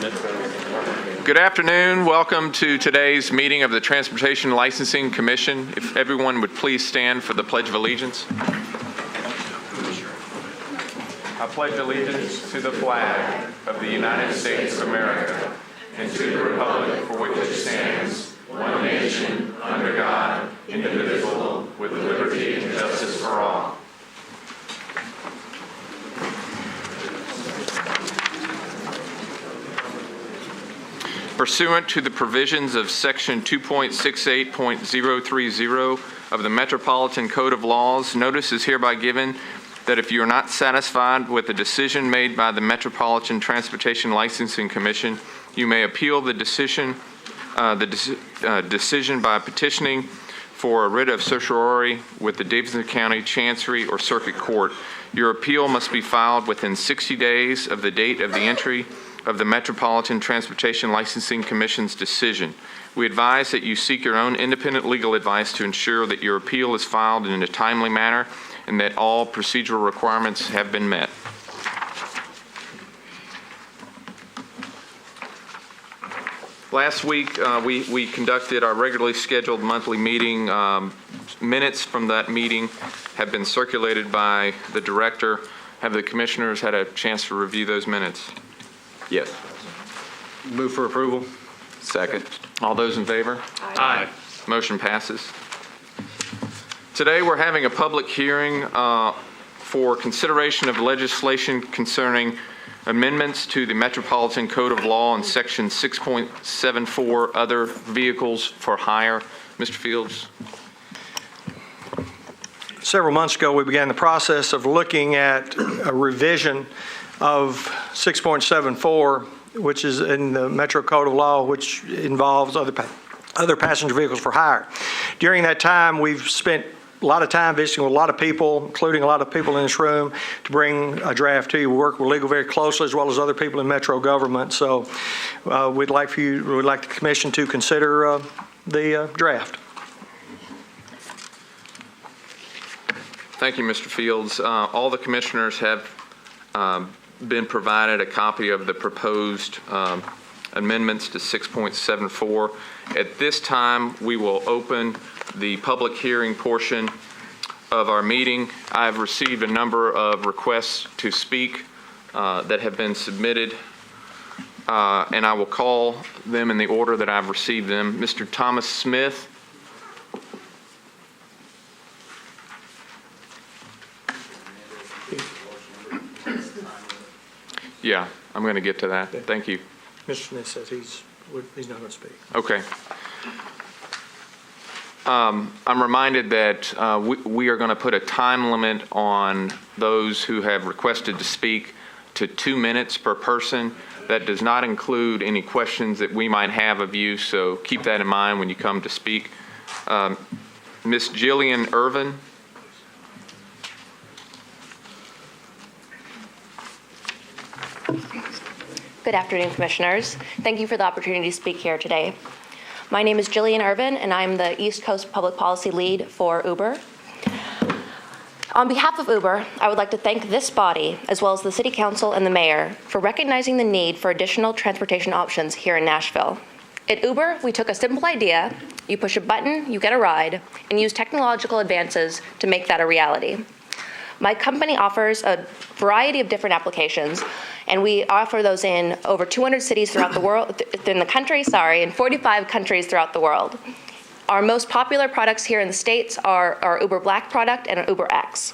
Good afternoon. Welcome to today's meeting of the Transportation Licensing Commission. If everyone would please stand for the Pledge of Allegiance. I pledge allegiance to the flag of the United States of America and to the republic for which it stands, one nation, under God, indivisible, with liberty and justice for all. Pursuant to the provisions of Section 2.68.030 of the Metropolitan Code of Laws, notice is hereby given that if you are not satisfied with the decision made by the Metropolitan Transportation Licensing Commission, you may appeal the decision by petitioning for a writ of certiorari with the Davidson County Chancery or Circuit Court. Your appeal must be filed within 60 days of the date of the entry of the Metropolitan Transportation Licensing Commission's decision. We advise that you seek your own independent legal advice to ensure that your appeal is filed in a timely manner and that all procedural requirements have been met. Last week, we conducted our regularly scheduled monthly meeting. Minutes from that meeting have been circulated by the director. Have the commissioners had a chance to review those minutes? Yes. Move for approval. Second. All those in favor? Aye. Motion passes. Today we're having a public hearing for consideration of legislation concerning amendments to the Metropolitan Code of Law in Section 6.74, Other Vehicles for Hire. Mr. Fields. Several months ago, we began the process of looking at a revision of 6.74, which is in the Metro Code of Law, which involves other passenger vehicles for hire. During that time, we've spent a lot of time visiting with a lot of people, including a lot of people in this room, to bring a draft to you. We work with legal very closely, as well as other people in Metro government. So we'd like the Commission to consider the draft. Thank you, Mr. Fields. All the commissioners have been provided a copy of the proposed amendments to 6.74. At this time, we will open the public hearing portion of our meeting. I have received a number of requests to speak that have been submitted, and I will call them in the order that I've received them. Mr. Thomas Smith. Yeah, I'm going to get to that. Thank you. Mr. Smith says he's not going to speak. Okay. I'm reminded that we are going to put a time limit on those who have requested to speak to 2 minutes per person. That does not include any questions that we might have of you, so keep that in mind when you come to speak. Ms. Jillian Irvin. Good afternoon, Commissioners. Thank you for the opportunity to speak here today. My name is Jillian Irvin, and I'm the East Coast Public Policy Lead for Uber. On behalf of Uber, I would like to thank this body, as well as the City Council and the Mayor, for recognizing the need for additional transportation options here in Nashville. At Uber, we took a simple idea: you push a button, you get a ride, and use technological advances to make that a reality. My company offers a variety of different applications, and we offer those in over 200 cities throughout the world, in 45 countries throughout the world. Our most popular products here in the States are our Uber Black product and our Uber X.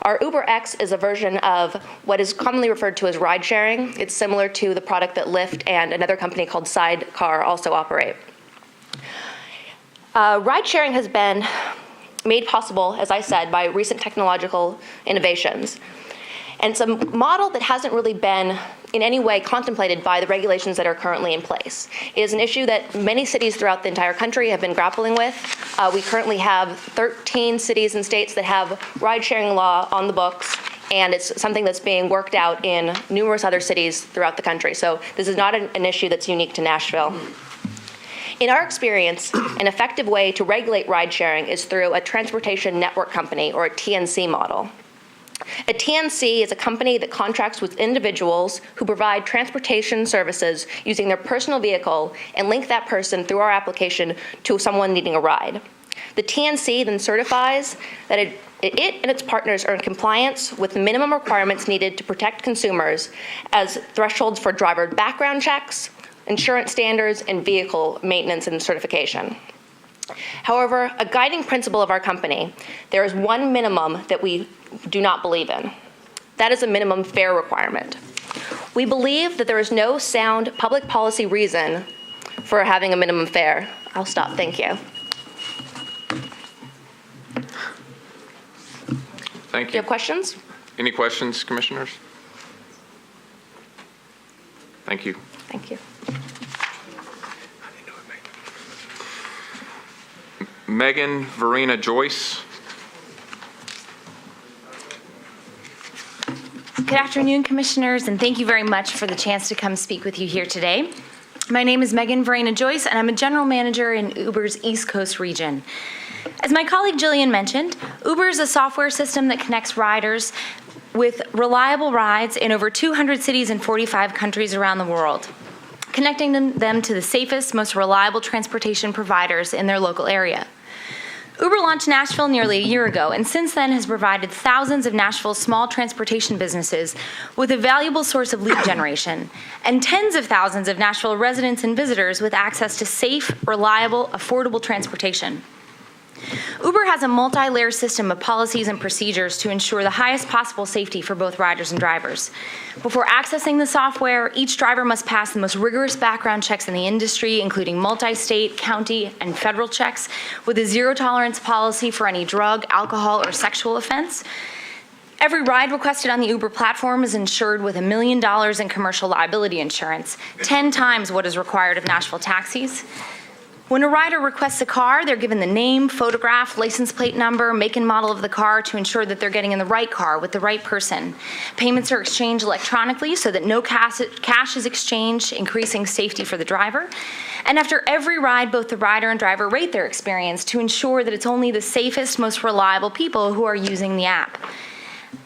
Our Uber X is a version of what is commonly referred to as ride sharing. It's similar to the product that Lyft and another company called Sidecar also operate. Ride sharing has been made possible, as I said, by recent technological innovations. And it's a model that hasn't really been in any way contemplated by the regulations that are currently in place. It is an issue that many cities throughout the entire country have been grappling with. We currently have 13 cities and states that have ride-sharing law on the books, and it's something that's being worked out in numerous other cities throughout the country. So this is not an issue that's unique to Nashville. In our experience, an effective way to regulate ride-sharing is through a transportation network company, or a TNC model. A TNC is a company that contracts with individuals who provide transportation services using their personal vehicle and link that person through our application to someone needing a ride. The TNC then certifies that it and its partners are in compliance with the minimum requirements needed to protect consumers as thresholds for driver background checks, insurance standards, and vehicle maintenance and certification. However, a guiding principle of our company, there is one minimum that we do not believe in. That is a minimum fare requirement. We believe that there is no sound public policy reason for having a minimum fare. I'll stop, thank you. Thank Do you. you have questions? Any questions, commissioners? Thank you. Thank you. Megan Verena Joyce. Good afternoon, Commissioners, and thank you very much for the chance to come speak with you here today. My name is Megan Verena Joyce, and I'm a General Manager in Uber's East Coast region. As my colleague Jillian mentioned, Uber is a software system that connects riders with reliable rides in over 200 cities and 45 countries around the world, connecting them to the safest, most reliable transportation providers in their local area. Uber launched Nashville nearly a year ago, and since then has provided thousands of Nashville's small transportation businesses with a valuable source of lead generation, and tens of thousands of Nashville residents and visitors with access to safe, reliable, affordable transportation. Uber has a multi-layer system of policies and procedures to ensure the highest possible safety for both riders and drivers. Before accessing the software, each driver must pass the most rigorous background checks in the industry, including multi-state, county, and federal checks, with a zero-tolerance policy for any drug, alcohol, or sexual offense. Every ride requested on the Uber platform is insured with $1 million in commercial liability insurance, 10 times what is required of Nashville taxis. When a rider requests a car, they're given the name, photograph, license plate number, make and model of the car to ensure that they're getting in the right car with the right person. Payments are exchanged electronically so that no cash is exchanged, increasing safety for the driver. And after every ride, both the rider and driver rate their experience to ensure that it's only the safest, most reliable people who are using the app.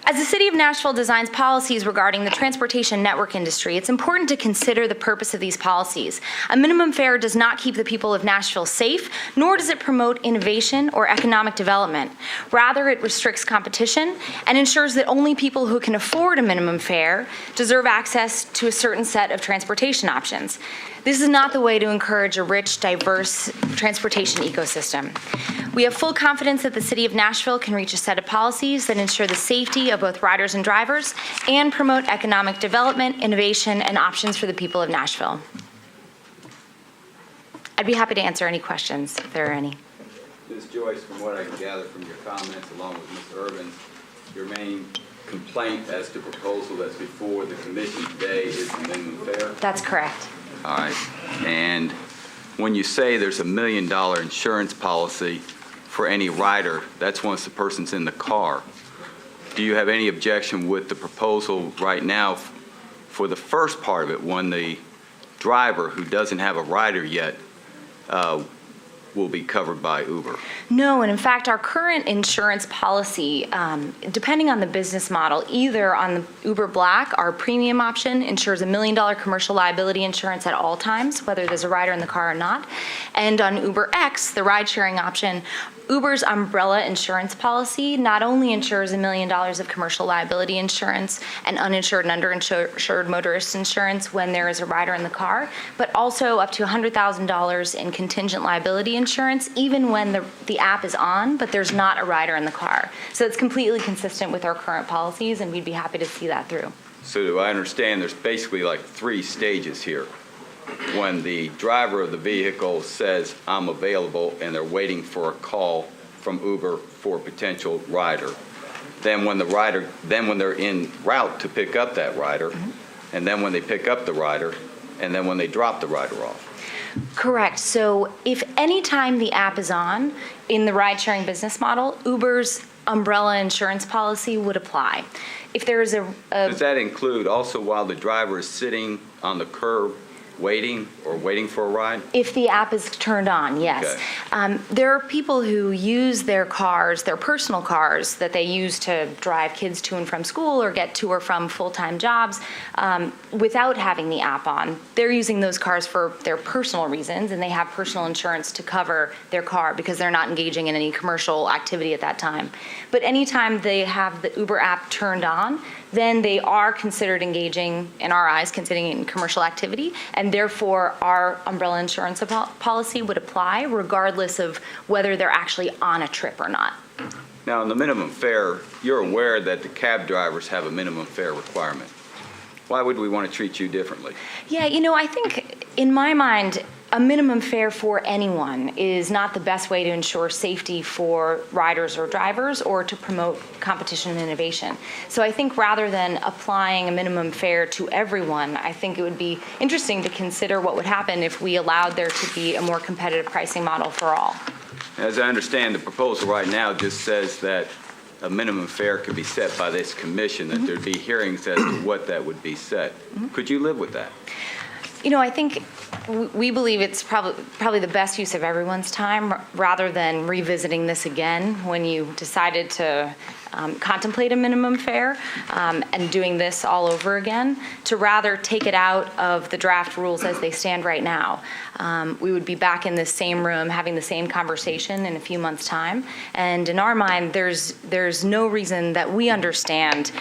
As the City of Nashville designs policies regarding the transportation network industry, it's important to consider the purpose of these policies. A minimum fare does not keep the people of Nashville safe, nor does it promote innovation or economic development. Rather, it restricts competition and ensures that only people who can afford a minimum fare deserve access to a certain set of transportation options. This is not the way to encourage a rich, diverse transportation ecosystem. We have full confidence that the City of Nashville can reach a set of policies that ensure the safety of both riders and drivers and promote economic development, innovation, and options for the people of Nashville. I'd be happy to answer any questions if there are any. Ms. Joyce, from what I can gather from your comments, along with Ms. Urban, your main complaint as to proposal that's before the commission today is the minimum fare? That's correct. All right. And when you say there's $1 million insurance policy for any rider, that's once the person's in the car. Do you have any objection with the proposal right now for the first part of it, when the driver who doesn't have a rider yet will be covered by Uber? No, and in fact, our current insurance policy, depending on the business model, either on the Uber Black, our premium option ensures $1 million commercial liability insurance at all times, whether there's a rider in the car or not. And on Uber X, the ride-sharing option, Uber's umbrella insurance policy not only insures $1 million of commercial liability insurance and uninsured and underinsured motorist insurance when there is a rider in the car, but also up to $100,000 in contingent liability insurance, even when the app is on, but there's not a rider in the car. So it's completely consistent with our current policies, and we'd be happy to see that through. So do I understand there's basically like 3 stages here? When the driver of the vehicle says, I'm available, and they're waiting for a call from Uber for a potential rider. Then when they're en route to pick up that rider, and then when they pick up the rider, and then when they drop the rider off. Correct. So if any time the app is on in the ride-sharing business model, Uber's umbrella insurance policy would apply. If there is Does that include also while the driver is sitting on the curb waiting for a ride? If the app is turned on, yes. There are people who use their cars, their personal cars that they use to drive kids to and from school or get to or from full-time jobs without having the app on. They're using those cars for their personal reasons, and they have personal insurance to cover their car because they're not engaging in any commercial activity at that time. But anytime they have the Uber app turned on, then they are considered engaging, in our eyes, considering in commercial activity, and therefore our umbrella insurance policy would apply regardless of whether they're actually on a trip or not. Now, on the minimum fare, you're aware that the cab drivers have a minimum fare requirement. Why would we want to treat you differently? Yeah, I think in my mind, a minimum fare for anyone is not the best way to ensure safety for riders or drivers or to promote competition and innovation. So I think rather than applying a minimum fare to everyone, I think it would be interesting to consider what would happen if we allowed there to be a more competitive pricing model for all. As I understand, the proposal right now just says that a minimum fare could be set by this commission, that there'd be hearings as to what that would be set. Could you live with that? I think we believe it's probably the best use of everyone's time rather than revisiting this again when you decided to contemplate a minimum fare and doing this all over again, to rather take it out of the draft rules as they stand right now. We would be back in this same room having the same conversation in a few months' time. And in our mind, there's no reason that we understand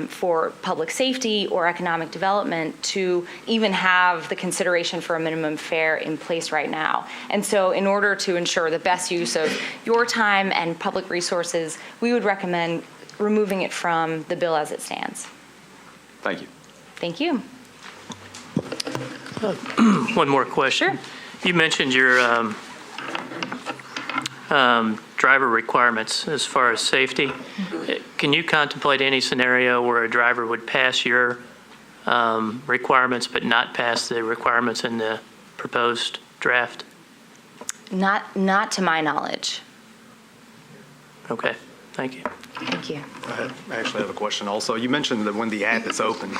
for public safety or economic development to even have the consideration for a minimum fare in place right now. And so in order to ensure the best use of your time and public resources, we would recommend removing it from the bill as it stands. Thank you. Thank you. One more question. Sure. You mentioned your driver requirements as far as safety. Can you contemplate any scenario where a driver would pass your requirements but not pass the requirements in the proposed draft? Not to my knowledge. Okay, thank you. Thank you. I actually have a question also. You mentioned that when the app is open,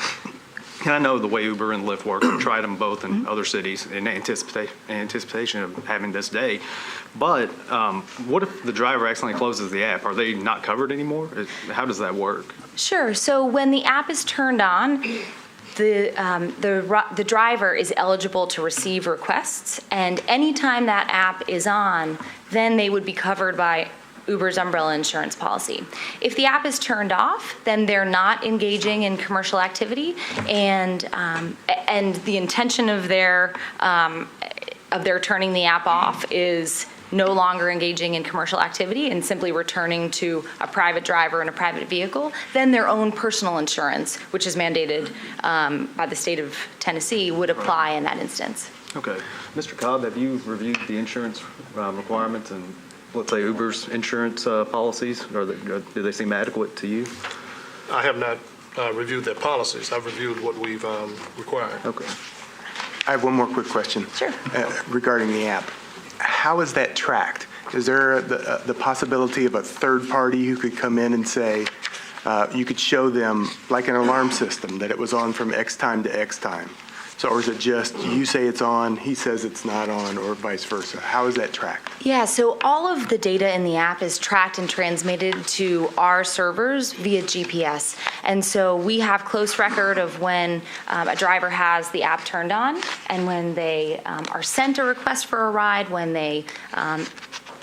and I know the way Uber and Lyft work, I've tried them both in other cities in anticipation of having this day. But what if the driver accidentally closes the app? Are they not covered anymore? How does that work? Sure. So when the app is turned on, the driver is eligible to receive requests, and anytime that app is on, then they would be covered by Uber's umbrella insurance policy. If the app is turned off, then they're not engaging in commercial activity, and the intention of their turning the app off is no longer engaging in commercial activity and simply returning to a private driver in a private vehicle, then their own personal insurance, which is mandated by the state of Tennessee, would apply in that instance. Okay. Mr. Cobb, have you reviewed the insurance requirements and, let's say, Uber's insurance policies? Do they seem adequate to you? I have not reviewed their policies. I've reviewed what we've required. Okay. I have one more quick question. Sure. Regarding the app. How is that tracked? Is there the possibility of a third party who could come in and say, you could show them like an alarm system that it was on from X time to X time? So, or is it just you say it's on, he says it's not on, or vice versa? How is that tracked? Yeah, so all of the data in the app is tracked and transmitted to our servers via GPS. And so we have close record of when a driver has the app turned on and when they are sent a request for a ride, when they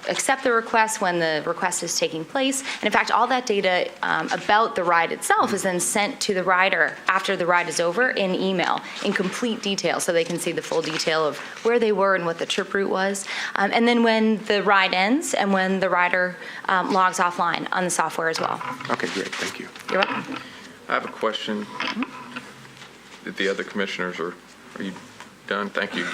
accept the request, when the request is taking place. And in fact, all that data about the ride itself is then sent to the rider after the ride is over in email in complete detail so they can see the full detail of where they were and what the trip route was. And then when the ride ends and when the rider logs offline on the software as well. Okay, great. Thank you. You're welcome. I have a question. The other commissioners, are you done? Thank you.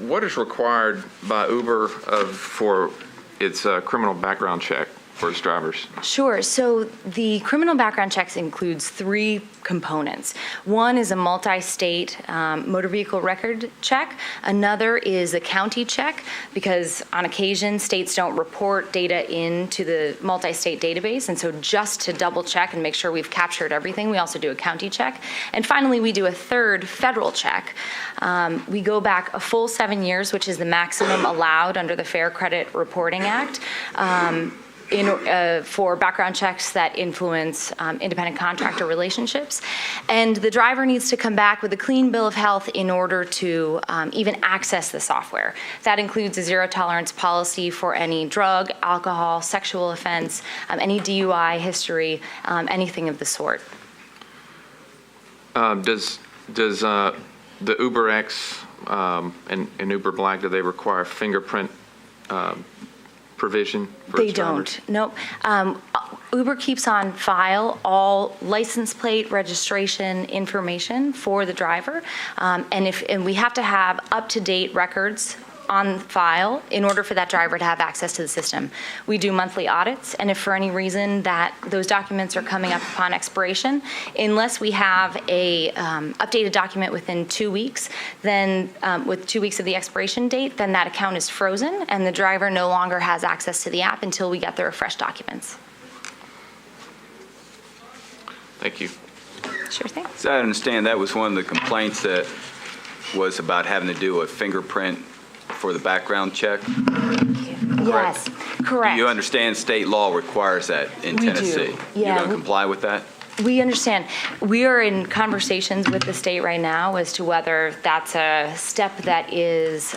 What is required by Uber for its criminal background check? for its drivers? Sure. So the criminal background checks includes 3 components. One is a multi-state motor vehicle record check. Another is a county check, because on occasion, states don't report data into the multi-state database. And so just to double check and make sure we've captured everything, we also do a county check. And finally, we do a third federal check. We go back a full 7 years, which is the maximum allowed under the Fair Credit Reporting Act. For background checks that influence independent contractor relationships. And the driver needs to come back with a clean bill of health in order to even access the software. That includes a zero tolerance policy for any drug, alcohol, sexual offense, any DUI history, anything of the sort. Does the UberX and Uber Black, do they require fingerprint provision for its drivers? They don't, nope. Uber keeps on file all license plate registration information for the driver, and we have to have up-to-date records on file in order for that driver to have access to the system. We do monthly audits, and if for any reason that those documents are coming up upon expiration, unless we have a updated document within 2 weeks, then with 2 weeks of the expiration date, then that account is frozen and the driver no longer has access to the app until we get the refreshed documents. Thank you. Sure thing. So I understand that was one of the complaints that was about having to do a fingerprint for the background check? Yes, correct. Do you understand state law requires that in We do. Tennessee? Yeah, You're going to comply with that? We understand. We are in conversations with the state right now as to whether that's a step that is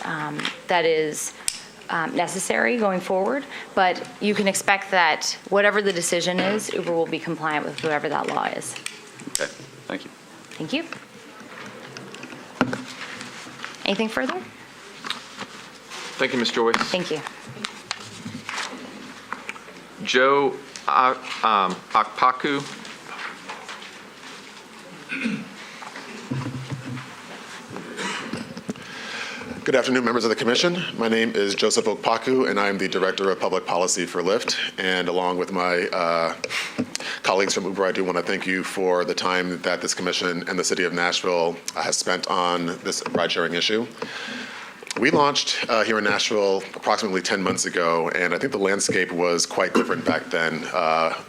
necessary going forward. But you can expect that whatever the decision is, Uber will be compliant with whatever that law is. Okay, thank you. Thank you. Anything further? Thank you, Ms. Joyce. Thank you. Joe Akpaku. Good afternoon, members of the Commission. My name is Joseph Okpaku, and I am the Director of Public Policy for Lyft. And along with my colleagues from Uber, I do want to thank you for the time that this Commission and the City of Nashville has spent on this ride-sharing issue. We launched here in Nashville approximately 10 months ago, and I think the landscape was quite different back then.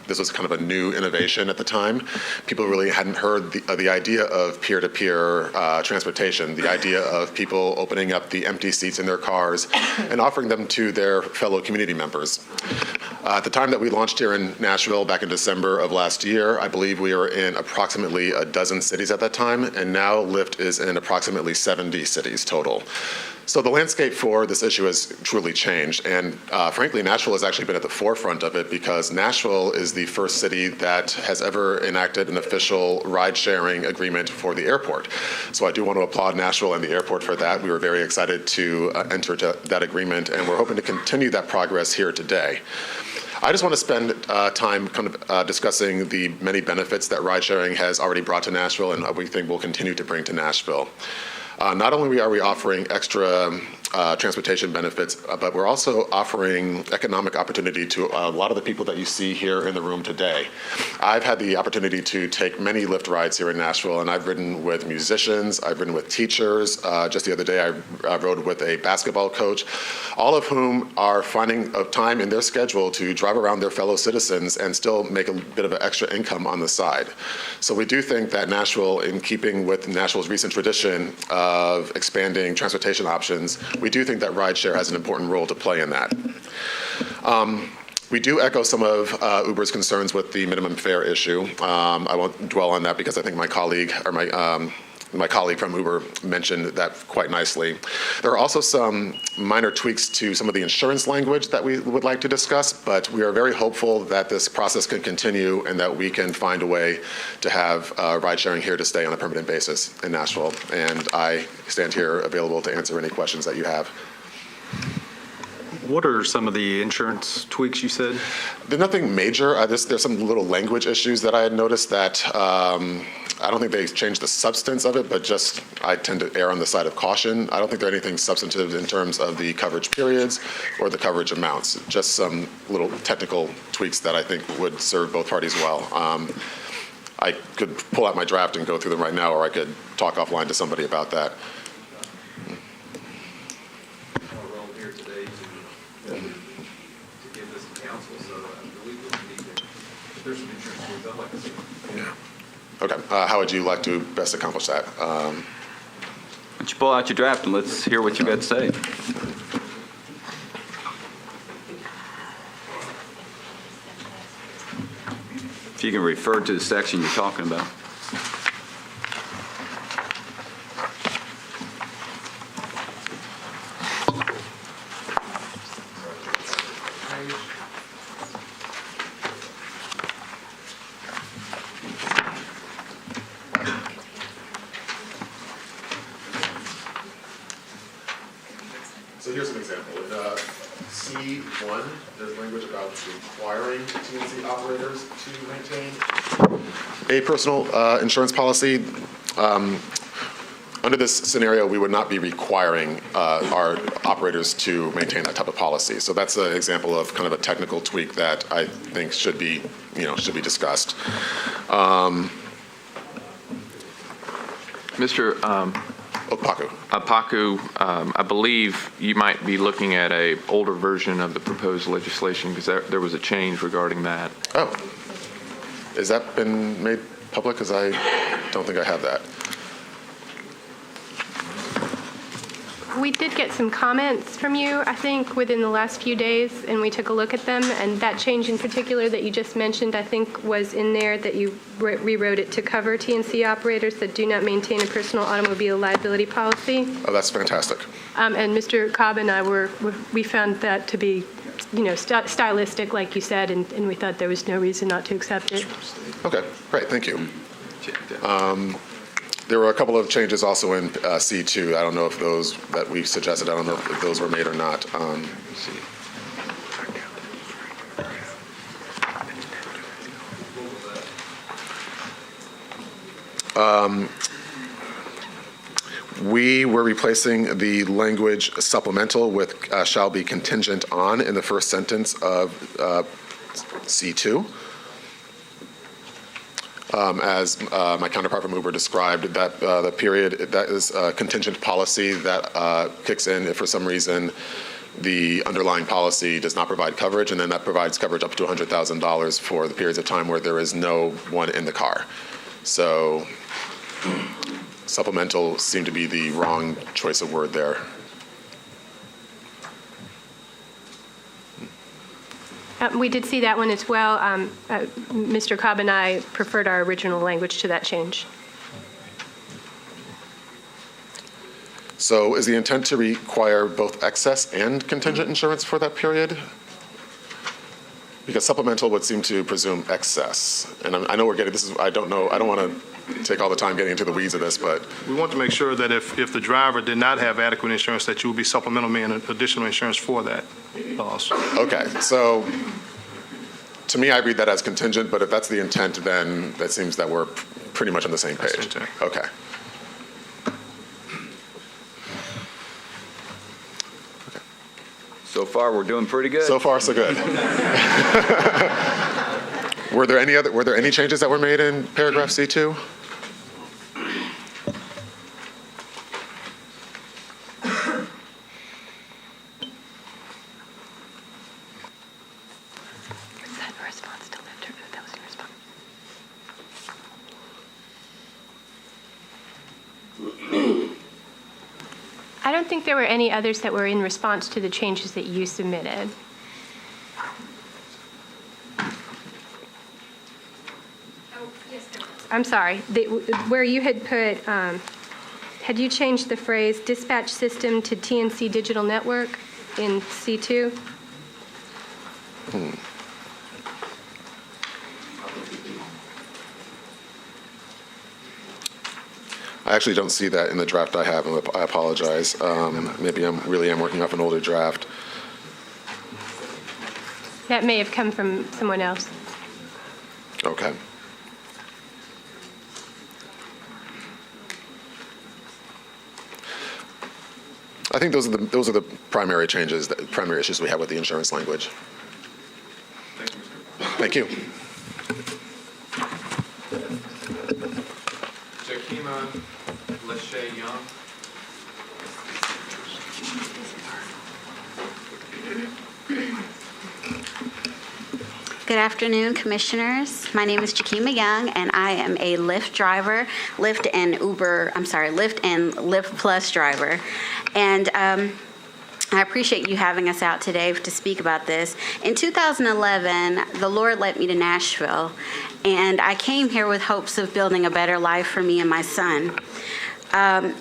This was kind of a new innovation at the time. People really hadn't heard the idea of peer-to-peer transportation, the idea of people opening up the empty seats in their cars and offering them to their fellow community members. At the time that we launched here in Nashville back in December of last year, I believe we were in approximately a dozen cities at that time, and now Lyft is in approximately 70 cities total. So the landscape for this issue has truly changed, and frankly, Nashville has actually been at the forefront of it because Nashville is the first city that has ever enacted an official ride-sharing agreement for the airport. So I do want to applaud Nashville and the airport for that. We were very excited to enter into that agreement, and we're hoping to continue that progress here today. I just want to spend time kind of discussing the many benefits that ride-sharing has already brought to Nashville and we think will continue to bring to Nashville. Not only are we offering extra transportation benefits, but we're also offering economic opportunity to a lot of the people that you see here in the room today. I've had the opportunity to take many Lyft rides here in Nashville, and I've ridden with musicians, I've ridden with teachers. Just the other day, I rode with a basketball coach, all of whom are finding a time in their schedule to drive around their fellow citizens and still make a bit of an extra income on the side. So we do think that Nashville, in keeping with Nashville's recent tradition of expanding transportation options, we do think that rideshare has an important role to play in that. We do echo some of Uber's concerns with the minimum fare issue. I won't dwell on that because I think my colleague from Uber mentioned that quite nicely. There are also some minor tweaks to some of the insurance language that we would like to discuss, but we are very hopeful that this process can continue and that we can find a way to have ride sharing here to stay on a permanent basis in Nashville. And I stand here available to answer any questions that you have. What are some of the insurance tweaks you said? There's nothing major. There's some little language issues that I had noticed that I don't think they changed the substance of it, but just I tend to err on the side of caution. I don't think there's anything substantive in terms of the coverage periods or the coverage amounts, just some little technical tweaks that I think would serve both parties well. I could pull out my draft and go through them right now, or I could talk offline to somebody about that. Okay, how would you like to best accomplish that? Why don't you pull out your draft and let's hear what you got to say. If you can refer to the section you're talking about. So here's an example. In C1, there's language about requiring TNC operators to maintain a personal insurance policy. Under this scenario, we would not be requiring our operators to maintain that type of policy. So that's an example of kind of a technical tweak that I think should be discussed. Mr. Okpaku. I believe you might be looking at a older version of the proposed legislation because there was a change regarding that. Oh, has that been made public? Because I don't think I have that. We did get some comments from you, I think, within the last few days, and we took a look at them. And that change in particular that you just mentioned, I think, was in there that you rewrote it to cover TNC operators that do not maintain a personal automobile liability policy. Oh, that's fantastic. And Mr. Cobb and I we found that to be, stylistic, like you said, and we thought there was no reason not to accept it. Okay, great, thank you. There were a couple of changes also in C2. I don't know if those that we suggested, I don't know if those were made or not. We were replacing the language supplemental with shall be contingent on in the first sentence of C2. As my counterpart from Uber described, that the period, that is a contingent policy that kicks in if for some reason the underlying policy does not provide coverage, and then that provides coverage up to $100,000 for the periods of time where there is no one in the car. So supplemental seemed to be the wrong choice of word there. We did see that one as well. Mr. Cobb and I preferred our original language to that change. So is the intent to require both excess and contingent insurance for that period? Because supplemental would seem to presume excess. And I know we're getting, I don't want to take all the time getting into the weeds of this, but. We want to make sure that if the driver did not have adequate insurance, that you will be supplemental and additional insurance for that loss. Okay, so to me, I read that as contingent, but if that's the intent, then that seems that we're pretty much on the same page. That's the intent. Okay. So far, we're doing pretty good. So far, so good. Were there any changes that were made in paragraph C2? I don't think there were any others that were in response to the changes that you submitted. I'm sorry, where you had put, had you changed the phrase dispatch system to TNC digital network in C2? I actually don't see that in the draft I have, and I apologize. Maybe I really am working off an older draft. That may have come from someone else. Okay. I think those are the primary changes, the primary issues we have with the insurance language. Thank you. Jakima Lachey Young. Good afternoon, Commissioners. My name is Jakima Young, and I am a Lyft driver, Lyft and Lyft Plus driver. And I appreciate you having us out today to speak about this. In 2011, the Lord led me to Nashville, and I came here with hopes of building a better life for me and my son.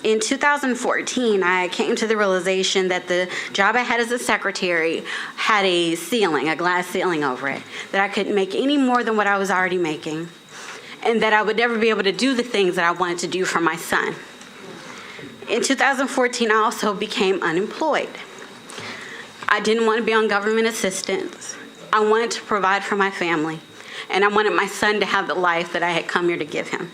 In 2014, I came to the realization that the job I had as a secretary had a ceiling, a glass ceiling over it, that I couldn't make any more than what I was already making, and that I would never be able to do the things that I wanted to do for my son. In 2014, I also became unemployed. I didn't want to be on government assistance. I wanted to provide for my family, and I wanted my son to have the life that I had come here to give him.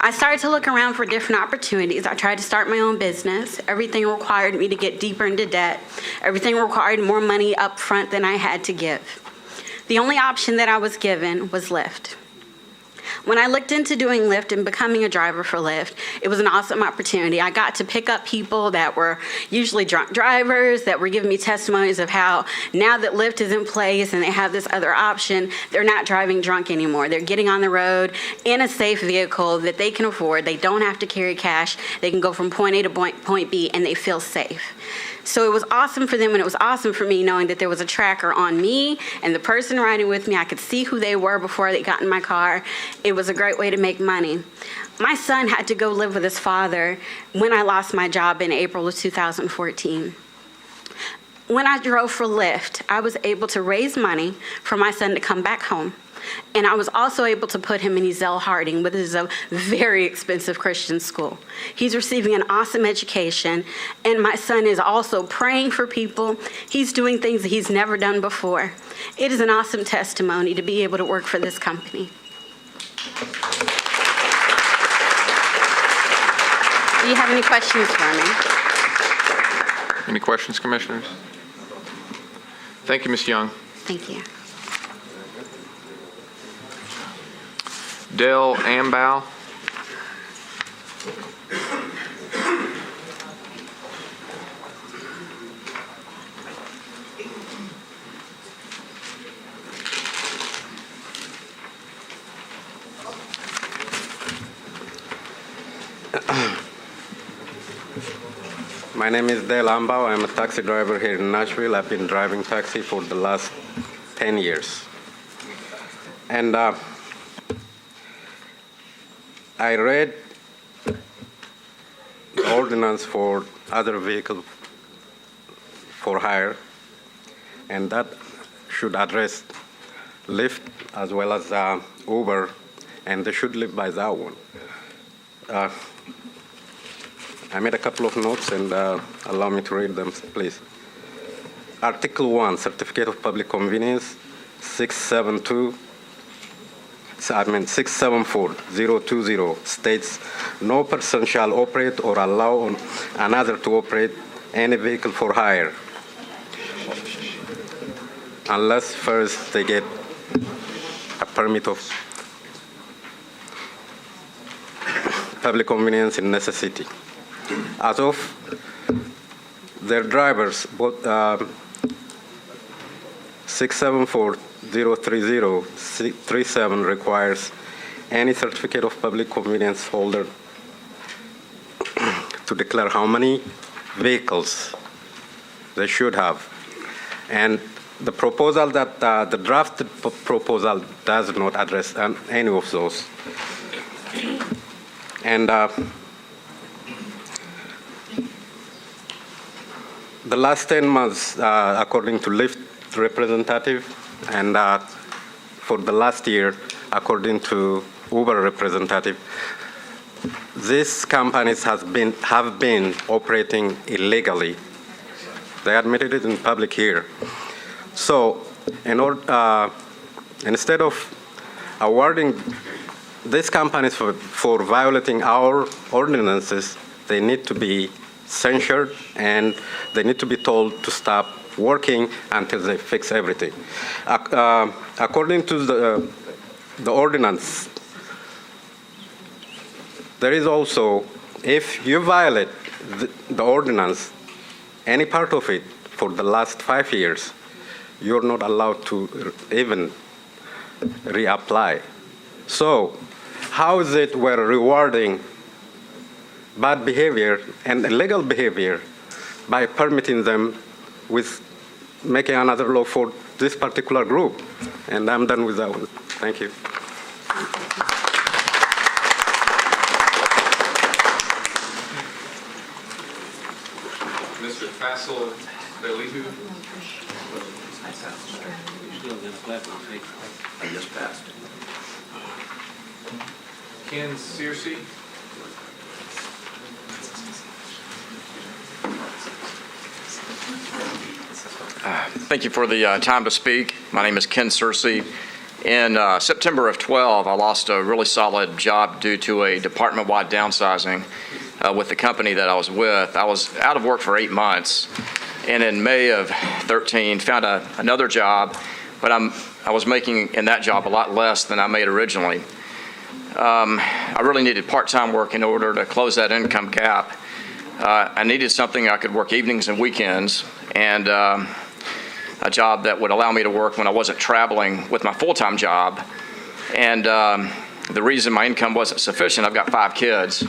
I started to look around for different opportunities. I tried to start my own business. Everything required me to get deeper into debt. Everything required more money up front than I had to give. The only option that I was given was Lyft. When I looked into doing Lyft and becoming a driver for Lyft, it was an awesome opportunity. I got to pick up people that were usually drunk drivers that were giving me testimonies of how now that Lyft is in place and they have this other option, they're not driving drunk anymore. They're getting on the road in a safe vehicle that they can afford. They don't have to carry cash. They can go from point A to point B, and they feel safe. So it was awesome for them, and it was awesome for me knowing that there was a tracker on me and the person riding with me. I could see who they were before they got in my car. It was a great way to make money. My son had to go live with his father when I lost my job in April of 2014. When I drove for Lyft, I was able to raise money for my son to come back home. And I was also able to put him in Ezell Harding, which is a very expensive Christian school. He's receiving an awesome education, and my son is also praying for people. He's doing things that he's never done before. It is an awesome testimony to be able to work for this company. Do you have any questions for me? Any questions, Commissioners? Thank you, Ms. Young. Thank you. Dale Ambow. My name is Dale Ambow. I'm a taxi driver here in Nashville. I've been driving taxi for the last 10 years. And I read the ordinance for other vehicle for hire, and that should address Lyft as well as Uber, and they should live by that one. I made a couple of notes, and allow me to read them, please. Article 1, Certificate of Public Convenience, 674-020 states, no person shall operate or allow another to operate any vehicle for hire unless first they get a permit of public convenience and necessity. As of their drivers, both 674-030-37 requires any certificate of public convenience holder to declare how many vehicles they should have. And the proposal that the drafted proposal does not address any of those. And the last 10 months, according to Lyft representative, and for the last year, according to Uber representative, these companies have been operating illegally. They admitted it in public here. So, instead of awarding these companies for violating our ordinances, they need to be censured, and they need to be told to stop working until they fix everything. According to the ordinance, there is also, if you violate the ordinance, any part of it for the last 5 years, you're not allowed to even reapply. So how is it we're rewarding bad behavior and illegal behavior by permitting them with making another law for this particular group? And I'm done with that one. Thank you. Mr. Faisal Belihu. I just passed. Ken Searcy. Thank you for the time to speak. My name is Ken Searcy. In September of 12, I lost a really solid job due to a department-wide downsizing with the company that I was with. I was out of work for 8 months, and in May of 13, found another job, but I was making in that job a lot less than I made originally. I really needed part-time work in order to close that income gap. I needed something I could work evenings and weekends, and a job that would allow me to work when I wasn't traveling with my full-time job. And the reason my income wasn't sufficient, I've got 5 kids,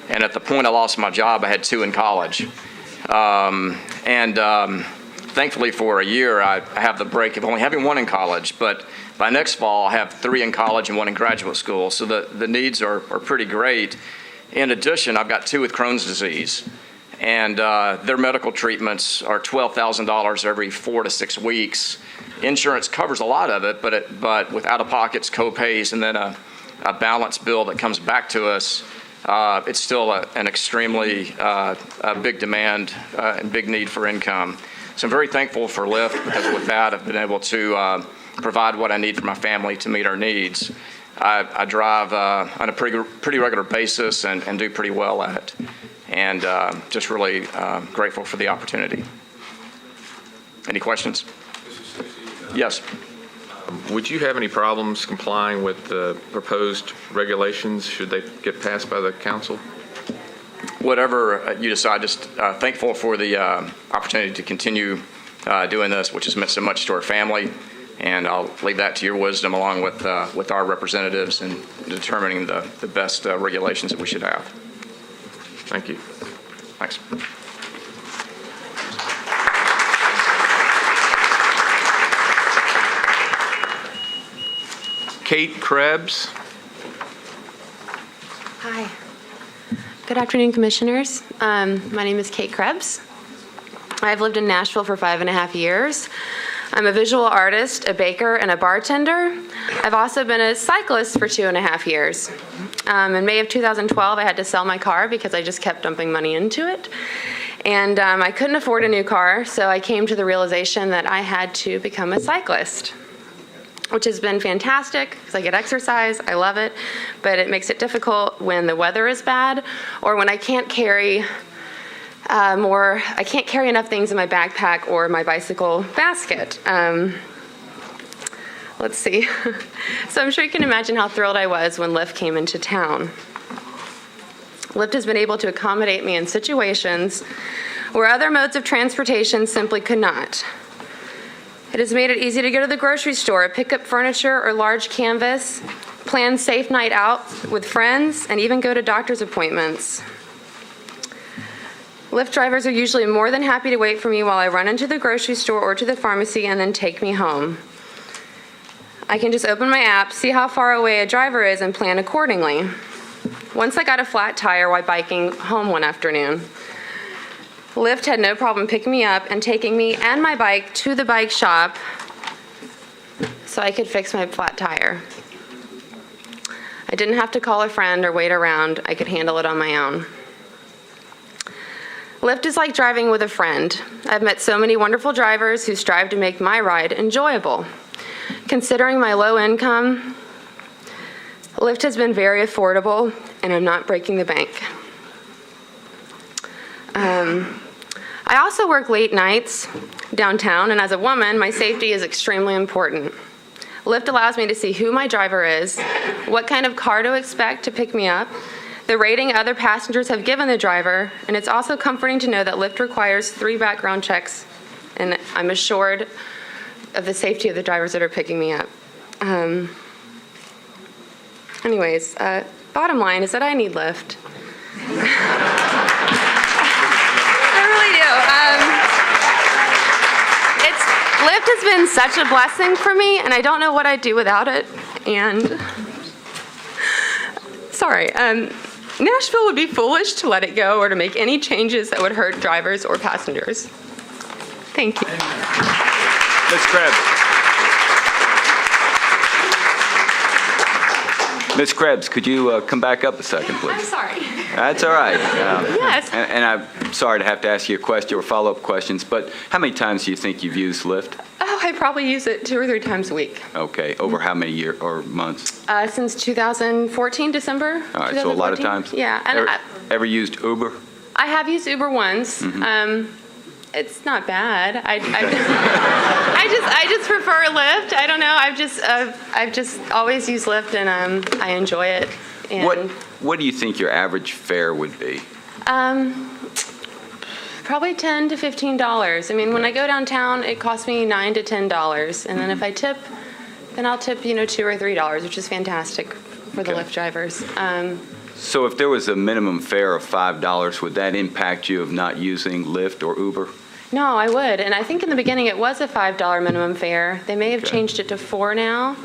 and at the point I lost my job, I had 2 in college. Thankfully for a year, I have the break of only having 1 in college, but by next fall, I have 3 in college and 1 in graduate school, so the needs are pretty great. In addition, I've got 2 with Crohn's disease, and their medical treatments are $12,000 every 4 to 6 weeks. Insurance covers a lot of it, but with out-of-pockets, co-pays, and then a balance bill that comes back to us, it's still an extremely big demand and big need for income. So I'm very thankful for Lyft, because with that, I've been able to provide what I need for my family to meet our needs. I drive on a pretty regular basis and do pretty well at it, and just really grateful for the opportunity. Any questions? Yes. Would you have any problems complying with the proposed regulations should they get passed by the council? Whatever you decide, just thankful for the opportunity to continue doing this, which has meant so much to our family. And I'll leave that to your wisdom, along with our representatives, in determining the best regulations that we should have. Thank you. Thanks. Kate Krebs. Hi. Good afternoon, Commissioners. My name is Kate Krebs. I've lived in Nashville for 5.5 years. I'm a visual artist, a baker, and a bartender. I've also been a cyclist for 2.5 years. In May of 2012, I had to sell my car because I just kept dumping money into it. And I couldn't afford a new car, so I came to the realization that I had to become a cyclist, which has been fantastic because I get exercise, I love it, but it makes it difficult when the weather is bad or when I can't carry I can't carry enough things in my backpack or my bicycle basket. Let's see. So I'm sure you can imagine how thrilled I was when Lyft came into town. Lyft has been able to accommodate me in situations where other modes of transportation simply could not. It has made it easy to go to the grocery store, pick up furniture or large canvas, plan safe night out with friends, and even go to doctor's appointments. Lyft drivers are usually more than happy to wait for me while I run into the grocery store or to the pharmacy and then take me home. I can just open my app, see how far away a driver is, and plan accordingly. Once I got a flat tire while biking home one afternoon. Lyft had no problem picking me up and taking me and my bike to the bike shop so I could fix my flat tire. I didn't have to call a friend or wait around. I could handle it on my own. Lyft is like driving with a friend. I've met so many wonderful drivers who strive to make my ride enjoyable. Considering my low income, Lyft has been very affordable, and I'm not breaking the bank. I also work late nights downtown, and as a woman, my safety is extremely important. Lyft allows me to see who my driver is, what kind of car to expect to pick me up, the rating other passengers have given the driver, and it's also comforting to know that Lyft requires 3 background checks, and I'm assured of the safety of the drivers that are picking me up. Anyways, bottom line is that I need Lyft. I really do. Lyft has been such a blessing for me, and I don't know what I'd do without it. And sorry, Nashville would be foolish to let it go or to make any changes that would hurt drivers or passengers. Thank you. Ms. Krebs. Ms. Krebs, could you come back up a second, please? I'm sorry. That's all right. Yes. And I'm sorry to have to ask you a question or follow-up questions, but how many times do you think you've used Lyft? Oh, I probably use it 2 or 3 times a week. Okay. Over how many years or months? Since 2014, December. All right, so a lot of times? Yeah. And Ever used Uber? I have used Uber once. Mm-hmm. It's not bad. I just prefer Lyft. I don't know. I've just always used Lyft, and I enjoy it. And What do you think your average fare would be? Probably $10 to $15. I mean, when I go downtown, it costs me $9 to $10, and then if I tip, then I'll tip $2 or $3, which is fantastic for the Lyft drivers. So if there was a minimum fare of $5, would that impact you of not using Lyft or Uber? No, I would. And I think in the beginning it was a $5 minimum fare. They may have changed it to $4 now.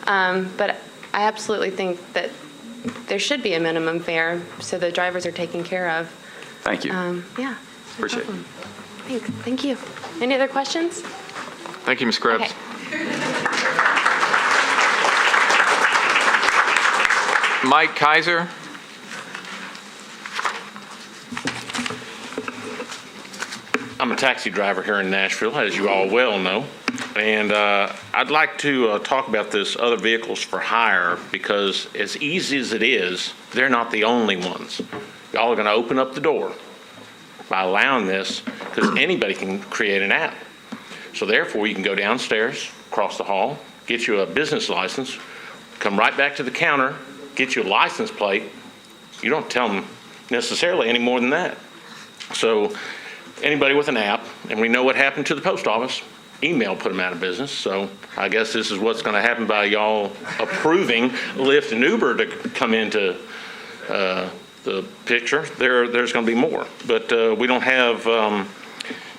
But I absolutely think that there should be a minimum fare so the drivers are taken care of. Thank you. Yeah. Appreciate it. Thanks. Thank you. Any other questions? Thank you, Ms. Krebs. Okay. Mike Kaiser. I'm a taxi driver here in Nashville, as you all well know, and I'd like to talk about this other vehicles for hire, because as easy as it is, they're not the only ones. Y'all are going to open up the door by allowing this, because anybody can create an app. So therefore, you can go downstairs, across the hall, get you a business license, come right back to the counter, get you a license plate. You don't tell them necessarily any more than that. So anybody with an app, and we know what happened to the post office, email put them out of business. So I guess this is what's going to happen by y'all approving Lyft and Uber to come into the picture. There's going to be more, but we don't have,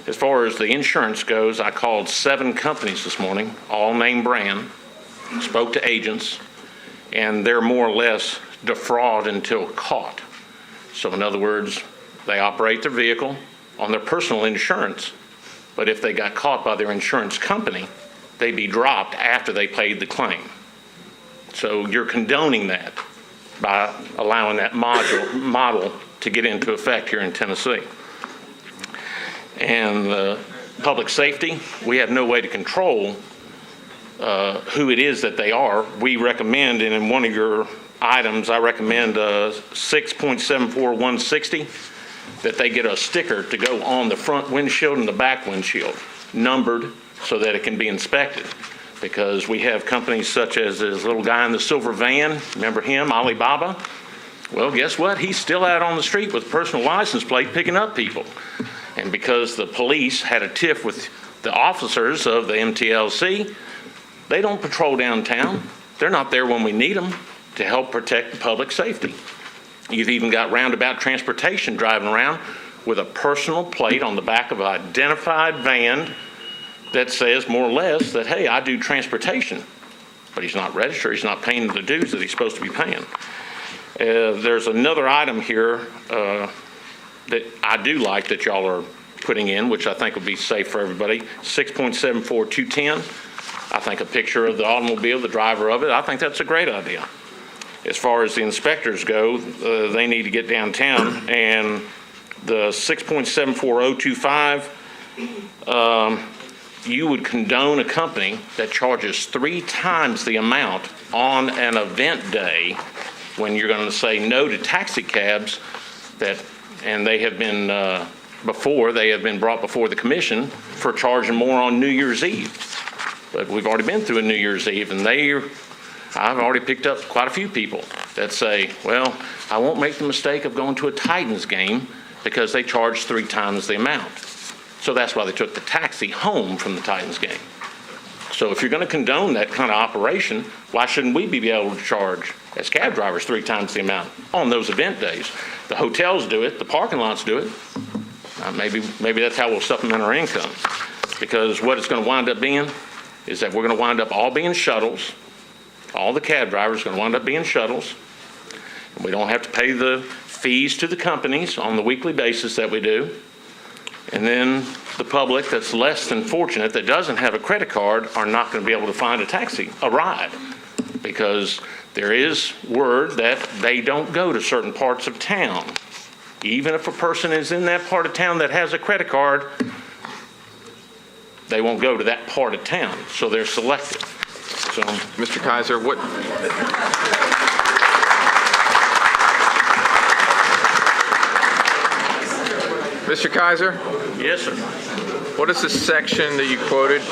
as far as the insurance goes, I called 7 companies this morning, all name brand, spoke to agents, and they're more or less defraud until caught. So in other words, they operate their vehicle on their personal insurance, but if they got caught by their insurance company, they'd be dropped after they paid the claim. So you're condoning that by allowing that model to get into effect here in Tennessee. And public safety, we have no way to control who it is that they are. We recommend, and in one of your items, I recommend 6.74160, that they get a sticker to go on the front windshield and the back windshield, numbered so that it can be inspected. Because we have companies such as this little guy in the silver van, remember him, Alibaba? Well, guess what? He's still out on the street with a personal license plate picking up people. And because the police had a tiff with the officers of the MTLC, they don't patrol downtown. They're not there when we need them to help protect the public safety. You've even got roundabout transportation driving around with a personal plate on the back of an identified van that says more or less that, hey, I do transportation. But he's not registered. He's not paying the dues that he's supposed to be paying. There's another item here that I do like that y'all are putting in, which I think would be safe for everybody, 6.74210. I think a picture of the automobile, the driver of it, I think that's a great idea. As far as the inspectors go, they need to get downtown, and the 6.74025, you would condone a company that charges 3 times the amount on an event day when you're going to say no to taxi cabs and they have been before they have been brought before the commission for charging more on New Year's Eve. But we've already been through a New Year's Eve, and I've already picked up quite a few people that say, well, I won't make the mistake of going to a Titans game because they charge 3 times the amount. So that's why they took the taxi home from the Titans game. So if you're going to condone that kind of operation, why shouldn't we be able to charge as cab drivers 3 times the amount on those event days? The hotels do it, the parking lots do it. Maybe that's how we'll supplement our income. Because what it's going to wind up being is that we're going to wind up all being shuttles. All the cab drivers are going to wind up being shuttles. And we don't have to pay the fees to the companies on the weekly basis that we do. And then the public that's less than fortunate that doesn't have a credit card are not going to be able to find a ride, because there is word that they don't go to certain parts of town. Even if a person is in that part of town that has a credit card, they won't go to that part of town, so they're selective. So, Mr. Kaiser, what? Mr. Kaiser? Yes, sir. What is the section that you quoted?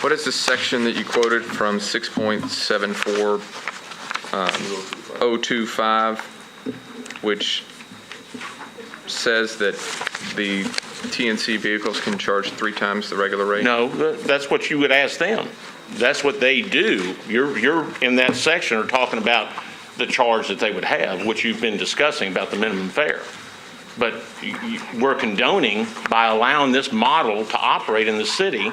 What is the section that you quoted from 6.74025, which says that the TNC vehicles can charge 3 times the regular rate? No, that's what you would ask them. That's what they do. You're in that section are talking about the charge that they would have, which you've been discussing about the minimum fare. But we're condoning, by allowing this model to operate in the city,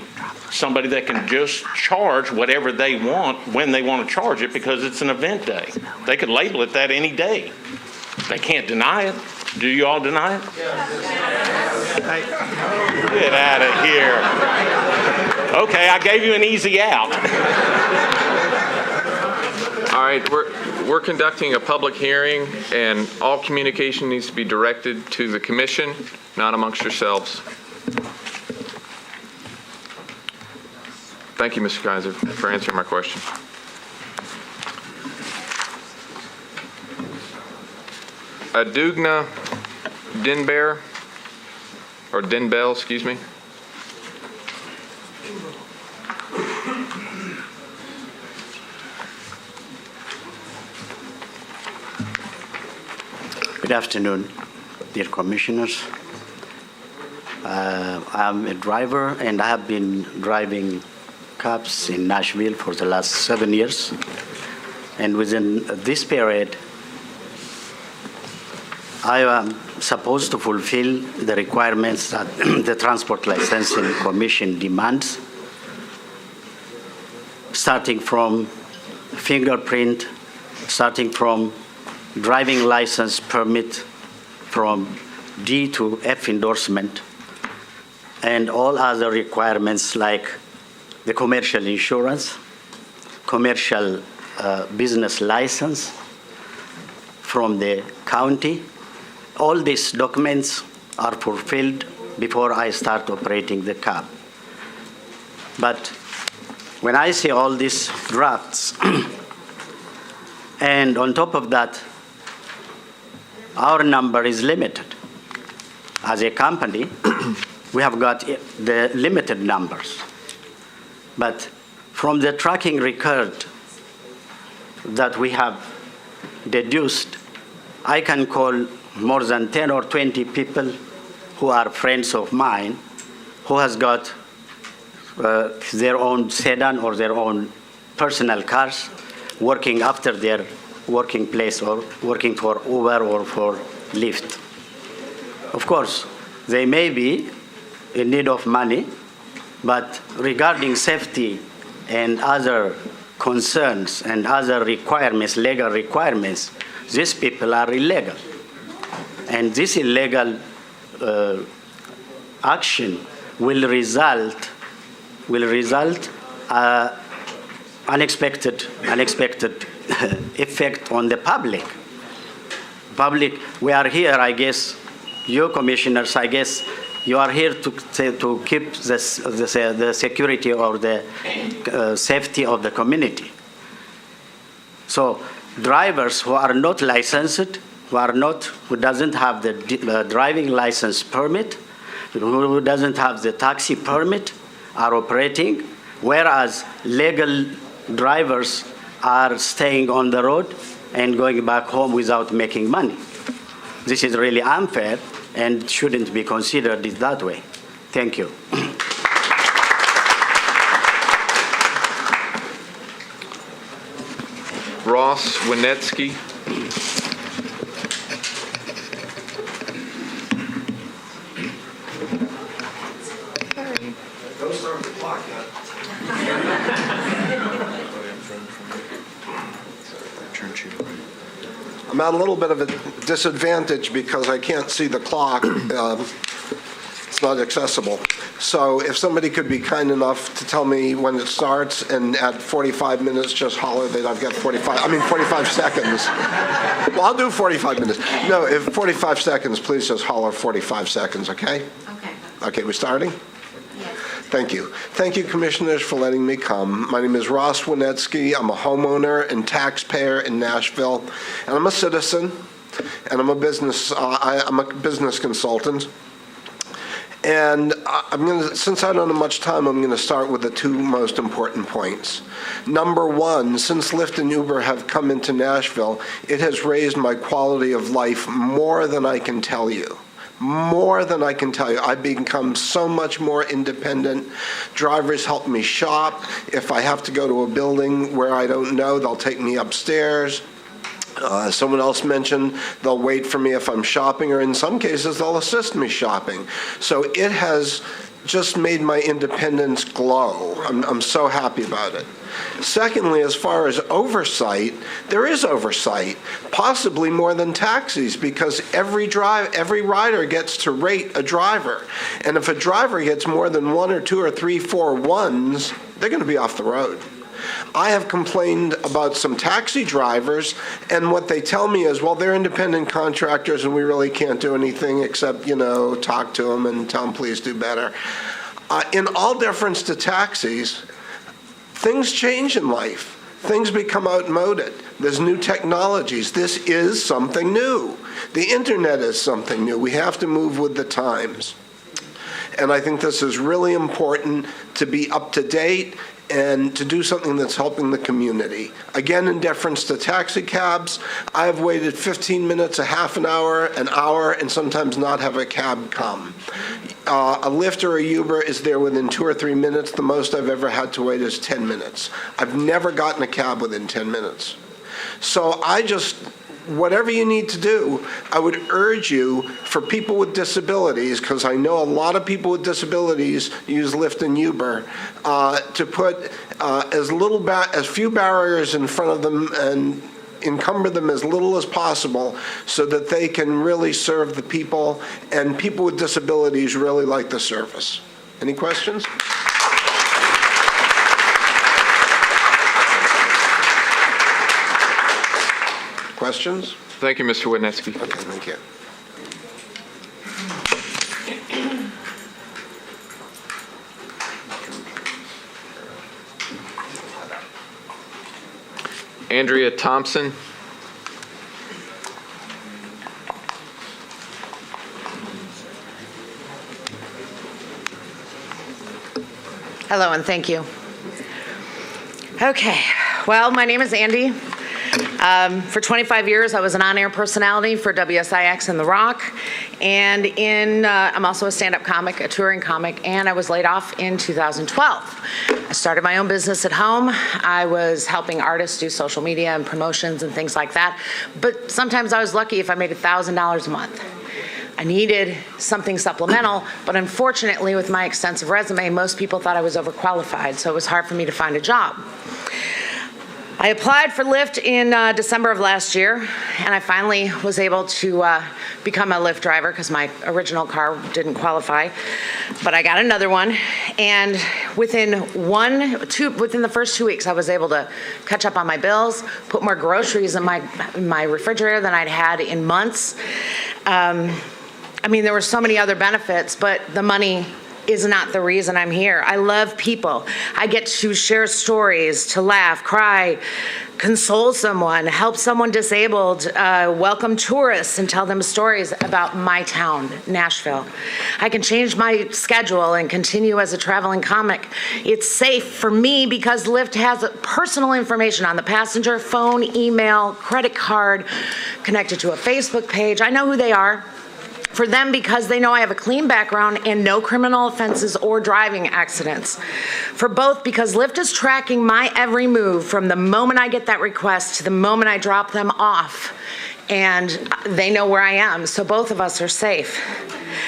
somebody that can just charge whatever they want when they want to charge it, because it's an event day. They could label it that any day. They can't deny it. Do you all deny it? Get out of here. Okay, I gave you an easy out. All right, we're conducting a public hearing, and all communication needs to be directed to the commission, not amongst yourselves. Thank you, Mr. Kaiser, for answering my question. Adugna Denbell, excuse me. Good afternoon, dear commissioners. I'm a driver, and I have been driving cabs in Nashville for the last 7 years. And within this period, I am supposed to fulfill the requirements that the Transport Licensing Commission demands, starting from fingerprint, starting from driving license permit, from D to F endorsement, and all other requirements like the commercial insurance, commercial business license from the county. All these documents are fulfilled before I start operating the cab. But when I see all these drafts, and on top of that, our number is limited. As a company, we have got the limited numbers. But from the tracking record that we have deduced, I can call more than 10 or 20 people who are friends of mine who has got their own sedan or their own personal cars, working after their working place or working for Uber or for Lyft. Of course, they may be in need of money, but regarding safety and other concerns and other requirements, legal requirements, these people are illegal. And this illegal action will result unexpected effect on the public. We are here, I guess, you commissioners, I guess, you are here to keep the security or the safety of the community. So drivers who are not licensed, who doesn't have the driving license permit, who doesn't have the taxi permit, are operating, whereas legal drivers are staying on the road and going back home without making money. This is really unfair and shouldn't be considered that way. Thank you. Ross Winetsky. Don't start the clock yet. I'm at a little bit of a disadvantage because I can't see the clock. It's not accessible. So if somebody could be kind enough to tell me when it starts, and at 45 minutes, just holler that I've got 45 seconds. Well, I'll do 45 minutes. No, if 45 seconds, please just holler 45 seconds, okay? Okay. Okay, we're starting? Thank you. Thank you, commissioners, for letting me come. My name is Ross Winetsky. I'm a homeowner and taxpayer in Nashville, and I'm a citizen, and I'm a business consultant. And since I don't have much time, I'm going to start with the two most important points. Number one, since Lyft and Uber have come into Nashville, it has raised my quality of life more than I can tell you. More than I can tell you. I've become so much more independent. Drivers help me shop. If I have to go to a building where I don't know, they'll take me upstairs. Someone else mentioned they'll wait for me if I'm shopping, or in some cases they'll assist me shopping. So it has just made my independence glow. I'm so happy about it. Secondly, as far as oversight, there is oversight, possibly more than taxis, because every rider gets to rate a driver. And if a driver gets more than 1 or 2 or 3, 4 ones, they're going to be off the road. I have complained about some taxi drivers, and what they tell me is, well, they're independent contractors and we really can't do anything except, talk to them and tell them, please do better. In all deference to taxis, things change in life. Things become outmoded. There's new technologies. This is something new. The internet is something new. We have to move with the times. And I think this is really important to be up to date and to do something that's helping the community. Again, in deference to taxi cabs, I have waited 15 minutes, a half an hour, and sometimes not have a cab come. A Lyft or a Uber is there within 2 or 3 minutes. The most I've ever had to wait is 10 minutes. I've never gotten a cab within 10 minutes. So whatever you need to do, I would urge you, for people with disabilities, because I know a lot of people with disabilities use Lyft and Uber, to put as few barriers in front of them and encumber them as little as possible so that they can really serve the people, and people with disabilities really like the service. Any questions? Questions? Thank you, Mr. Winetsky. Okay, thank you. Andrea Thompson. Hello, and thank you. Okay, well, my name is Andy. For 25 years, I was an on-air personality for WSIX and The Rock, and I'm also a stand-up comic, a touring comic, and I was laid off in 2012. I started my own business at home. I was helping artists do social media and promotions and things like that, but sometimes I was lucky if I made $1,000 a month. I needed something supplemental, but unfortunately, with my extensive resume, most people thought I was overqualified, so it was hard for me to find a job. I applied for Lyft in December of last year, and I finally was able to become a Lyft driver because my original car didn't qualify, but I got another one. And within the first 2 weeks, I was able to catch up on my bills, put more groceries in my refrigerator than I'd had in months. There were so many other benefits, but the money is not the reason I'm here. I love people. I get to share stories, to laugh, cry, console someone, help someone disabled, welcome tourists and tell them stories about my town, Nashville. I can change my schedule and continue as a traveling comic. It's safe for me because Lyft has personal information on the passenger, phone, email, credit card, connected to a Facebook page. I know who they are. For them, because they know I have a clean background and no criminal offenses or driving accidents. For both, because Lyft is tracking my every move from the moment I get that request to the moment I drop them off. And they know where I am, so both of us are safe.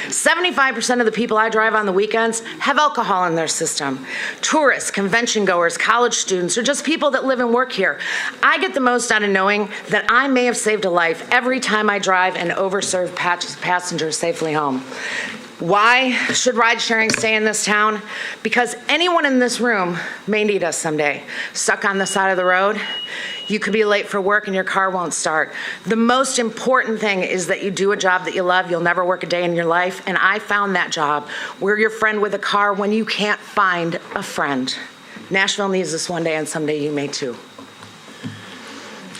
75% of the people I drive on the weekends have alcohol in their system. Tourists, convention goers, college students, or just people that live and work here. I get the most out of knowing that I may have saved a life every time I drive an overserved passenger safely home. Why should ride sharing stay in this town? Because anyone in this room may need us someday. Stuck on the side of the road, you could be late for work and your car won't start. The most important thing is that you do a job that you love. You'll never work a day in your life. And I found that job. We're your friend with a car when you can't find a friend. Nashville needs us one day, and someday you may too.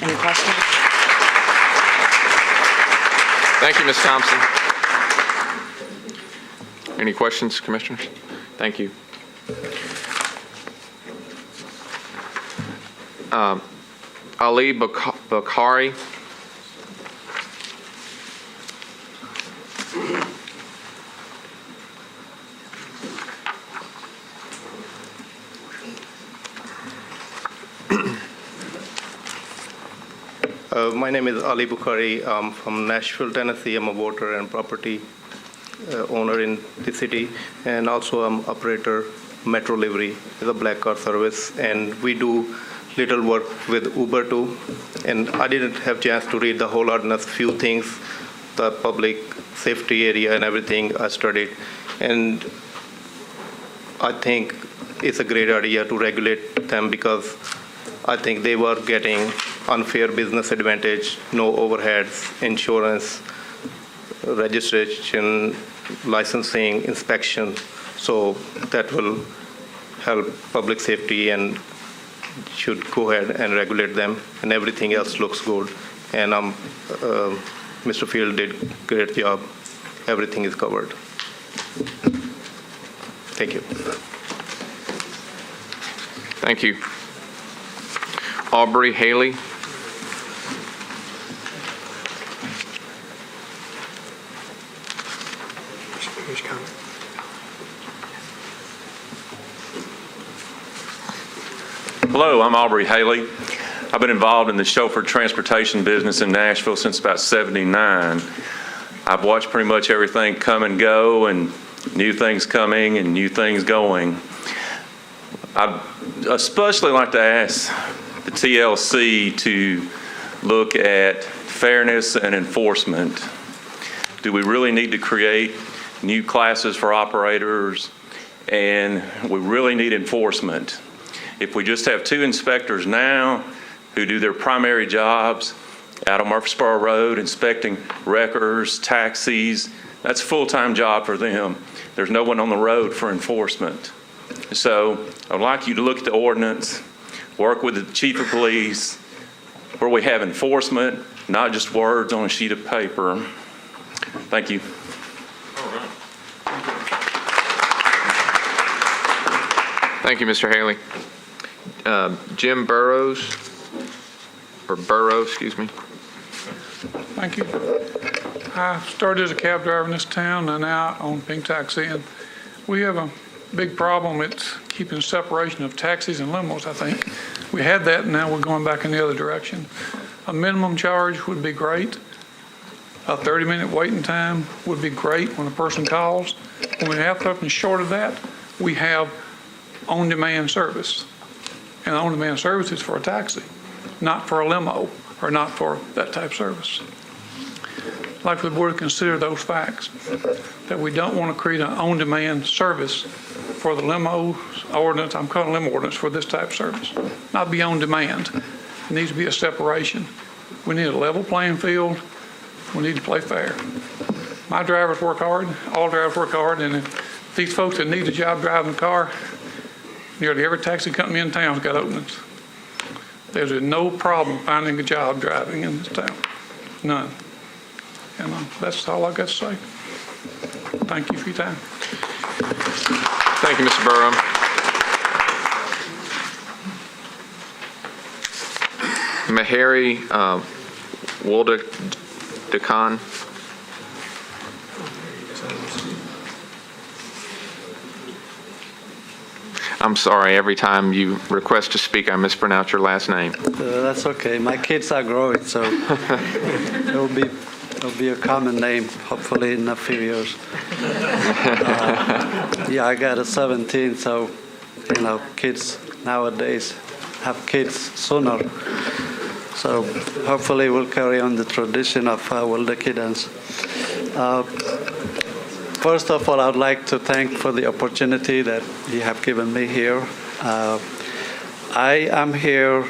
Any questions? Thank you, Ms. Thompson. Any questions, commissioners? Thank you. Ali Bakari. My name is Ali Bukhari. I'm from Nashville, Tennessee. I'm a voter and property owner in the city, and also I'm operator Metro Livery, is a black car service, and we do little work with Uber too. And I didn't have chance to read the whole ordinance, few things, the public safety area and everything I studied. And I think it's a great idea to regulate them because I think they were getting unfair business advantage, no overheads, insurance, registration, licensing, inspection. So that will help public safety and should go ahead and regulate them, and everything else looks good. And Mr. Field did a great job. Everything is covered. Thank you. Thank you. Aubrey Haley. Hello, I'm Aubrey Haley. I've been involved in the chauffeur transportation business in Nashville since about '79. I've watched pretty much everything come and go, and new things coming and new things going. I'd especially like to ask the TLC to look at fairness and enforcement. Do we really need to create new classes for operators? And we really need enforcement. If we just have 2 inspectors now who do their primary jobs out on Murfreesboro Road, inspecting wreckers, taxis, that's a full-time job for them. There's no one on the road for enforcement. So I'd like you to look at the ordinance, work with the chief of police, where we have enforcement, not just words on a sheet of paper. Thank you. Thank you, Mr. Haley. Jim Burrows, or Burrow, excuse me. Thank you. I started as a cab driver in this town and now I own Pink Taxi. And we have a big problem. It's keeping separation of taxis and limos, I think. We had that and now we're going back in the other direction. A minimum charge would be great. A 30-minute waiting time would be great when a person calls. When we have something short of that, we have on-demand service. And on-demand service is for a taxi, not for a limo, or not for that type of service. I'd like for the board to consider those facts, that we don't want to create an on-demand service for the limo ordinance, I'm calling limo ordinance, for this type of service, not be on demand. It needs to be a separation. We need a level playing field. We need to play fair. My drivers work hard, all drivers work hard, and if these folks that need a job driving a car, nearly every taxi company in town's got openings. There's no problem finding a job driving in this town. None. And that's all I got to say. Thank you for your time. Thank you, Mr. Burham. Mahari Woldekan. I'm sorry, every time you request to speak, I mispronounce your last name. That's okay. My kids are growing, so it'll be a common name, hopefully in a few years. Yeah, I got a 17, so, kids nowadays have kids sooner. So hopefully we'll carry on the tradition of Wildekidans. First of all, I'd like to thank for the opportunity that you have given me here. I am here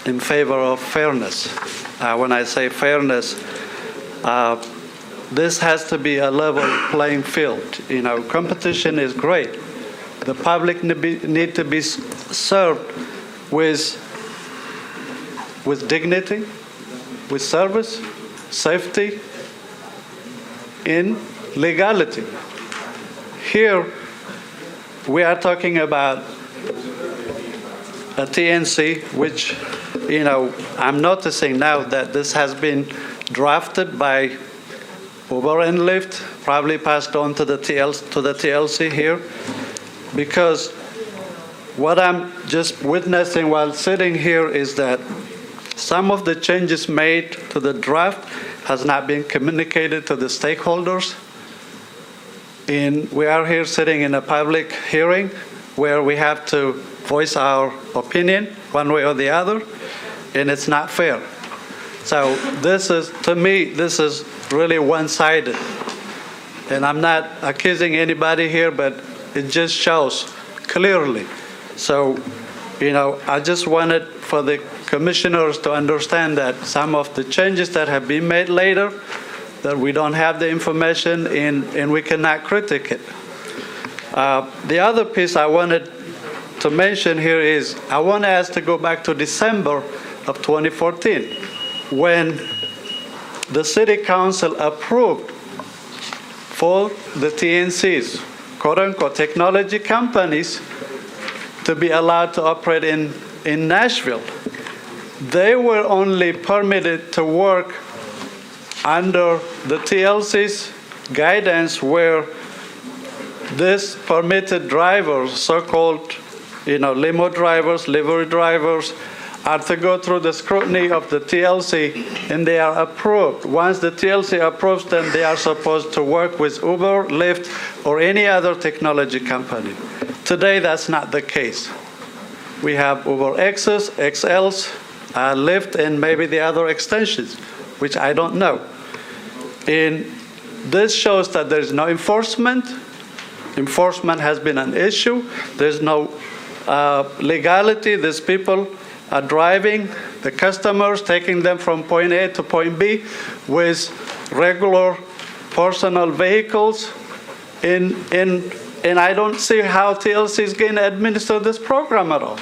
in favor of fairness. When I say fairness, this has to be a level playing field. Competition is great. The public need to be served with dignity, with service, safety, in legality. Here, we are talking about a TNC, which, I'm noticing now that this has been drafted by Uber and Lyft, probably passed on to the TLC here, because what I'm just witnessing while sitting here is that some of the changes made to the draft has not been communicated to the stakeholders. We are here sitting in a public hearing where we have to voice our opinion one way or the other, and it's not fair. So to me, this is really one-sided. And I'm not accusing anybody here, but it just shows clearly. So, I just wanted for the commissioners to understand that some of the changes that have been made later, that we don't have the information and we cannot critique it. The other piece I wanted to mention here is I want us to go back to December of 2014 when the City Council approved for the TNCs, quote-unquote technology companies, to be allowed to operate in Nashville. They were only permitted to work under the TLC's guidance where these permitted drivers, so-called limo drivers, livery drivers, are to go through the scrutiny of the TLC and they are approved. Once the TLC approves them, they are supposed to work with Uber, Lyft, or any other technology company. Today, that's not the case. We have Uber X's, XLs, Lyft, and maybe the other extensions, which I don't know. And this shows that there's no enforcement. Enforcement has been an issue. There's no legality. These people are driving the customers, taking them from point A to point B with regular personal vehicles. And I don't see how TLC is going to administer this program at all.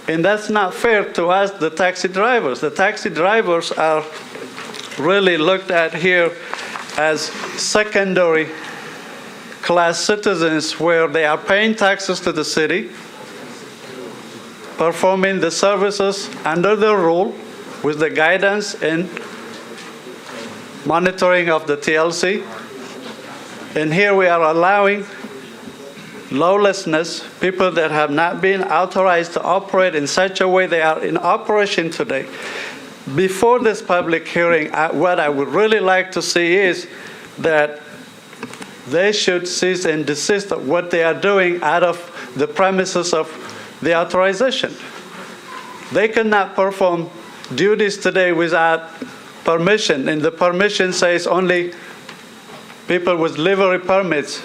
And that's not fair to us, the taxi drivers. The taxi drivers are really looked at here as secondary class citizens where they are paying taxes to the city, performing the services under the rule with the guidance and monitoring of the TLC. And here we are allowing lawlessness, people that have not been authorized to operate in such a way they are in operation today. Before this public hearing, what I would really like to see is that they should cease and desist of what they are doing out of the premises of the authorization. They cannot perform duties today without permission, and the permission says only people with livery permits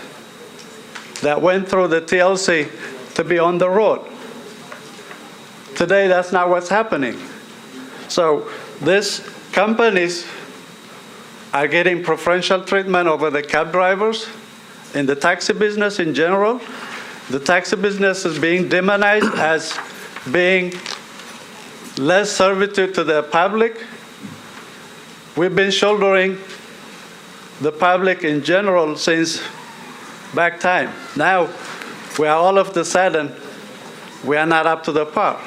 that went through the TLC to be on the road. Today, that's not what's happening. So these companies are getting preferential treatment over the cab drivers, in the taxi business in general. The taxi business is being demonized as being less servitude to the public. We've been shouldering the public in general since back time. Now, we are all of a sudden, we are not up to the par.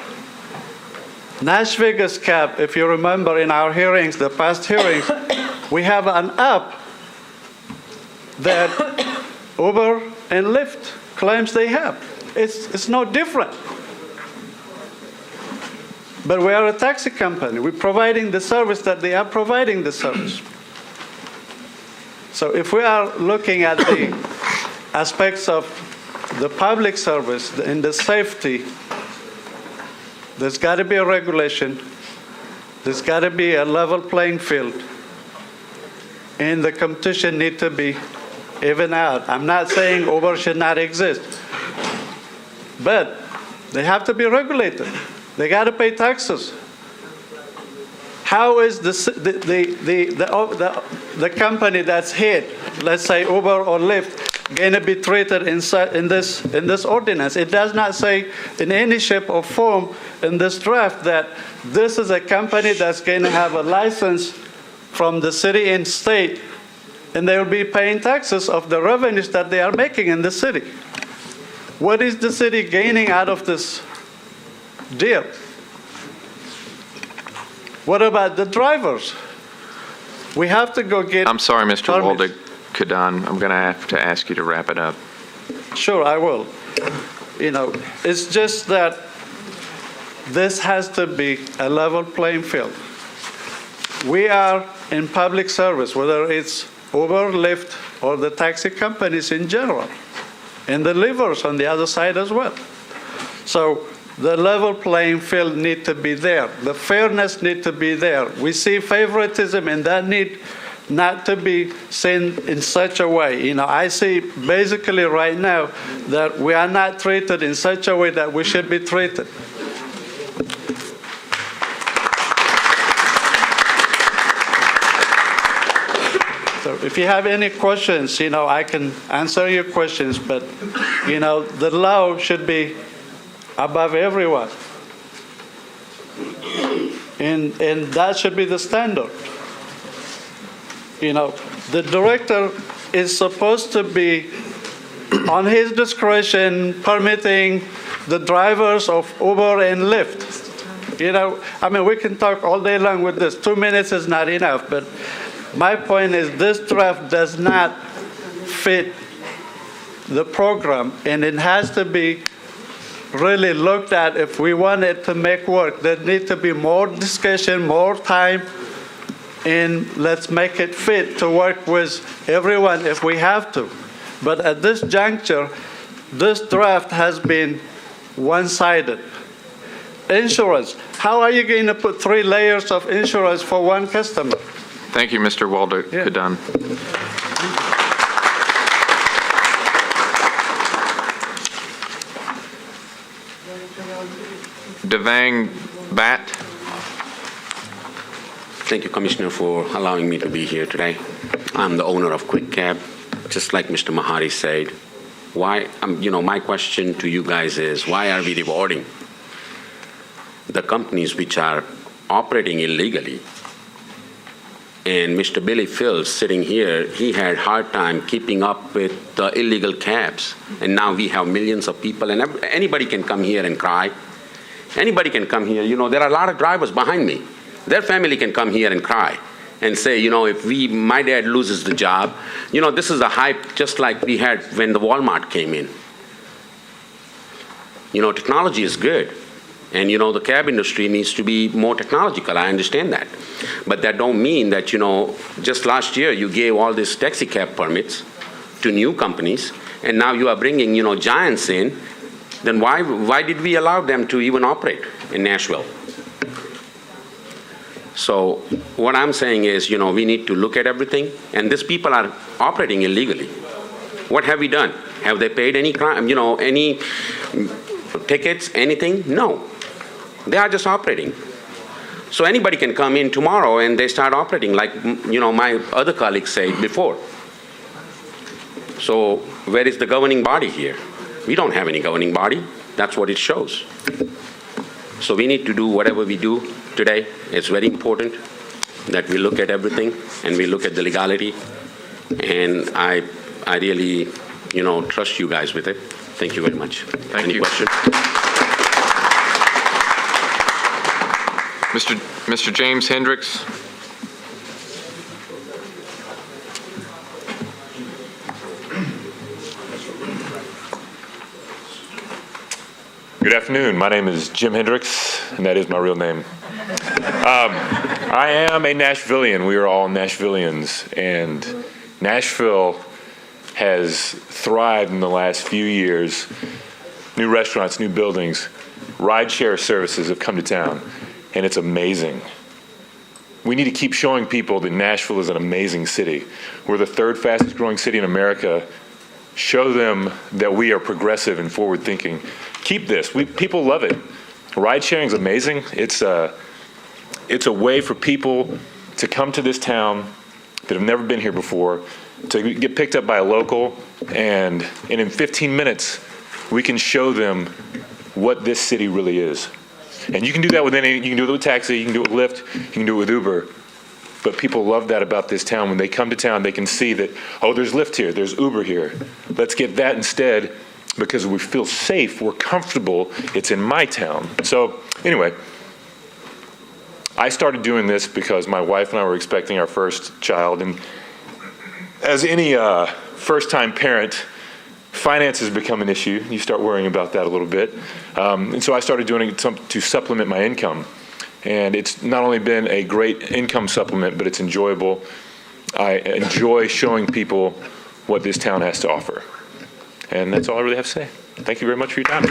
Nash Vegas cab, if you remember in our hearings, the past hearings, we have an app that Uber and Lyft claims they have. It's no different. But we are a taxi company. We're providing the service that they are providing the service. So if we are looking at the aspects of the public service and the safety, there's got to be a regulation. There's got to be a level playing field. And the competition need to be even out. I'm not saying Uber should not exist. But they have to be regulated. They got to pay taxes. How is the company that's hit, let's say Uber or Lyft, going to be treated in this ordinance? It does not say in any shape or form in this draft that this is a company that's going to have a license from the city and state, and they will be paying taxes of the revenues that they are making in the city. What is the city gaining out of this deal? What about the drivers? We have to go get... I'm sorry, Mr. permits. Walden-Kadan. I'm going to have to ask you to wrap it up. Sure, I will. It's just that this has to be a level playing field. We are in public service, whether it's Uber, Lyft, or the taxi companies in general, and the livers on the other side as well. So the level playing field need to be there. The fairness need to be there. We see favoritism, and that need not to be seen in such a way. I see basically right now that we are not treated in such a way that we should be treated. So if you have any questions, I can answer your questions, but, the law should be above everyone. And that should be the standard. The director is supposed to be on his discretion permitting the drivers of Uber and Lyft. We can talk all day long with this. 2 minutes is not enough, but my point is this draft does not fit the program, and it has to be really looked at if we want it to make work. There needs to be more discussion, more time, and let's make it fit to work with everyone if we have to. But at this juncture, this draft has been one-sided. Insurance. How are you going to put 3 layers of insurance for one customer? Thank you, Mr. Walden-Kadan. Devang Bhatt. Thank you, Commissioner, for allowing me to be here today. I'm the owner of Quick Cab. Just like Mr. Mahari said, my question to you guys is, why are we rewarding the companies which are operating illegally? And Mr. Billy Phillips sitting here, he had a hard time keeping up with the illegal cabs. And now we have millions of people, and anybody can come here and cry. Anybody can come here. There are a lot of drivers behind me. Their family can come here and cry and say, if my dad loses the job, this is a hype just like we had when the Walmart came in. Technology is good. And, the cab industry needs to be more technological. I understand that. But that don't mean that, just last year you gave all these taxi cab permits to new companies, and now you are bringing, giants in. Then why did we allow them to even operate in Nashville? So what I'm saying is, we need to look at everything. And these people are operating illegally. What have we done? Have they paid any crime, any tickets, anything? No. They are just operating. So anybody can come in tomorrow and they start operating like, my other colleagues said before. So where is the governing body here? We don't have any governing body. That's what it shows. So we need to do whatever we do today. It's very important that we look at everything and we look at the legality. And I really, trust you guys with it. Thank you very much. Any questions? Mr. James Hendricks. Good afternoon. My name is Jim Hendricks, and that is my real name. I am a Nashvilleian. We are all Nashvilleians, and Nashville has thrived in the last few years. New restaurants, new buildings, rideshare services have come to town, and it's amazing. We need to keep showing people that Nashville is an amazing city. We're the third fastest growing city in America. Show them that we are progressive and forward thinking. Keep this. People love it. Ride sharing is amazing. It's a way for people to come to this town that have never been here before, to get picked up by a local, and in 15 minutes, we can show them what this city really is. And you can do that with you can do it with taxi, you can do it with Lyft, you can do it with Uber. But people love that about this town. When they come to town, they can see that, oh, there's Lyft here, there's Uber here. Let's get that instead, because we feel safe, we're comfortable, it's in my town. So anyway, I started doing this because my wife and I were expecting our first child. And as any first-time parent, finances become an issue. You start worrying about that a little bit. And so I started doing it to supplement my income. And it's not only been a great income supplement, but it's enjoyable. I enjoy showing people what this town has to offer. And that's all I really have to say. Thank you very much for your time.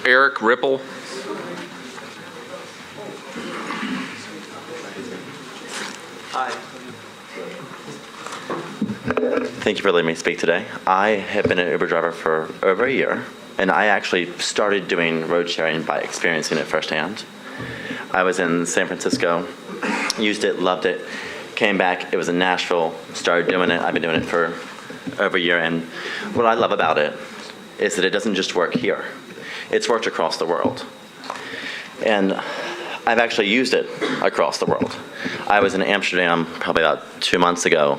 Eric Ripple. Hi. Thank you for letting me speak today. I have been an Uber driver for over a year, and I actually started doing road sharing by experiencing it firsthand. I was in San Francisco, used it, loved it, came back, it was in Nashville, started doing it. I've been doing it for over a year, and what I love about it is that it doesn't just work here. It's worked across the world. And I've actually used it across the world. I was in Amsterdam probably about 3 months ago,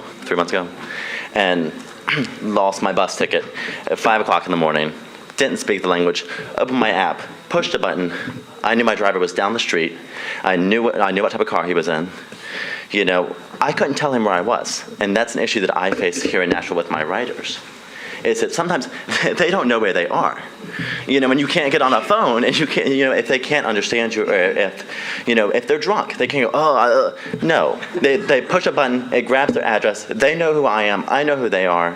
and lost my bus ticket at 5 o'clock in the morning, didn't speak the language, opened my app, pushed a button. I knew my driver was down the street. I knew what type of car he was in. I couldn't tell him where I was. And that's an issue that I face here in Nashville with my riders, is that sometimes they don't know where they are. When you can't get on a phone, and you can't, if they can't understand you, or if they're drunk, they can't go, no. They push a button, it grabs their address, they know who I am, I know who they are,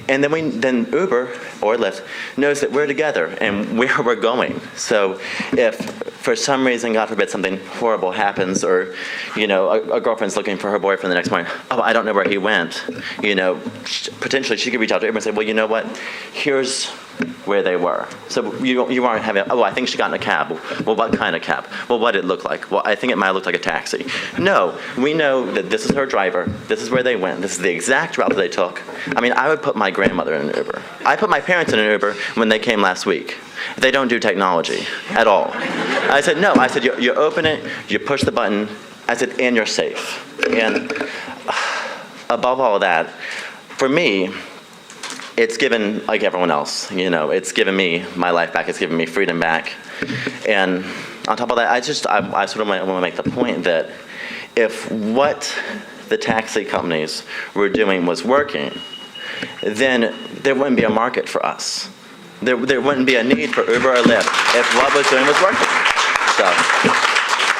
and then Uber or Lyft knows that we're together and where we're going. So if for some reason, God forbid, something horrible happens, or a girlfriend's looking for her boyfriend the next morning, I don't know where he went, potentially she could reach out to Uber and say, well, you know what, here's where they were. So you aren't having, I think she got in a cab. Well, what kind of cab? Well, what did it look like? Well, I think it might have looked like a taxi. No, we know that this is her driver, this is where they went, this is the exact route that they took. I would put my grandmother in an Uber. I put my parents in an Uber when they came last week. They don't do technology at all. I said, no, you open it, you push the button, I said, and you're safe. And above all of that, for me, it's given, like everyone else, it's given me my life back, it's given me freedom back. And on top of that, I sort of want to make the point that if what the taxi companies were doing was working, then there wouldn't be a market for us. There wouldn't be a need for Uber or Lyft if what was doing was working. So,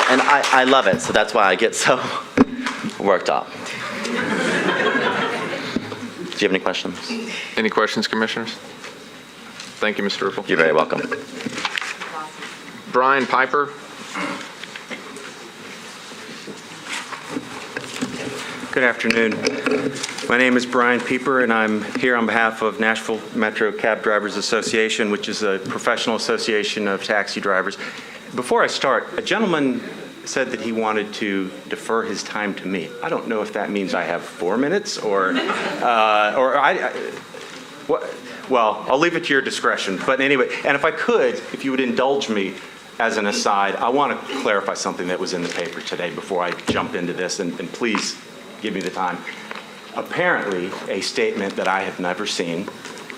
and I love it, so that's why I get so worked up. Do you have any questions? Any questions, commissioners? Thank you, Mr. Ripple. You're very welcome. Brian Piper. Good afternoon. My name is Brian Pieper, and I'm here on behalf of Nashville Metro Cab Drivers Association, which is a professional association of taxi drivers. Before I start, a gentleman said that he wanted to defer his time to me. I don't know if that means I have 4 minutes or well, I'll leave it to your discretion. But anyway, and if I could, if you would indulge me as an aside, I want to clarify something that was in the paper today before I jump into this, and please give me the time. Apparently, a statement that I have never seen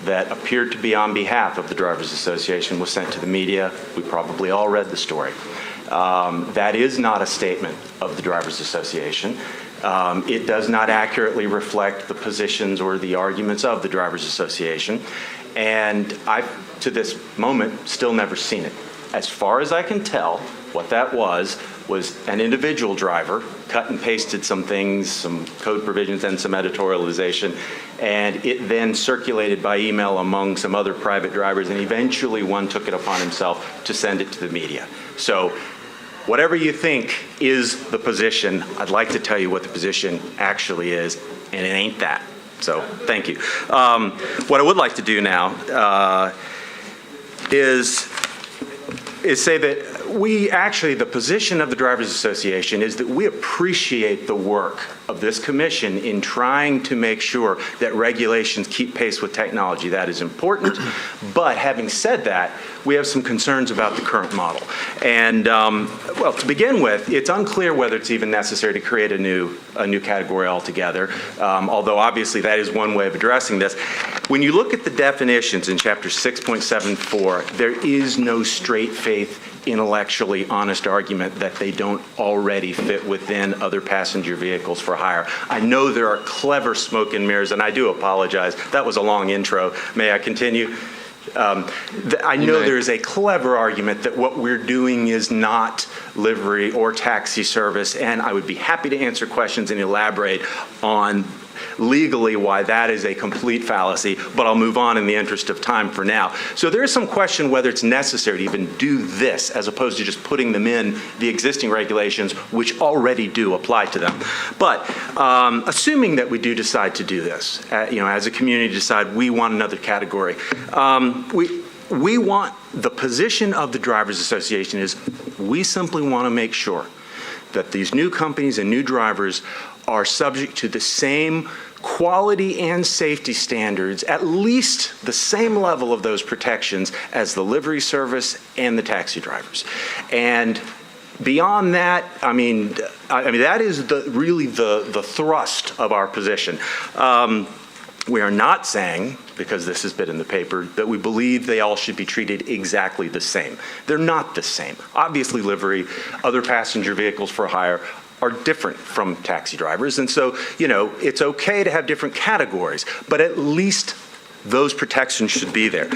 that appeared to be on behalf of the Drivers Association was sent to the media. We probably all read the story. That is not a statement of the Drivers Association. It does not accurately reflect the positions or the arguments of the Drivers Association. And I've, to this moment, still never seen it. As far as I can tell, what that was an individual driver cut and pasted some things, some code provisions and some editorialization, and it then circulated by email among some other private drivers, and eventually one took it upon himself to send it to the media. So whatever you think is the position, I'd like to tell you what the position actually is, and it ain't that. So thank you. What I would like to do now is say that we actually, the position of the Drivers Association is that we appreciate the work of this commission in trying to make sure that regulations keep pace with technology. That is important. But having said that, we have some concerns about the current model. And well, to begin with, it's unclear whether it's even necessary to create a new category altogether, although obviously that is one way of addressing this. When you look at the definitions in Chapter 6.74, there is no straight faith, intellectually honest argument that they don't already fit within other passenger vehicles for hire. I know there are clever smoke and mirrors, and I do apologize. That was a long intro. May I continue? I know there is a clever argument that what we're doing is not livery or taxi service, and I would be happy to answer questions and elaborate on legally why that is a complete fallacy, but I'll move on in the interest of time for now. So there is some question whether it's necessary to even do this as opposed to just putting them in the existing regulations which already do apply to them. But assuming that we do decide to do this, as a community decide we want another category, we want, the position of the Drivers Association is we simply want to make sure that these new companies and new drivers are subject to the same quality and safety standards, at least the same level of those protections as the livery service and the taxi drivers. And beyond that, I mean that is really the thrust of our position. We are not saying, because this has been in the paper, that we believe they all should be treated exactly the same. They're not the same. Obviously, livery, other passenger vehicles for hire are different from taxi drivers. And so, it's okay to have different categories, but at least those protections should be there.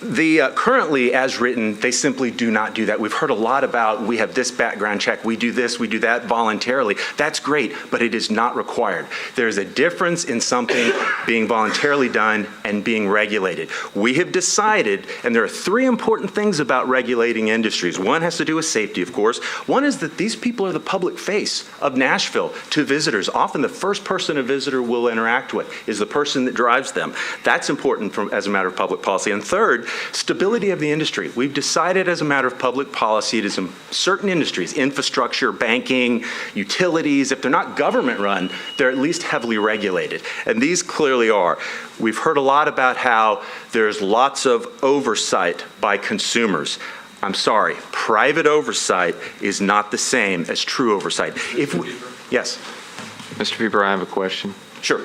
Currently, as written, they simply do not do that. We've heard a lot about, we have this background check, we do this, we do that voluntarily. That's great, but it is not required. There's a difference in something being voluntarily done and being regulated. We have decided, and there are three important things about regulating industries. One has to do with safety, of course. One is that these people are the public face of Nashville to visitors. Often the first person a visitor will interact with is the person that drives them. That's important as a matter of public policy. And third, stability of the industry. We've decided as a matter of public policy, it is in certain industries, infrastructure, banking, utilities, if they're not government run, they're at least heavily regulated. And these clearly are. We've heard a lot about how there's lots of oversight by consumers. I'm sorry, private oversight is not the same as true oversight. Yes? Mr. Pieper, I have a question. Sure.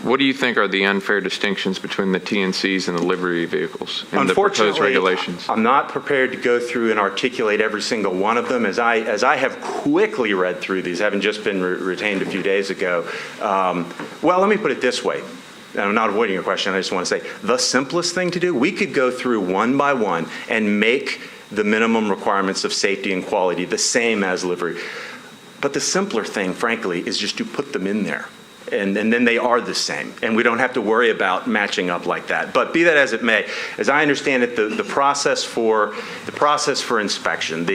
What do you think are the unfair distinctions between the TNCs and the livery vehicles and the proposed regulations? I'm not prepared to go through and articulate every single one of them. As I have quickly read through these, having just been retained a few days ago. Well, let me put it this way. And I'm not avoiding your question. I just want to say the simplest thing to do, we could go through one by one and make the minimum requirements of safety and quality the same as livery. But the simpler thing, frankly, is just to put them in there. And then they are the same, and we don't have to worry about matching up like that. But be that as it may, as I understand it, the process for inspection,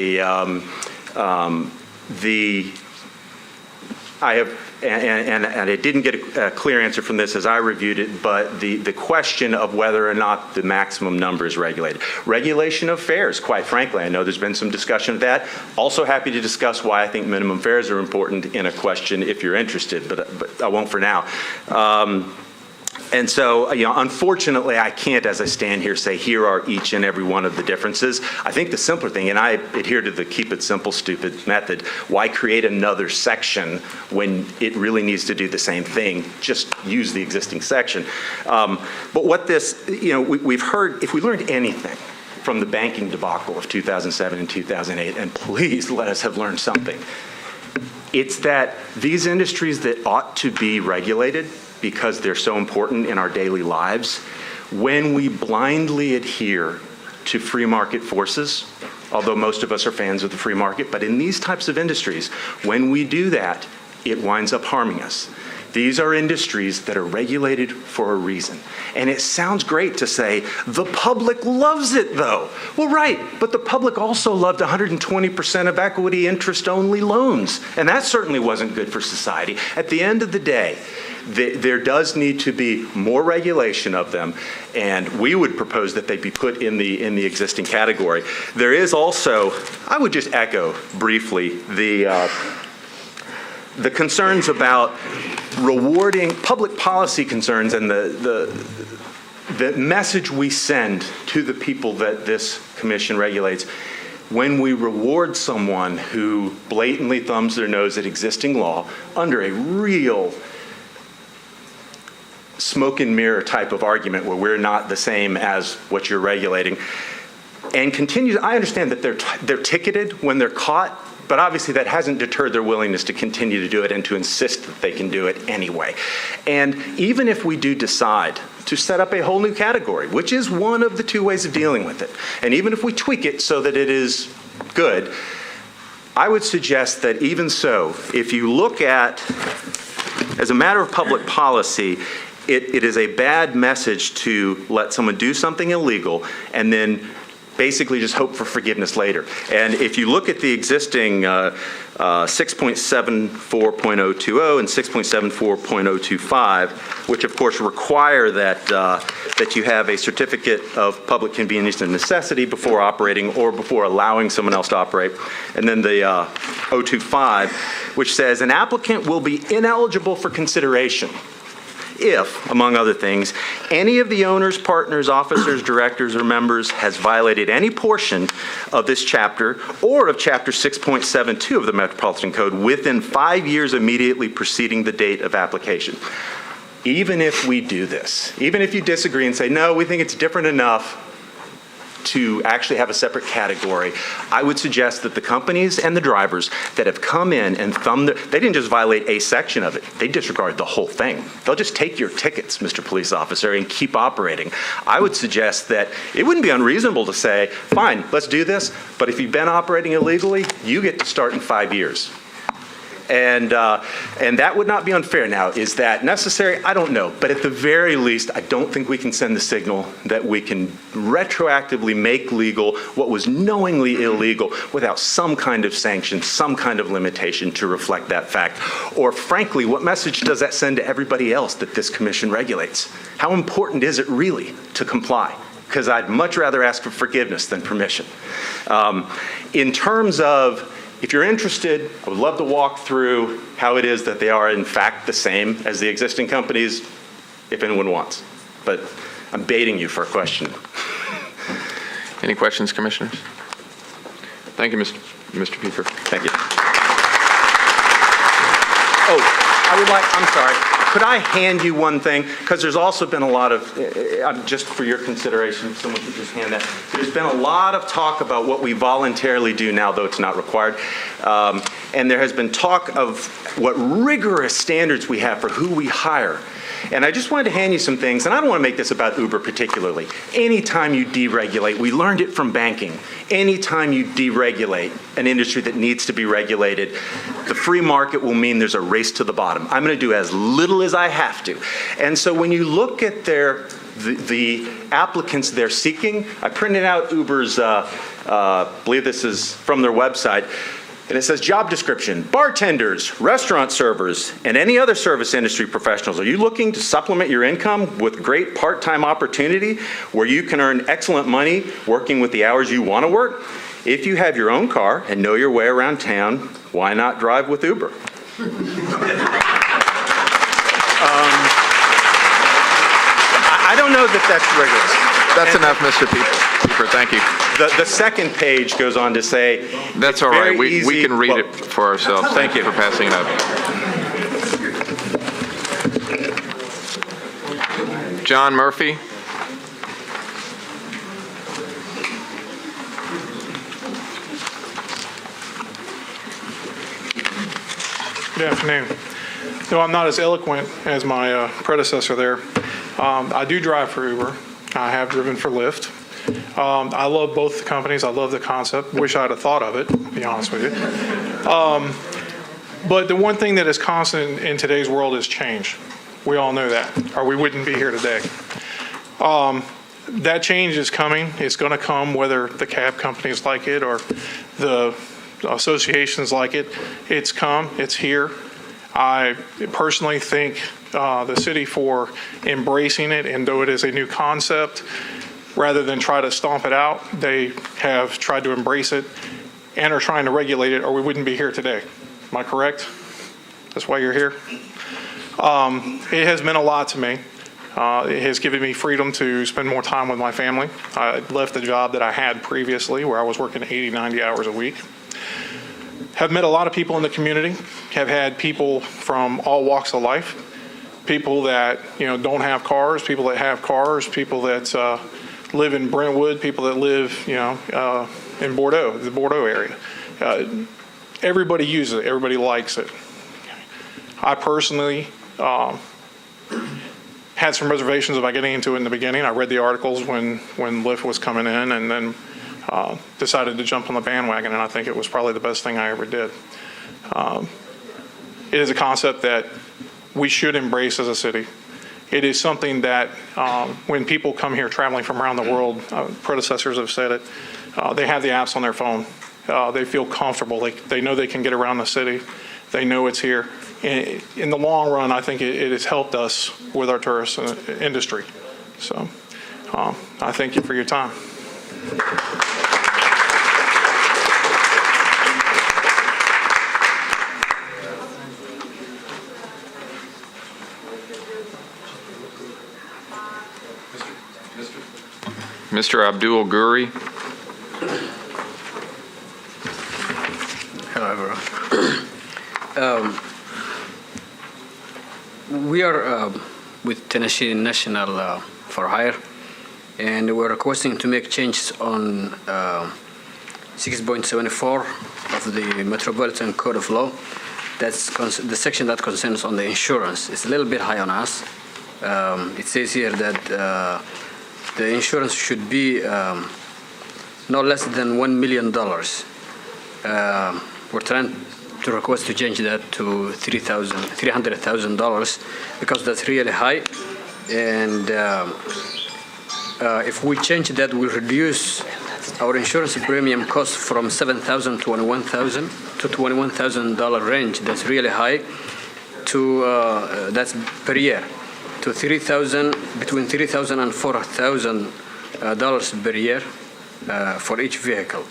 I have and I didn't get a clear answer from this as I reviewed it, but the question of whether or not the maximum number is regulated. Regulation of fares, quite frankly, I know there's been some discussion of that. Also happy to discuss why I think minimum fares are important in a question if you're interested, but I won't for now. And so, unfortunately, I can't, as I stand here, say here are each and every one of the differences. I think the simpler thing, and I adhere to the keep it simple, stupid method, why create another section when it really needs to do the same thing? Just use the existing section. But what this, we've heard, if we learned anything from the banking debacle of 2007 and 2008, and please let us have learned something, it's that these industries that ought to be regulated because they're so important in our daily lives, when we blindly adhere to free market forces, although most of us are fans of the free market, but in these types of industries, when we do that, it winds up harming us. These are industries that are regulated for a reason. And it sounds great to say, the public loves it though. Well, right, but the public also loved 120% of equity interest-only loans. And that certainly wasn't good for society. At the end of the day, there does need to be more regulation of them, and we would propose that they be put in the existing category. There is also, I would just echo briefly, the concerns about rewarding public policy concerns and the message we send to the people that this commission regulates. When we reward someone who blatantly thumbs their nose at existing law under a real smoke and mirror type of argument where we're not the same as what you're regulating, and continues, I understand that they're ticketed when they're caught, but obviously that hasn't deterred their willingness to continue to do it and to insist that they can do it anyway. And even if we do decide to set up a whole new category, which is one of the two ways of dealing with it, and even if we tweak it so that it is good, I would suggest that even so, if you look at, as a matter of public policy, it is a bad message to let someone do something illegal and then basically just hope for forgiveness later. And if you look at the existing 6.74.020 and 6.74.025, which of course require that you have a certificate of public convenience and necessity before operating or before allowing someone else to operate, and then the 025, which says an applicant will be ineligible for consideration if, among other things, any of the owners, partners, officers, directors, or members has violated any portion of this chapter or of Chapter 6.72 of the Metropolitan Code within 5 years immediately preceding the date of application. Even if we do this, even if you disagree and say, no, we think it's different enough to actually have a separate category, I would suggest that the companies and the drivers that have come in and they didn't just violate a section of it, they disregard the whole thing. They'll just take your tickets, Mr. Police Officer, and keep operating. I would suggest that it wouldn't be unreasonable to say, fine, let's do this, but if you've been operating illegally, you get to start in 5 years. And that would not be unfair. Now, is that necessary? I don't know. But at the very least, I don't think we can send the signal that we can retroactively make legal what was knowingly illegal without some kind of sanction, some kind of limitation to reflect that fact. Or frankly, what message does that send to everybody else that this commission regulates? How important is it really to comply? Because I'd much rather ask for forgiveness than permission. In terms of, if you're interested, I would love to walk through how it is that they are in fact the same as the existing companies, if anyone wants. But I'm baiting you for a question. Any questions, commissioners? Thank you, Mr. Pieper. Thank you. Oh, I'm sorry. Could I hand you one thing? Because there's also been a lot of, just for your consideration, if someone could just hand that. There's been a lot of talk about what we voluntarily do now, though it's not required. And there has been talk of what rigorous standards we have for who we hire. And I just wanted to hand you some things, and I don't want to make this about Uber particularly. Anytime you deregulate, we learned it from banking, anytime you deregulate an industry that needs to be regulated, the free market will mean there's a race to the bottom. I'm going to do as little as I have to. And so when you look at the applicants they're seeking, I printed out Uber's, I believe this is from their website. And it says job description, bartenders, restaurant servers, and any other service industry professionals. Are you looking to supplement your income with great part-time opportunity where you can earn excellent money working with the hours you want to work? If you have your own car and know your way around town, why not drive with Uber? I don't know that that's rigorous. That's enough, Mr. Pieper. Thank you. The second page goes on to say. That's all right. We can read it for ourselves. Thank you for passing it up. John Murphy. Good afternoon. Though I'm not as eloquent as my predecessor there, I do drive for Uber. I have driven for Lyft. I love both the companies. I love the concept. Wish I'd have thought of it, to be honest with you. But the one thing that is constant in today's world is change. We all know that, or we wouldn't be here today. That change is coming. It's going to come whether the cab companies like it or the associations like it. It's come. It's here. I personally thank the city for embracing it, and though it is a new concept, rather than try to stomp it out, they have tried to embrace it and are trying to regulate it, or we wouldn't be here today. Am I correct? That's why you're here? It has meant a lot to me. It has given me freedom to spend more time with my family. I left the job that I had previously where I was working 80, 90 hours a week. Have met a lot of people in the community, have had people from all walks of life, people that don't have cars, people that have cars, people that live in Brentwood, people that live in Bordeaux, the Bordeaux area. Everybody uses it, everybody likes it. I personally had some reservations about getting into it in the beginning. I read the articles when Lyft was coming in, and then decided to jump on the bandwagon, and I think it was probably the best thing I ever did. It is a concept that we should embrace as a city. It is something that when people come here traveling from around the world, predecessors have said it, they have the apps on their phone. They feel comfortable. They know they can get around the city. They know it's here. In the long run, I think it has helped us with our tourist industry. So I thank you for your time. Mr. Abdul Guri. Hello, everyone. We are with Tennessee National for Hire, and we're requesting to make changes on 6.74 of the Metropolitan Code of Law. That's the section that concerns on the insurance. It's a little bit high on us. It says here that the insurance should be no less than $1 million. We're trying to request to change that to $300,000 because that's really high. And if we change that, we'll reduce our insurance premium cost from $7,000 to $21,000 range. That's really high. To that's per year. To between $3,000 and $4,000 per year for each vehicle.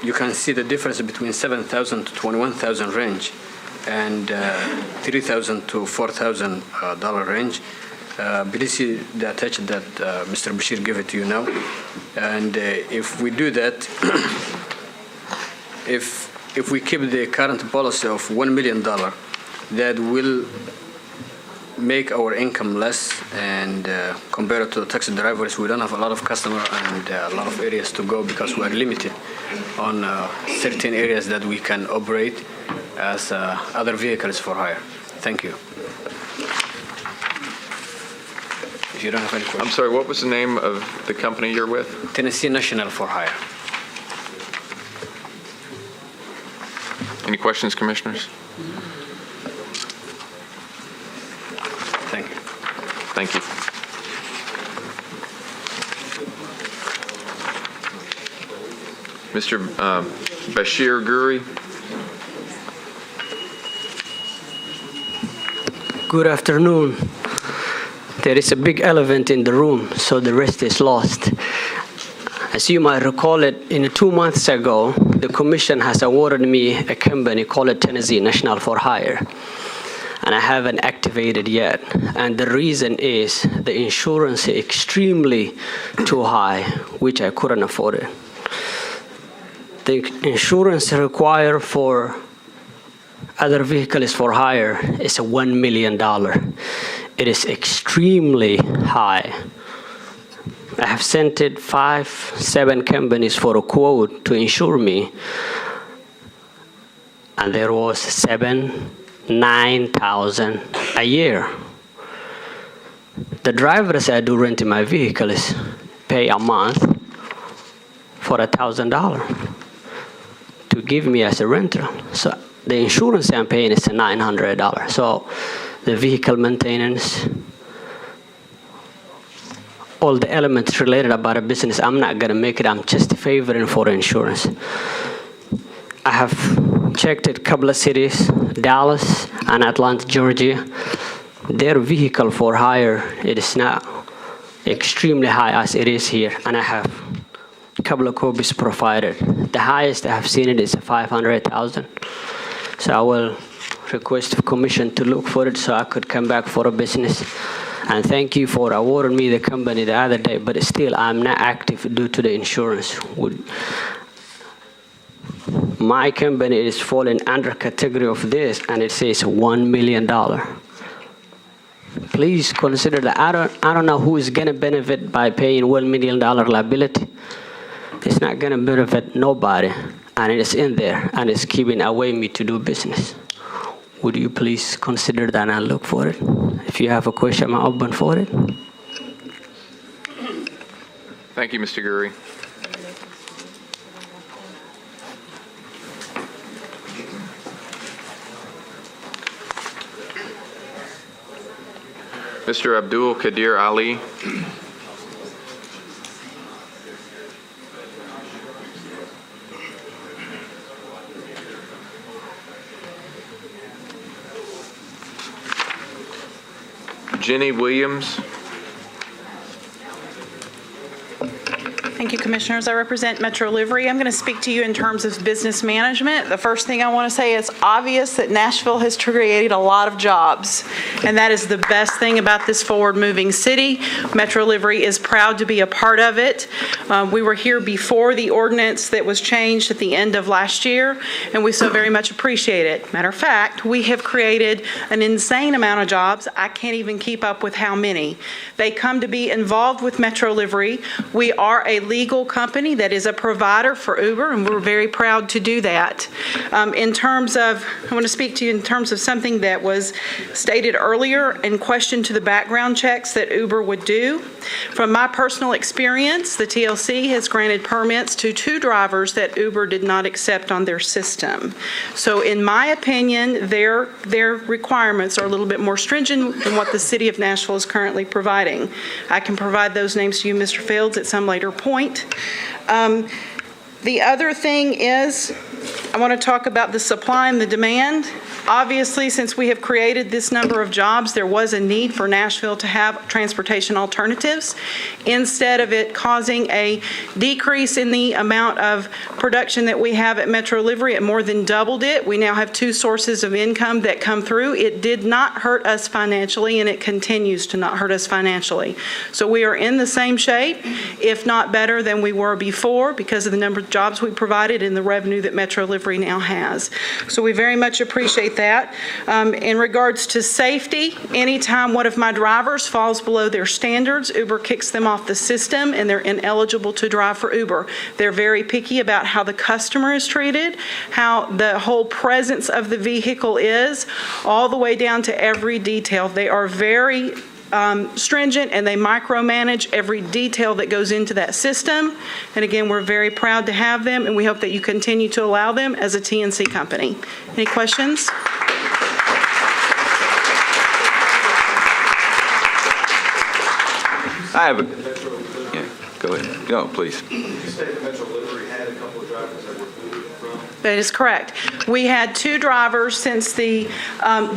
You can see the difference between $7,000 to $21,000 range and $3,000 to $4,000 range. Please see the attachment that Mr. Bashir gave it to you now. And if we do that, if we keep the current policy of $1 million, that will make our income less, and compared to taxi drivers, we don't have a lot of customers and a lot of areas to go because we are limited on certain areas that we can operate as other vehicles for hire. Thank you. If you don't have any questions. I'm sorry, what was the name of the company you're with? Tennessee National for Hire. Any questions, commissioners? Thank you. Thank you. Mr. Bashir Guri. Good afternoon. There is a big elephant in the room, so the rest is lost. As you might recall it, 2 months ago, the commission has awarded me a company called Tennessee National for Hire, and I haven't activated yet. And the reason is the insurance is extremely too high, which I couldn't afford it. The insurance required for other vehicles for hire is $1 million. It is extremely high. I have sent it 5-7 companies for a quote to insure me, and there was $9,000 a year. The drivers I do rent in my vehicles pay a month for $1,000 to give me as a rental. So the insurance I'm paying is $900. So the vehicle maintenance, all the elements related about a business, I'm not going to make it. I'm just favoring for insurance. I have checked a couple of cities, Dallas and Atlanta, Georgia. Their vehicle for hire, it is not extremely high as it is here. And I have a couple of copies provided. The highest I have seen it is $500,000. So I will request the commission to look for it so I could come back for a business. And thank you for awarding me the company the other day, but still I'm not active due to the insurance. My company is falling under category of this, and it says $1 million. Please consider that. I don't know who is going to benefit by paying $1 million liability. It's not going to benefit nobody, and it is in there, and it's keeping away me to do business. Would you please consider that and look for it? If you have a question, I'm open for it. Thank you, Mr. Guri. Mr. Abdul Qadir Ali. Jenny Williams. Thank you, Commissioners. I represent Metro Livery. I'm going to speak to you in terms of business management. The first thing I want to say is obvious that Nashville has created a lot of jobs, and that is the best thing about this forward-moving city. Metro Livery is proud to be a part of it. We were here before the ordinance that was changed at the end of last year, and we so very much appreciate it. Matter of fact, we have created an insane amount of jobs. I can't even keep up with how many. They come to be involved with Metro Livery. We are a legal company that is a provider for Uber, and we're very proud to do that. In terms of, I want to speak to you in terms of something that was stated earlier in question to the background checks that Uber would do. From my personal experience, the TLC has granted permits to 2 drivers that Uber did not accept on their system. So in my opinion, their requirements are a little bit more stringent than what the city of Nashville is currently providing. I can provide those names to you, Mr. Fields, at some later point. The other thing is, I want to talk about the supply and the demand. Obviously, since we have created this number of jobs, there was a need for Nashville to have transportation alternatives. Instead of it causing a decrease in the amount of production that we have at Metro Livery, it more than doubled it. We now have 2 sources of income that come through. It did not hurt us financially, and it continues to not hurt us financially. So we are in the same shape, if not better than we were before, because of the number of jobs we provided and the revenue that Metro Livery now has. So we very much appreciate that. In regards to safety, anytime one of my drivers falls below their standards, Uber kicks them off the system and they're ineligible to drive for Uber. They're very picky about how the customer is treated, how the whole presence of the vehicle is, all the way down to every detail. They are very stringent, and they micromanage every detail that goes into that system. And again, we're very proud to have them, and we hope that you continue to allow them as a TNC company. Any questions? I have a, yeah, go ahead. No, please. You said Metro Livery had a couple of drivers that were moved from? That is correct. We had 2 drivers since the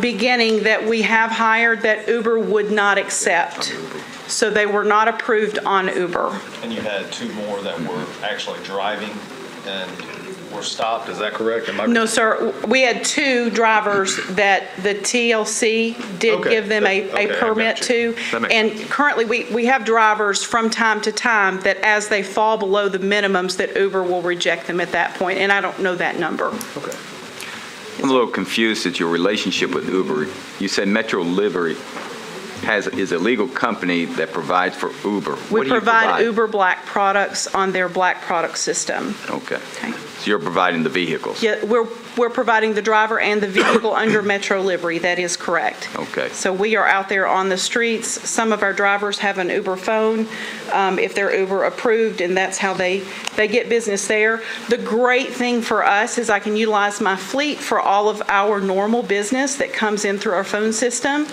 beginning that we have hired that Uber would not accept. So they were not approved on Uber. And you had 2 more that were actually driving and were stopped, is that correct? No, sir. We had 2 drivers that the TLC did Okay. give them a Okay, I permit got you. to. That makes And currently, we have drivers from time to time that as they fall below the minimums, that Uber will reject them at that point, and I don't know that number. Okay. I'm a little confused at your relationship with Uber. You said Metro Livery is a legal company that provides for Uber. We What do you provide Uber Black products on their Black product system. Okay. So you're providing the vehicles? Yeah, we're providing the driver and the vehicle under Metro Livery. That is correct. Okay. So we are out there on the streets. Some of our drivers have an Uber phone if they're Uber approved, and that's how they get business there. The great thing for us is I can utilize my fleet for all of our normal business that comes in through our phone system.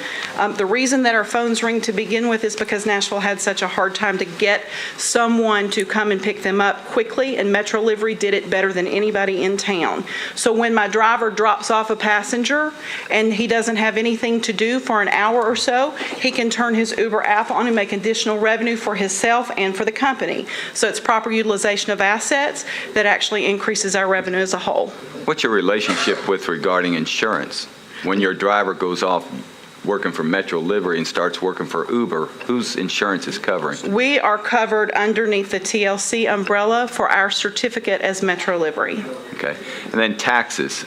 The reason that our phones ring to begin with is because Nashville had such a hard time to get someone to come and pick them up quickly, and Metro Livery did it better than anybody in town. So when my driver drops off a passenger and he doesn't have anything to do for an hour or so, he can turn his Uber app on and make additional revenue for himself and for the company. So it's proper utilization of assets that actually increases our revenue as a whole. What's your relationship with regarding insurance? When your driver goes off working for Metro Livery and starts working for Uber, whose insurance is covering? We are covered underneath the TLC umbrella for our certificate as Metro Livery. Okay. And then taxes.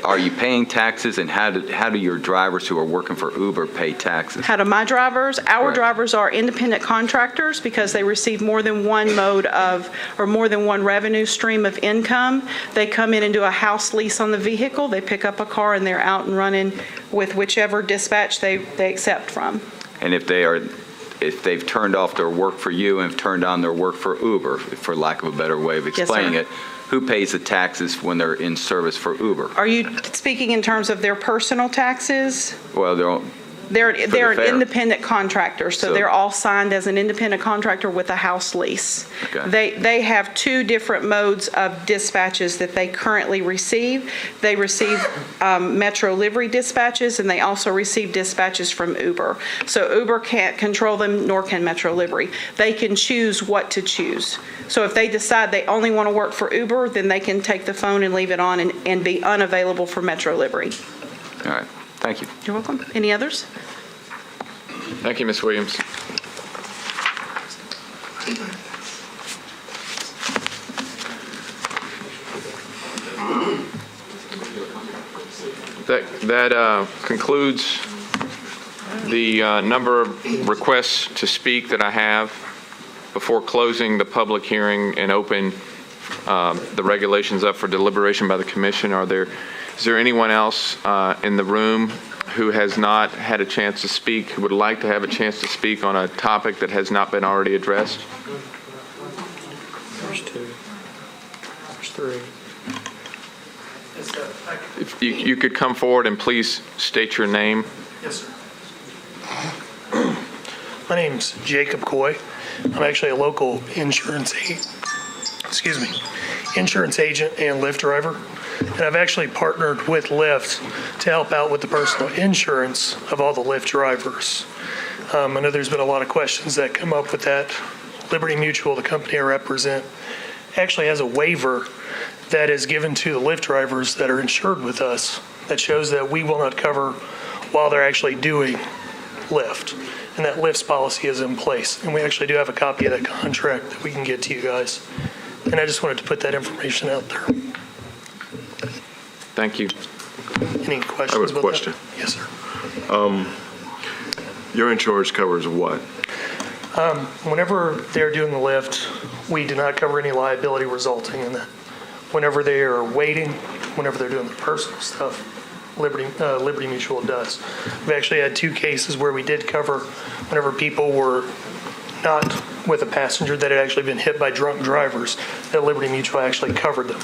Are you paying taxes, and how do your drivers who are working for Uber pay taxes? How do my drivers? Our Correct. drivers are independent contractors because they receive more than one mode of, or more than one revenue stream of income. They come in and do a house lease on the vehicle. They pick up a car and they're out and running with whichever dispatch they accept from. And if they've turned off their work for you and have turned on their work for Uber, for lack of a better way of Yes, sir. explaining it, who pays the taxes when they're in service for Uber? Are you speaking in terms of their personal taxes? Well, They're an fair. independent contractor, so So- they're all signed as an independent contractor with a house lease. Okay. They have 2 different modes of dispatches that they currently receive. They receive Metro Livery dispatches, and they also receive dispatches from Uber. So Uber can't control them, nor can Metro Livery. They can choose what to choose. So if they decide they only want to work for Uber, then they can take the phone and leave it on and be unavailable for Metro Livery. All right. Thank you. You're welcome. Any others? Thank you, Ms. Williams. That concludes the number of requests to speak that I have. Before closing the public hearing and open the regulations up for deliberation by the commission, is there anyone else in the room who has not had a chance to speak, who would like to have a chance to speak on a topic that has not been already addressed? There's 2. There's 3. If you could come forward and please state your name. Yes, sir. My name's Jacob Coy. I'm actually a local insurance agent and Lyft driver. And I've actually partnered with Lyft to help out with the personal insurance of all the Lyft drivers. I know there's been a lot of questions that come up with that. Liberty Mutual, the company I represent, actually has a waiver that is given to the Lyft drivers that are insured with us that shows that we will not cover while they're actually doing Lyft. And that Lyft's policy is in place. And we actually do have a copy of that contract that we can get to you guys. And I just wanted to put that information out there. Thank you. Any questions I have a about question. that? Yes, sir. Your insurance covers what? Whenever they're doing the lift, we do not cover any liability resulting in that. Whenever they are waiting, whenever they're doing the personal stuff, Liberty Mutual does. We've actually had 2 cases where we did cover whenever people were not with a passenger that had actually been hit by drunk drivers, that Liberty Mutual actually covered them.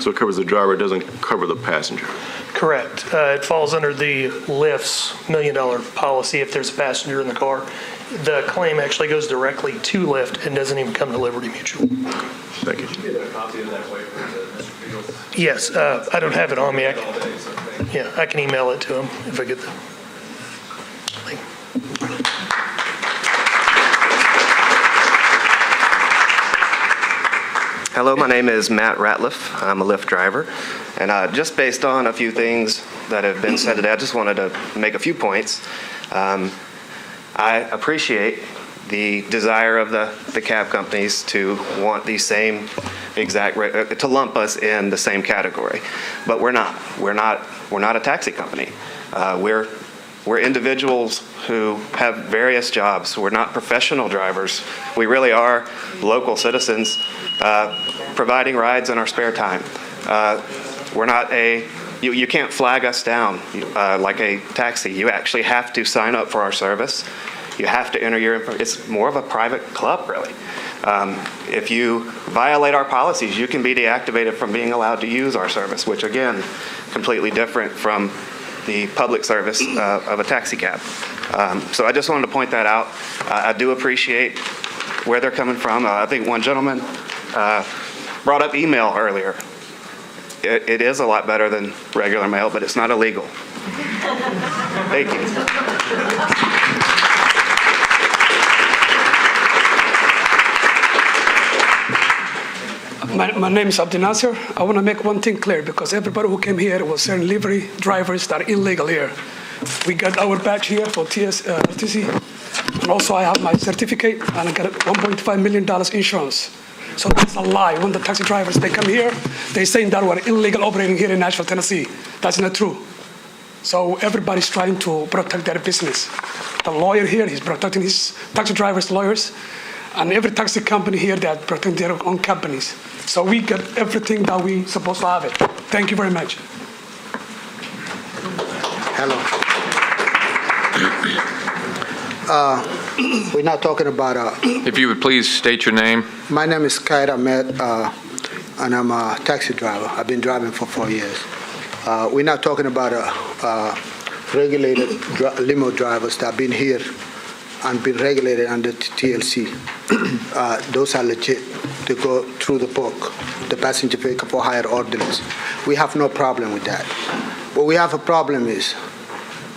So it covers the driver, it doesn't cover the passenger? Correct. It falls under the Lyft's $1 million policy if there's a passenger in the car. the claim actually goes directly to Lyft and doesn't even come to Liberty Mutual. Thank you. Could you get a copy of that waiver to Mr. Fields? Yes, I don't have it on me. Yeah, I can email it to him if I get the link. Hello, my name is Matt Ratliff. I'm a Lyft driver. And just based on a few things that have been said today, I just wanted to make a few points. I appreciate the desire of the cab companies to want the same exact rate, to lump us in the same category. But we're not. We're not a taxi company. We're individuals who have various jobs. We're not professional drivers. We really are local citizens providing rides in our spare time. We're not you can't flag us down like a taxi. You actually have to sign up for our service. You have to enter your information. It's more of a private club, really. If you violate our policies, you can be deactivated from being allowed to use our service, which again, completely different from the public service of a taxi cab. So I just wanted to point that out. I do appreciate where they're coming from. I think one gentleman brought up email earlier. It is a lot better than regular mail, but it's not illegal. Thank you. My name is Abdel Nasser. I want to make one thing clear because everybody who came here was saying livery drivers that are illegal here. We got our badge here for RTC, and also I have my certificate, and I got $1.5 million insurance. So that's a lie. When the taxi drivers, they come here, they saying that we're illegal operating here in Nashville, Tennessee. That's not true. So everybody's trying to protect their business. The lawyer here, he's protecting his taxi drivers' lawyers, and every taxi company here, they're protecting their own companies. So we get everything that we supposed to have it. Thank you very much. Hello. We're not talking about... If you would please state your name. My name is Khair Ahmed, and I'm a taxi driver. I've been driving for 4 years. We're not talking about regulated limo drivers that have been here and been regulated under TLC. Those are legit. They go through the book, the passenger vehicle for hire ordinance. We have no problem with that. What we have a problem is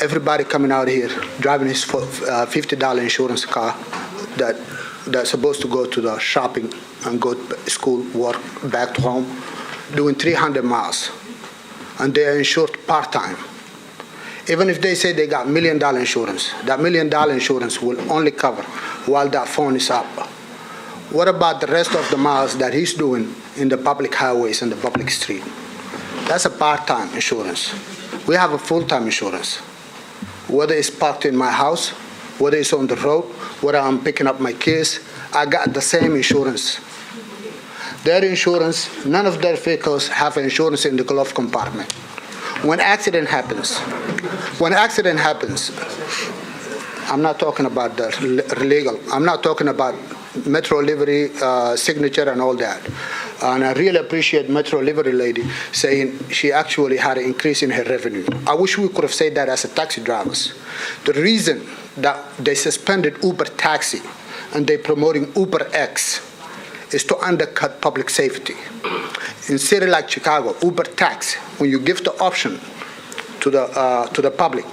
everybody coming out here driving his $50 insurance car that's supposed to go to the shopping and go to school, work, back to home, doing 300 miles. And they are insured part-time. Even if they say they got $1 million insurance, that $1 million insurance will only cover while that phone is up. What about the rest of the miles that he's doing in the public highways and the public street? That's a part-time insurance. We have a full-time insurance. Whether it's parked in my house, whether it's on the road, whether I'm picking up my kids, I got the same insurance. Their insurance, none of their vehicles have insurance in the glove compartment. When accident happens, I'm not talking about the legal. I'm not talking about Metro Livery signature and all that. And I really appreciate Metro Livery lady saying she actually had an increase in her revenue. I wish we could have said that as a taxi drivers. The reason that they suspended Uber Taxi and they're promoting Uber X is to undercut public safety. In city like Chicago, Uber Taxi, when you give the option to the public,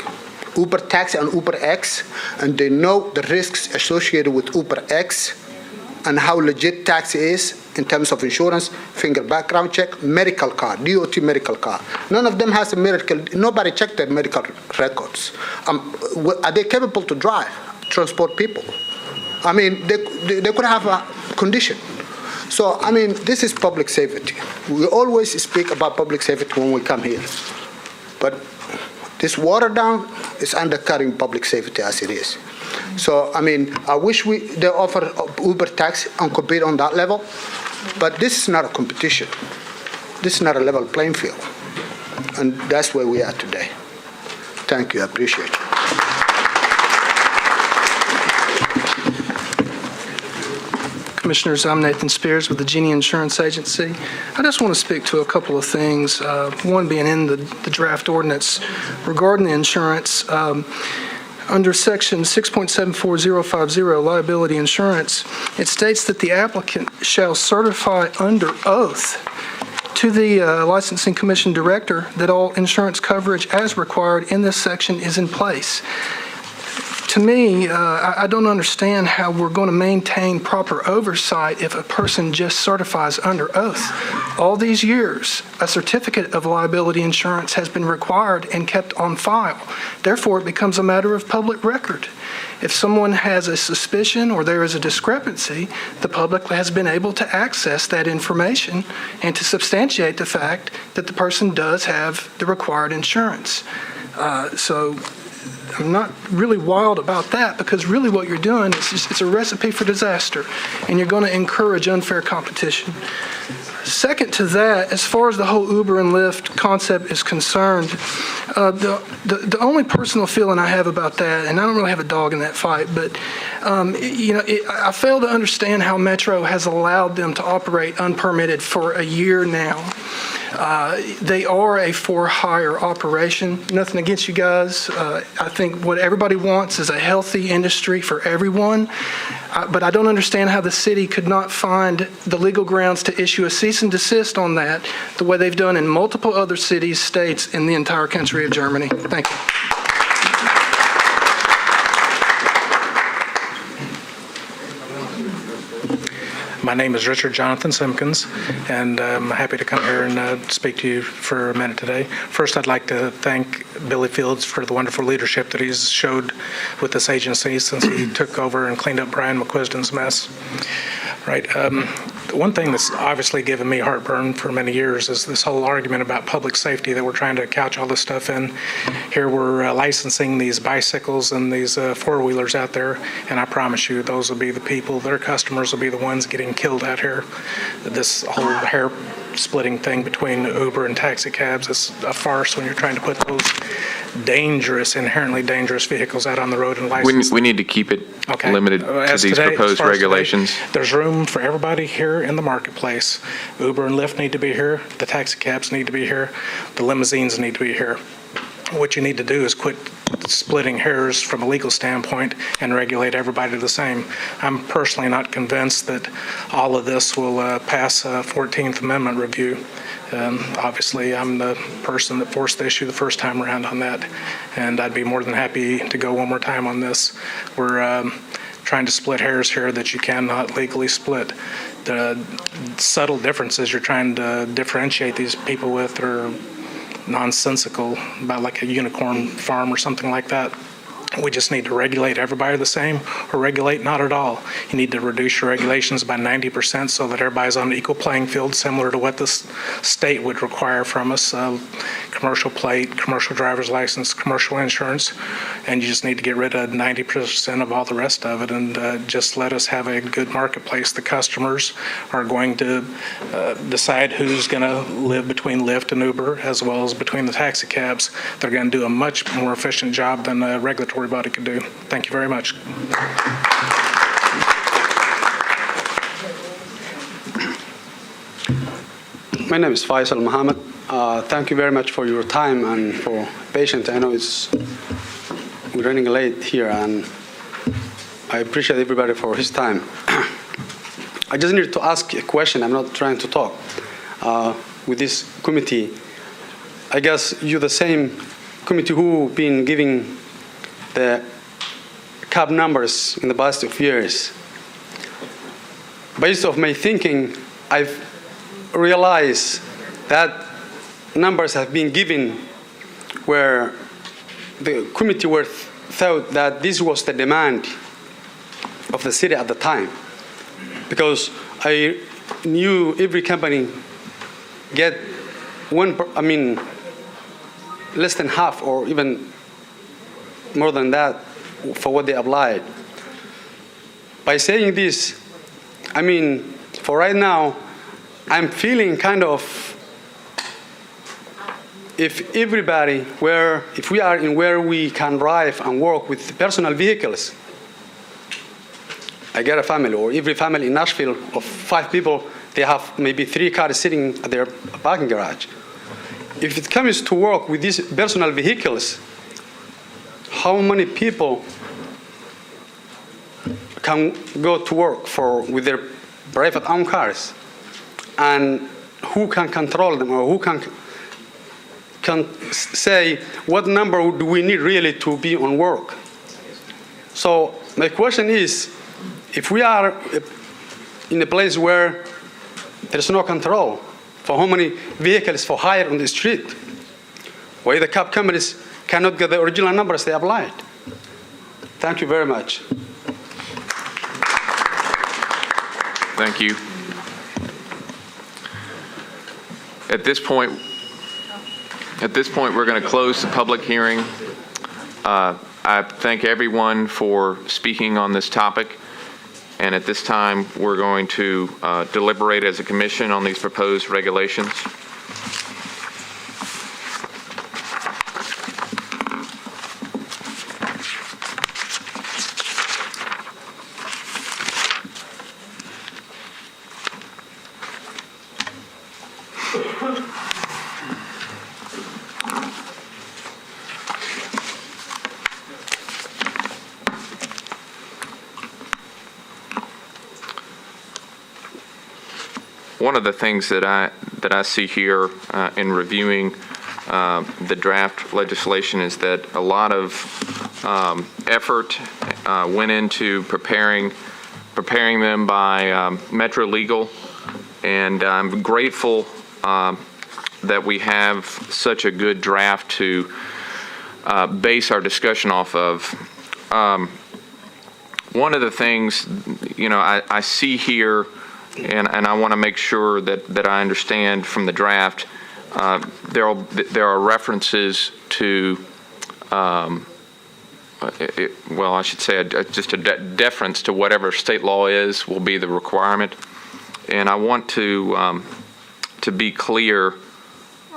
Uber Taxi and Uber X, and they know the risks associated with Uber X and how legit taxi is in terms of insurance, finger background check, medical card, DOT medical card. None of them has a medical, nobody checked their medical records. Are they capable to drive, transport people? I mean, they could have a condition. So, I mean, this is public safety. We always speak about public safety when we come here. But this water down is undercutting public safety as it is. So, I mean, I wish they offer Uber taxi and compete on that level, but this is not a competition. This is not a level playing field. And that's where we are today. Thank you, I appreciate it. Commissioners, I'm Nathan Spears with the Genie Insurance Agency. I just want to speak to a couple of things, one being in the draft ordinance regarding the insurance. under section 6.74050, liability insurance, it states that the applicant shall certify under oath to the licensing commission director that all insurance coverage as required in this section is in place. To me, I don't understand how we're going to maintain proper oversight if a person just certifies under oath. All these years, a certificate of liability insurance has been required and kept on file. Therefore, it becomes a matter of public record. If someone has a suspicion or there is a discrepancy, the public has been able to access that information and to substantiate the fact that the person does have the required insurance. So I'm not really wild about that, because really what you're doing is it's a recipe for disaster, and you're going to encourage unfair competition. Second to that, as far as the whole Uber and Lyft concept is concerned, the only personal feeling I have about that, and I don't really have a dog in that fight, but I fail to understand how Metro has allowed them to operate unpermitted for a year now. They are a for-hire operation. Nothing against you guys. I think what everybody wants is a healthy industry for everyone. But I don't understand how the city could not find the legal grounds to issue a cease and desist on that, the way they've done in multiple other cities, states in the entire country of Germany. Thank you. My name is Richard Jonathan Simpkins, and I'm happy to come here and speak to you for a minute today. First, I'd like to thank Billy Fields for the wonderful leadership that he's showed with this agency since he took over and cleaned up Brian McQuiston's mess. Right. One thing that's obviously given me heartburn for many years is this whole argument about public safety that we're trying to couch all this stuff in. Here we're licensing these bicycles and these four-wheelers out there, and I promise you those will be the people, their customers will be the ones getting killed out here. This whole hair-splitting thing between Uber and taxi cabs is a farce when you're trying to put those dangerous, inherently dangerous vehicles out on the road and license. We need to keep it limited to these proposed regulations. There's room for everybody here in the marketplace. Uber and Lyft need to be here. The taxi cabs need to be here. The limousines need to be here. What you need to do is quit splitting hairs from a legal standpoint and regulate everybody the same. I'm personally not convinced that all of this will pass a 14th Amendment review. Obviously, I'm the person that forced the issue the first time around on that, and I'd be more than happy to go one more time on this. We're trying to split hairs here that you cannot legally split. The subtle differences you're trying to differentiate these people with are nonsensical, about like a unicorn farm or something like that. We just need to regulate everybody the same or regulate not at all. You need to reduce your regulations by 90% so that everybody's on an equal playing field, similar to what this state would require from us. Commercial plate, commercial driver's license, commercial insurance, and you just need to get rid of 90% of all the rest of it and just let us have a good marketplace. The customers are going to decide who's going to live between Lyft and Uber as well as between the taxi cabs. They're going to do a much more efficient job than a regulatory body could do. Thank you very much. My name is Faisal Muhammad. Thank you very much for your time and for patience. I know we're running late here, and I appreciate everybody for his time. I just need to ask a question. I'm not trying to talk. With this committee, I guess you're the same committee who been giving the cab numbers in the past few years. Based on my thinking, I've realized that numbers have been given where the committee thought that this was the demand of the city at the time. Because I knew every company get less than half or even more than that for what they applied. By saying this, for right now, I'm feeling kind of, if we are in where we can drive and work with personal vehicles, I get a family, or every family in Nashville of 5 people, they have maybe 3 cars sitting at their parking garage. If it comes to work with these personal vehicles, how many people can go to work with their private owned cars, and who can control them, or who can say what number do we need really to be on work. So my question is, if we are in a place where there's no control for how many vehicles for hire on the street, why the cab companies cannot get the original numbers they applied? Thank you very much. Thank you. At this point, we're going to close the public hearing. I thank everyone for speaking on this topic. And at this time, we're going to deliberate as a commission on these proposed regulations. One of the things that I see here in reviewing the draft legislation is that a lot of effort went into preparing them by Metro Legal, and I'm grateful that we have such a good draft to base our discussion off of. One of the things, I see here, and I want to make sure that I understand from the draft, there are references to, I should say just a deference to whatever state law will be the requirement. And I want to be clear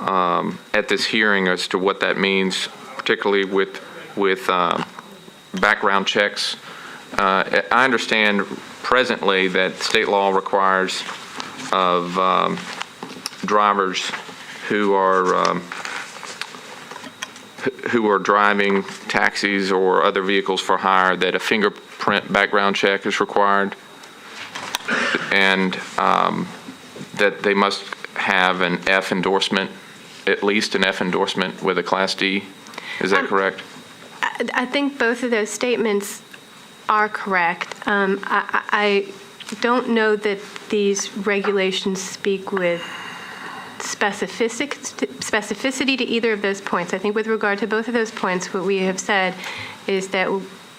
at this hearing as to what that means, particularly with background checks. I understand presently that state law requires of drivers who are driving taxis or other vehicles for hire that a fingerprint background check is required, and that they must have an F endorsement, at least an F endorsement with a Class D. Is that correct? I think both of those statements are correct. I don't know that these regulations speak with specificity to either of those points. I think with regard to both of those points, what we have said is that,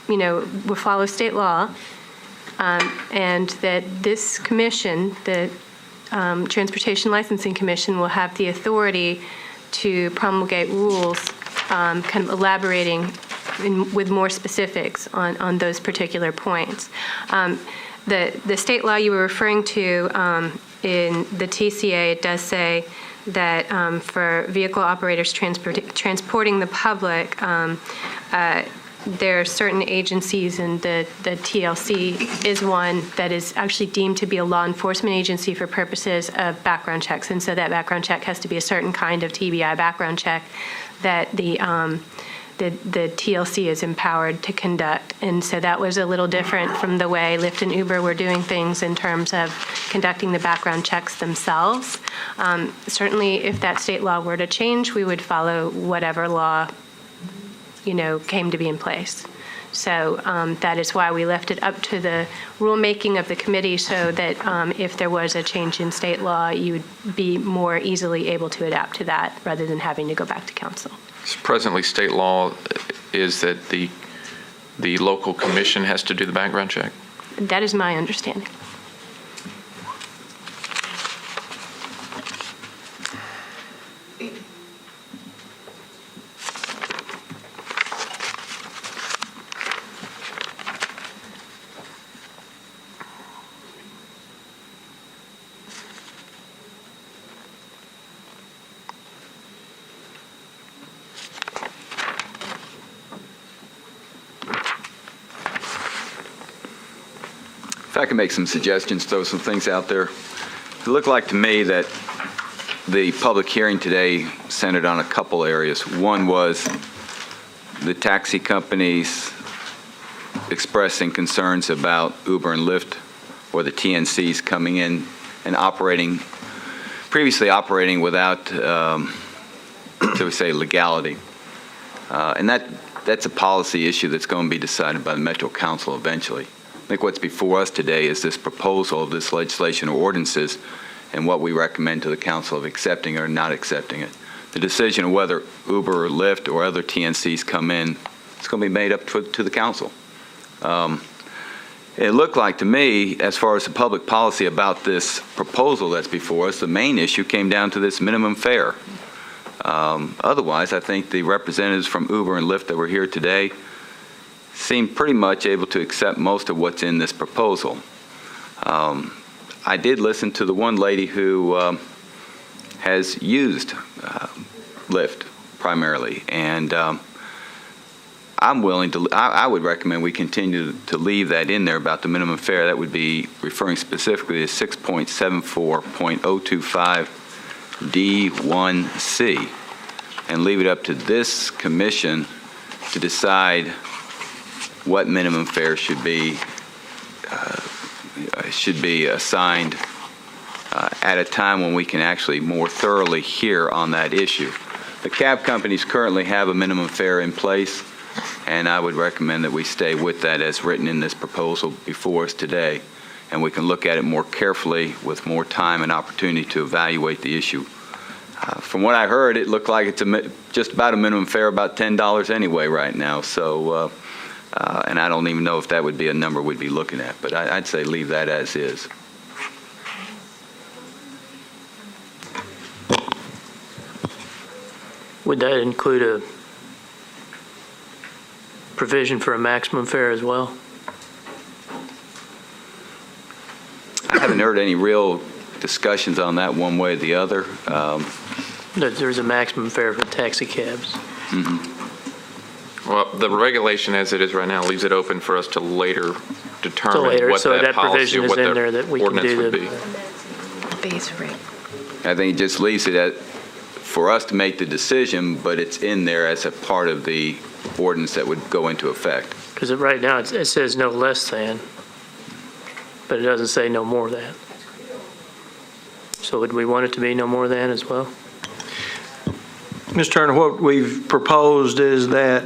we'll follow state law, and that this commission, the Transportation Licensing Commission, will have the authority to promulgate rules kind of elaborating with more specifics on those particular points. The state law you were referring to in the TCA, it does say that for vehicle operators transporting the public, there are certain agencies, and the TLC is one that is actually deemed to be a law enforcement agency for purposes of background checks. And so that background check has to be a certain kind of TBI background check that the TLC is empowered to conduct. And so that was a little different from the way Lyft and Uber were doing things in terms of conducting the background checks themselves. Certainly, if that state law were to change, we would follow whatever law, came to be in place. So that is why we left it up to the rulemaking of the committee, so that if there was a change in state law, you would be more easily able to adapt to that rather than having to go back to council. Presently, state law is that the local commission has to do the background check? That is my understanding. If I can make some suggestions, throw some things out there. It looked like to me that the public hearing today centered on a couple areas. One was the taxi companies expressing concerns about Uber and Lyft or the TNCs coming in and previously operating without, shall we say, legality. And that's a policy issue that's going to be decided by the Metro Council eventually. I think what's before us today is this proposal of this legislation or ordinances and what we recommend to the council of accepting or not accepting it. The decision of whether Uber or Lyft or other TNCs come in, it's going to be made up to the council. It looked like to me, as far as the public policy about this proposal that's before us, the main issue came down to this minimum fare. Otherwise, I think the representatives from Uber and Lyft that were here today seem pretty much able to accept most of what's in this proposal. I did listen to the one lady who has used Lyft primarily, and I'm willing to, I would recommend we continue to leave that in there about the minimum fare. That would be referring specifically to 6.74.025 D1C, and leave it up to this commission to decide what minimum fare should be assigned at a time when we can actually more thoroughly hear on that issue. The cab companies currently have a minimum fare in place, and I would recommend that we stay with that as written in this proposal before us today, and we can look at it more carefully with more time and opportunity to evaluate the issue. From what I heard, it looked like it's just about a minimum fare, about $10 anyway right now. So, and I don't even know if that would be a number we'd be looking at, but I'd say leave that as is. Would that include a provision for a maximum fare as well? I haven't heard any real discussions on that one way or the other. There's a maximum fare for taxi cabs. Mm-hmm. Well, the regulation as it is right now leaves it open for us to later determine what so that policy provision or is what in the there that we can ordinance do would the be. Base rate. I think it just leaves it for us to make the decision, but it's in there as a part of the ordinance that would go into effect. Because right now it says no less than, but it doesn't say no more than. So would we want it to be no more than as well? Mr. Turner, what we've proposed is that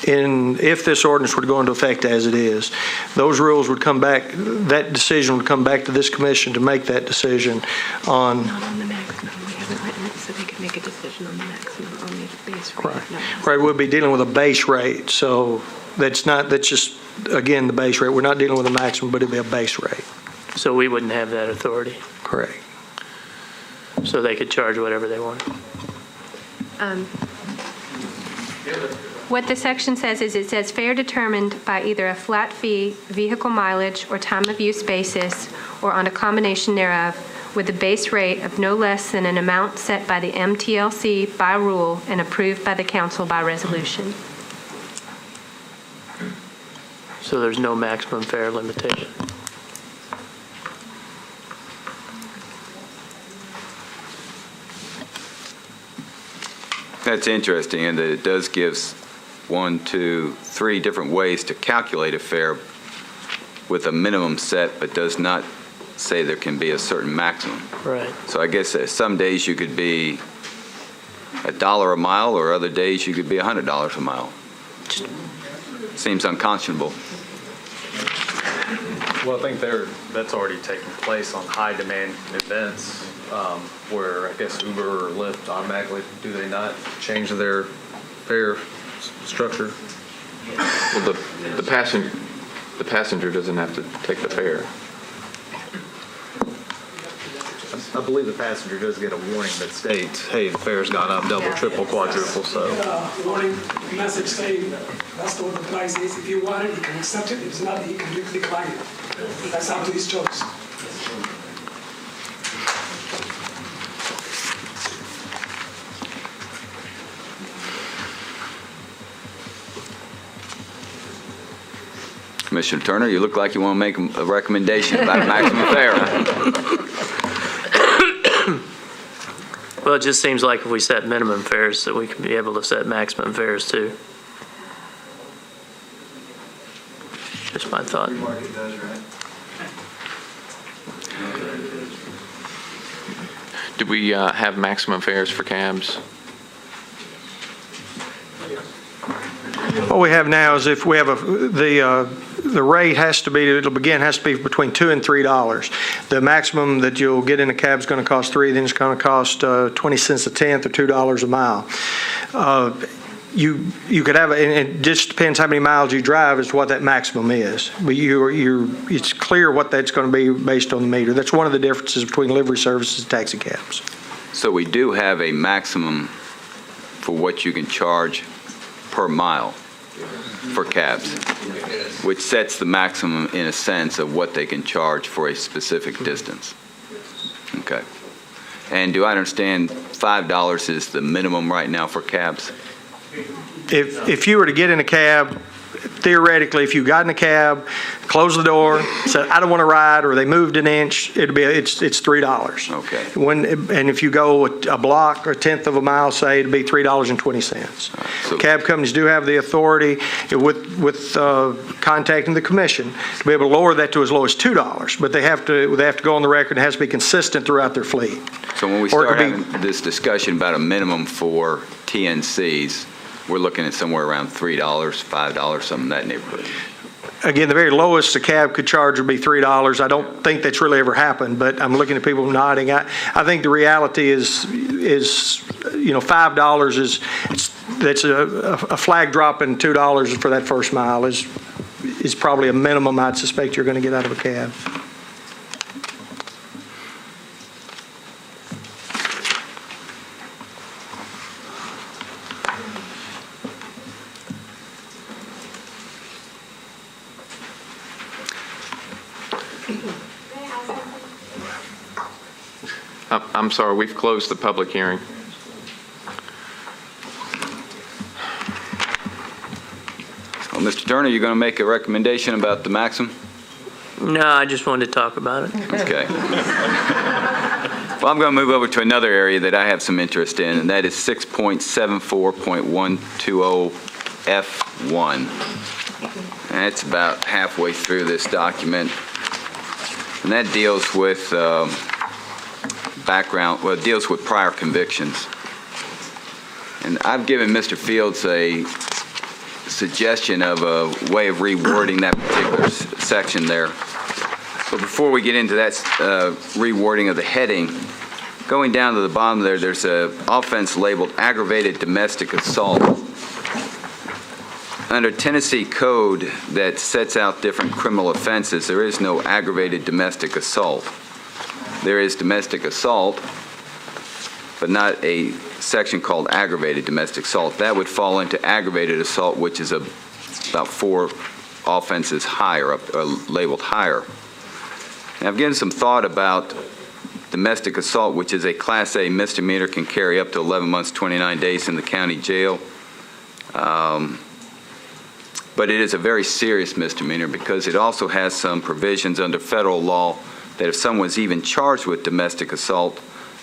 if this ordinance were to go into effect as it is, those rules would come back, that decision would come back to this commission to make that decision on. Not on the maximum. We haven't written it so they can make a decision on the maximum, on the base rate. Right. Right, we'll be dealing with a base rate, so that's just, again, the base rate. We're not dealing with a maximum, but it'd be a base rate. So we wouldn't have that authority. Correct. So they could charge whatever they want. What the section says is it says fare determined by either a flat fee, vehicle mileage, or time of use basis, or on a combination thereof, with a base rate of no less than an amount set by the MTLC by rule and approved by the council by resolution. So there's no maximum fare limitation. That's interesting, and that it does give 1, 2, 3 different ways to calculate a fare with a minimum set, but does not say there can be a certain maximum. Right. So I guess some days you could be $1 a mile, or other days you could be $100 a mile. Seems unconscionable. Well, I think that's already taking place on high demand events, where I guess Uber or Lyft automatically, do they not change their fare structure? Well, the passenger doesn't have to take the fare. I believe the passenger does get a warning that states, hey, the fare's gone up double, triple, quadruple, so. Warning message saying that's what the price is. If you want it, you can accept it. If it's not, you can decline it. That's up to his choice. Commissioner Turner, you look like you want to make a recommendation about maximum fare. Well, it just seems like if we set minimum fares, that we can be able to set maximum fares too. That's my thought. Do we have maximum fares for cabs? What we have now is if we have the rate has to be between $2 and $3. The maximum that you'll get in a cab is going to cost $3, then it's going to cost 20 cents a tenth or $2 a mile. You could have, and it just depends how many miles you drive as to what that maximum is. But it's clear what that's going to be based on the meter. That's one of the differences between livery services and taxi cabs. So we do have a maximum for what you can charge per mile for cabs, which sets the maximum in a sense of what they can charge for a specific distance. Okay. And do I understand $5 is the minimum right now for cabs? If you were to get in a cab, theoretically, if you got in a cab, closed the door, said, I don't want to ride, or they moved an inch, it's $3. Okay. And if you go a block or a tenth of a mile, say, it'd be $3.20. Cab companies do have the authority with contacting the commission to be able to lower that to as low as $2, but they have to go on the record. It has to be consistent throughout their fleet. So when we start having this discussion about a minimum for TNCs, we're looking at somewhere around $3, $5, something in that neighborhood. Again, the very lowest a cab could charge would be $3. I don't think that's really ever happened, but I'm looking at people nodding. I think the reality is $5 that's a flag drop, and $2 for that first mile is probably a minimum I'd suspect you're going to get out of a cab. I'm sorry, we've closed the public hearing. Well, Mr. Turner, you're going to make a recommendation about the maximum? No, I just wanted to talk about it. Okay. Well, I'm going to move over to another area that I have some interest in, and that is 6.74.120F1. And it's about halfway through this document. And that deals with it deals with prior convictions. And I've given Mr. Fields a suggestion of a way of rewording that particular section there. But before we get into that rewording of the heading, going down to the bottom there's an offense labeled aggravated domestic assault. Under Tennessee code that sets out different criminal offenses, there is no aggravated domestic assault. There is domestic assault, but not a section called aggravated domestic assault. That would fall into aggravated assault, which is about 4 offenses higher, labeled higher. And I've given some thought about domestic assault, which is a Class A misdemeanor, can carry up to 11 months, 29 days in the county jail. But it is a very serious misdemeanor because it also has some provisions under federal law that if someone's even charged with domestic assault,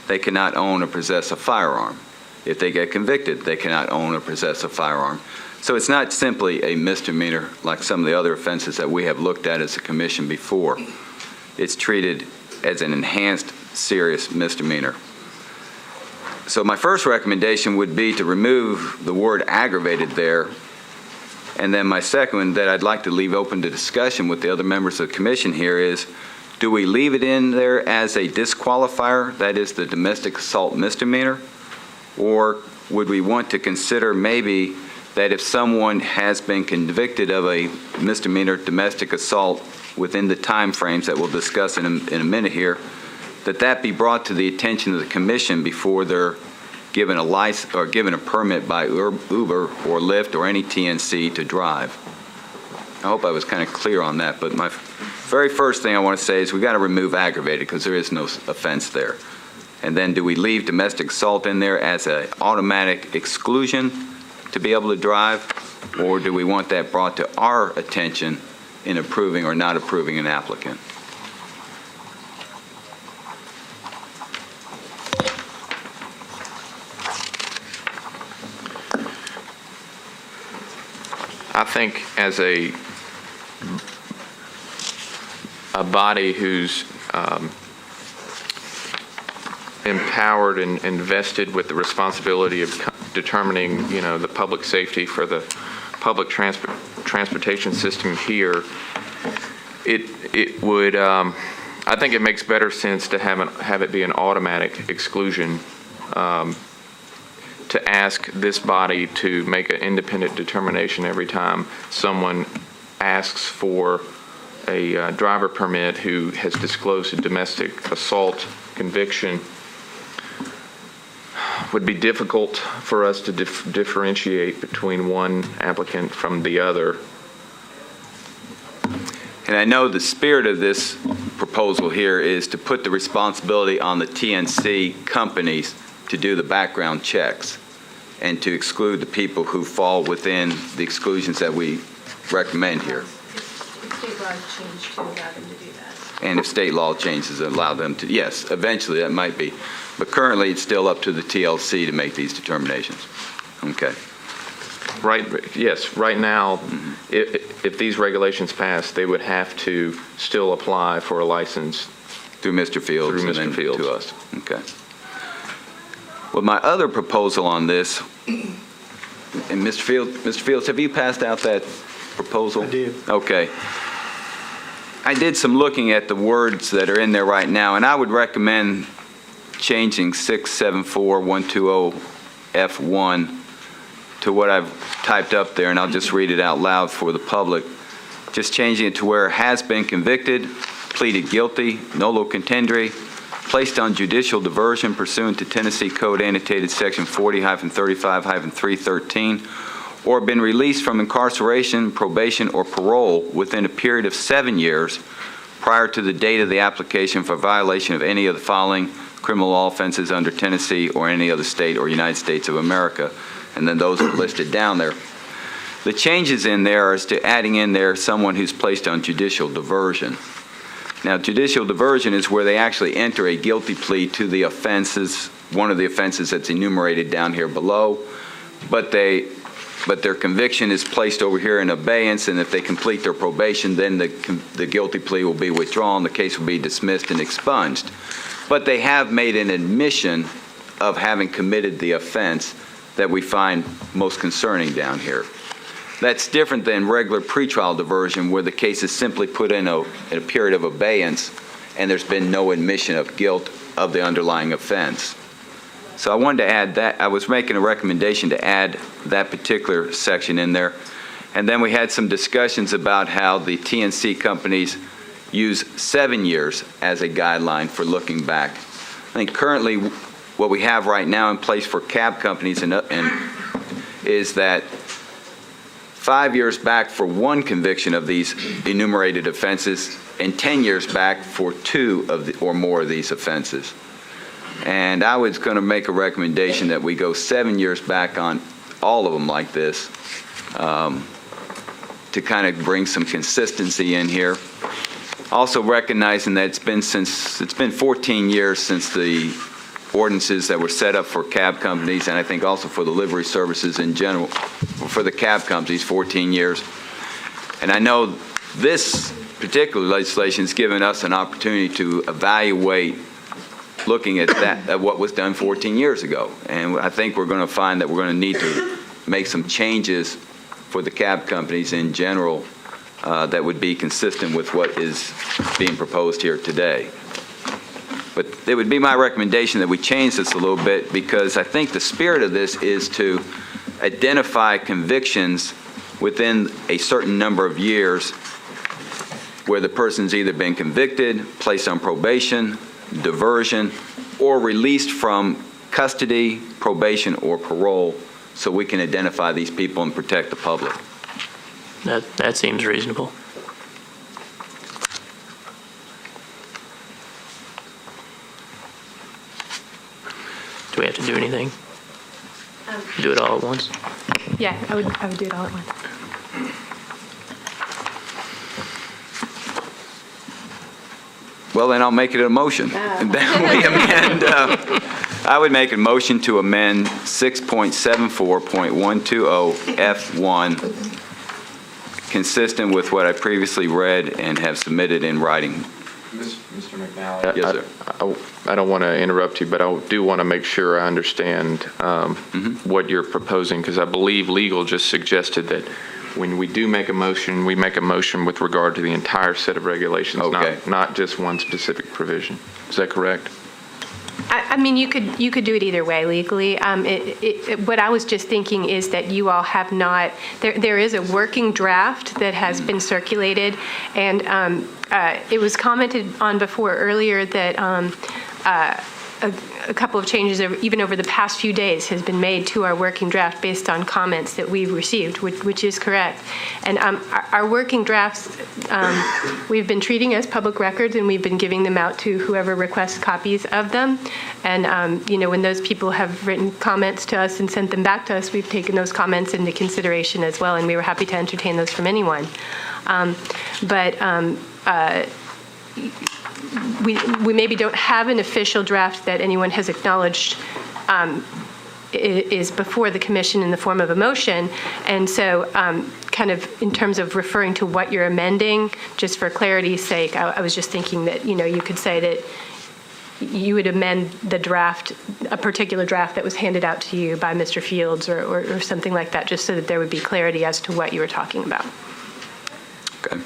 they cannot own or possess a firearm. If they get convicted, they cannot own or possess a firearm. So it's not simply a misdemeanor like some of the other offenses that we have looked at as a commission before. It's treated as an enhanced serious misdemeanor. So my first recommendation would be to remove the word aggravated there. And then my second one that I'd like to leave open to discussion with the other members of the commission here is, do we leave it in there as a disqualifier, that is the domestic assault misdemeanor? Or would we want to consider maybe that if someone has been convicted of a misdemeanor domestic assault within the time frames that we'll discuss in a minute here, that be brought to the attention of the commission before they're given a license or given a permit by Uber or Lyft or any TNC to drive? I hope I was kind of clear on that, but my very first thing I want to say is we got to remove aggravated because there is no offense there. And then do we leave domestic assault in there as an automatic exclusion to be able to drive, or do we want that brought to our attention in approving or not approving an applicant? I think as a a body who's empowered and vested with the responsibility of determining, the public safety for the public transportation system here, it would, I think it makes better sense to have it be an automatic exclusion, to ask this body to make an independent determination every time someone asks for a driver permit who has disclosed a domestic assault conviction. Would be difficult for us to differentiate between one applicant from the other. And I know the spirit of this proposal here is to put the responsibility on the TNC companies to do the background checks and to exclude the people who fall within the exclusions that we recommend here. State law changed to allow them to do that. And if state law changes, allow them to, yes, eventually that might be. But currently, it's still up to the TLC to make these determinations. Okay. Right, yes, right now, if these regulations pass, they would have to still apply for a license through Mr. Fields and then Fields. to us. Okay. Well, my other proposal on this, and Mr. Fields, have you passed out that proposal? I did. Okay. I did some looking at the words that are in there right now, and I would recommend changing 674120F1 to what I've typed up there, and I'll just read it out loud for the public. Just changing it to where has been convicted, pleaded guilty, nolo contendere, placed on judicial diversion pursuant to Tennessee Code annotated section 40-35-313, or been released from incarceration, probation, or parole within a period of 7 years prior to the date of the application for violation of any of the following criminal law offenses under Tennessee or any other state or United States of America. And then those are listed down there. The changes in there is to adding in there someone who's placed on judicial diversion. Now, judicial diversion is where they actually enter a guilty plea to the offenses, one of the offenses that's enumerated down here below, but their conviction is placed over here in abeyance, and if they complete their probation, then the guilty plea will be withdrawn, the case will be dismissed and expunged. But they have made an admission of having committed the offense that we find most concerning down here. That's different than regular pretrial diversion, where the case is simply put in a period of abeyance and there's been no admission of guilt of the underlying offense. So I wanted to add that. I was making a recommendation to add that particular section in there. And then we had some discussions about how the TNC companies use 7 years as a guideline for looking back. I think currently what we have right now in place for cab companies is that 5 years back for one conviction of these enumerated offenses and 10 years back for two or more of these offenses. And I was going to make a recommendation that we go 7 years back on all of them like this to kind of bring some consistency in here. Also recognizing that it's been 14 years since the ordinances that were set up for cab companies, and I think also for the livery services in general, for the cab companies, 14 years. And I know this particular legislation has given us an opportunity to evaluate looking at that, at what was done 14 years ago. And I think we're going to find that we're going to need to make some changes for the cab companies in general that would be consistent with what is being proposed here today. But it would be my recommendation that we change this a little bit, because I think the spirit of this is to identify convictions within a certain number of years where the person's either been convicted, placed on probation, diversion, or released from custody, probation, or parole, so we can identify these people and protect the public. That seems reasonable. Do we have to do anything? Do it all at once? Yeah, I would do it all at once. Well, then I'll make it a motion. And then we amend, I would make a motion to amend 6.74.120F1 consistent with what I previously read and have submitted in writing. Mr. McNally? Yes, sir. I don't want to interrupt you, but I do want to make sure I understand what you're proposing, because I believe legal just suggested that when we do make a motion, we make a motion with regard to the entire set of regulations, Okay. not just one specific provision. Is that correct? I mean, you could do it either way legally. What I was just thinking is that you all have not, there is a working draft that has been circulated, and it was commented on before earlier that a couple of changes even over the past few days has been made to our working draft based on comments that we've received, which is correct. And our working drafts, we've been treating as public records, and we've been giving them out to whoever requests copies of them. And when those people have written comments to us and sent them back to us, we've taken those comments into consideration as well, and we were happy to entertain those from anyone. We maybe don't have an official draft that anyone has acknowledged is before the commission in the form of a motion. And so kind of in terms of referring to what you're amending, just for clarity's sake, I was just thinking that, you could say that you would amend the draft, a particular draft that was handed out to you by Mr. Fields or something like that, just so that there would be clarity as to what you were talking about. Okay.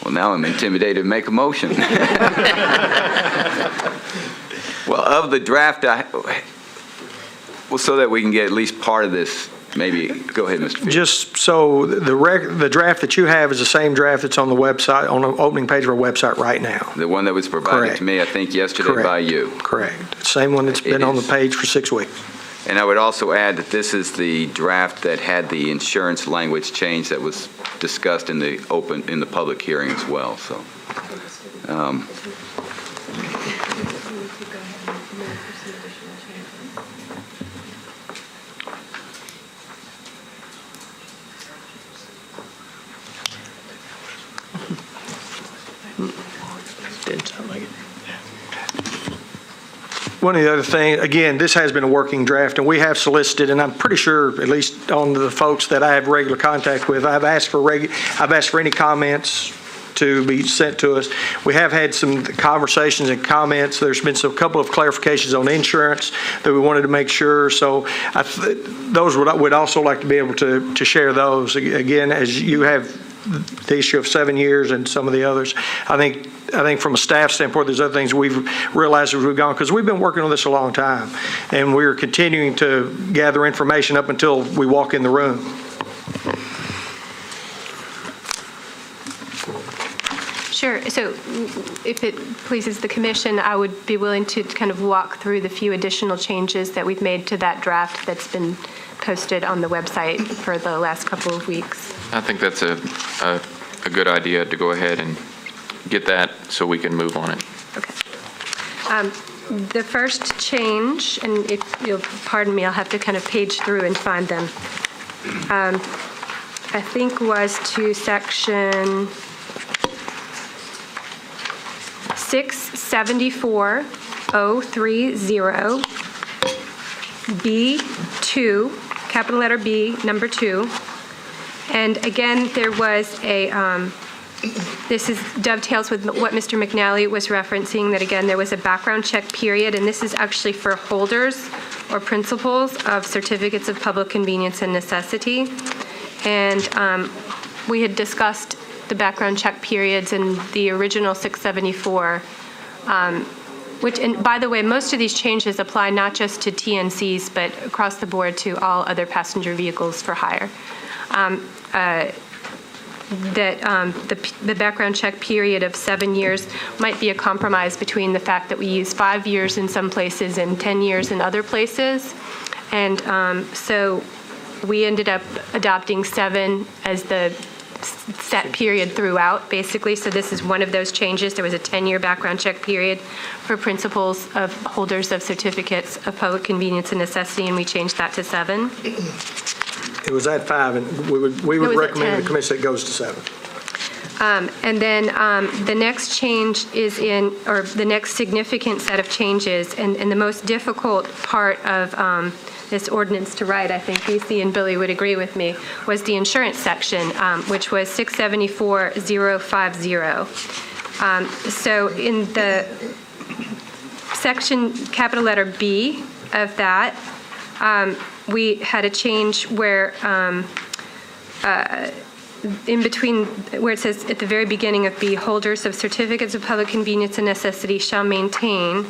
Well, now I'm intimidated to make a motion. Well, of the draft, so that we can get at least part of this, maybe, go ahead, Mr. Fields. Just so the draft that you have is the same draft that's on the website, on the opening page of our website right now. The one that was provided to me, I think, yesterday by you. Correct. Same one that's been on the page for 6 weeks. And I would also add that this is the draft that had the insurance language change that was discussed in the public hearing as well, so. Didn't sound like it. One of the other things, again, this has been a working draft, and we have solicited, and I'm pretty sure, at least on the folks that I have regular contact with, I've asked for any comments to be sent to us. We have had some conversations and comments. There's been a couple of clarifications on insurance that we wanted to make sure. So those would also like to be able to share those. Again, as you have the issue of 7 years and some of the others, I think from a staff standpoint, there's other things we've realized as we've gone, because we've been working on this a long time, and we're continuing to gather information up until we walk in the room. Sure. So if it pleases the commission, I would be willing to kind of walk through the few additional changes that we've made to that draft that's been posted on the website for the last couple of weeks. I think that's a good idea to go ahead and get that so we can move on it. Okay. The first change, and if you'll pardon me, I'll have to kind of page through and find them, I think was to section 674.030 B2, capital letter B, number 2. And again, there was this dovetails with what Mr. McNally was referencing, that again, there was a background check period, and this is actually for holders or principals of certificates of public convenience and necessity. And we had discussed the background check periods in the original 674, which, and by the way, most of these changes apply not just to TNCs, but across the board to all other passenger vehicles for hire. The background check period of 7 years might be a compromise between the fact that we use 5 years in some places and 10 years in other places. And so we ended up adopting 7 as the set period throughout, basically. So this is one of those changes. There was a 10-year background check period for principals of holders of certificates of public convenience and necessity, and we changed that to 7. It was at 5, and we would recommend the commission that goes to 7. And then the next change is the next significant set of changes, and the most difficult part of this ordinance to write, I think BC and Billy would agree with me, was the insurance section, which was 674050. So in the section, capital letter B of that, we had a change where in between, where it says at the very beginning of B, holders of certificates of public convenience and necessity shall maintain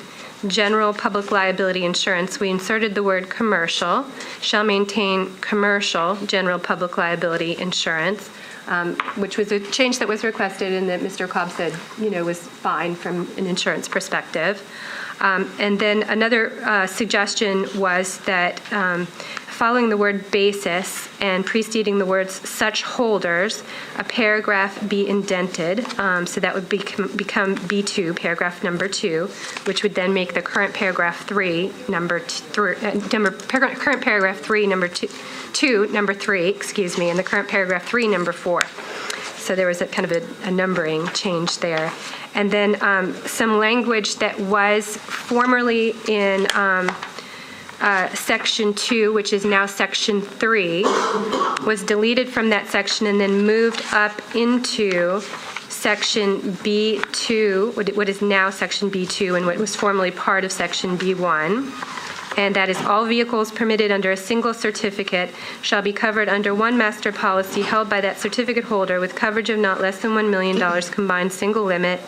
general public liability insurance. We inserted the word commercial, shall maintain commercial general public liability insurance, which was a change that was requested and that Mr. Cobb said, was fine from an insurance perspective. And then another suggestion was that following the word basis and preceding the words such holders, a paragraph be indented. So that would become B2, paragraph number 2, which would then make the current paragraph 3, current paragraph 3, number 2, number 3, excuse me, and the current paragraph 3, number 4. So there was a kind of a numbering change there. And then some language that was formerly in Section 2, which is now Section 3, was deleted from that section and then moved up into Section B2, what is now Section B2 and what was formerly part of Section B1. And that is all vehicles permitted under a single certificate shall be covered under one master policy held by that certificate holder with coverage of not less than $1 million combined single limit.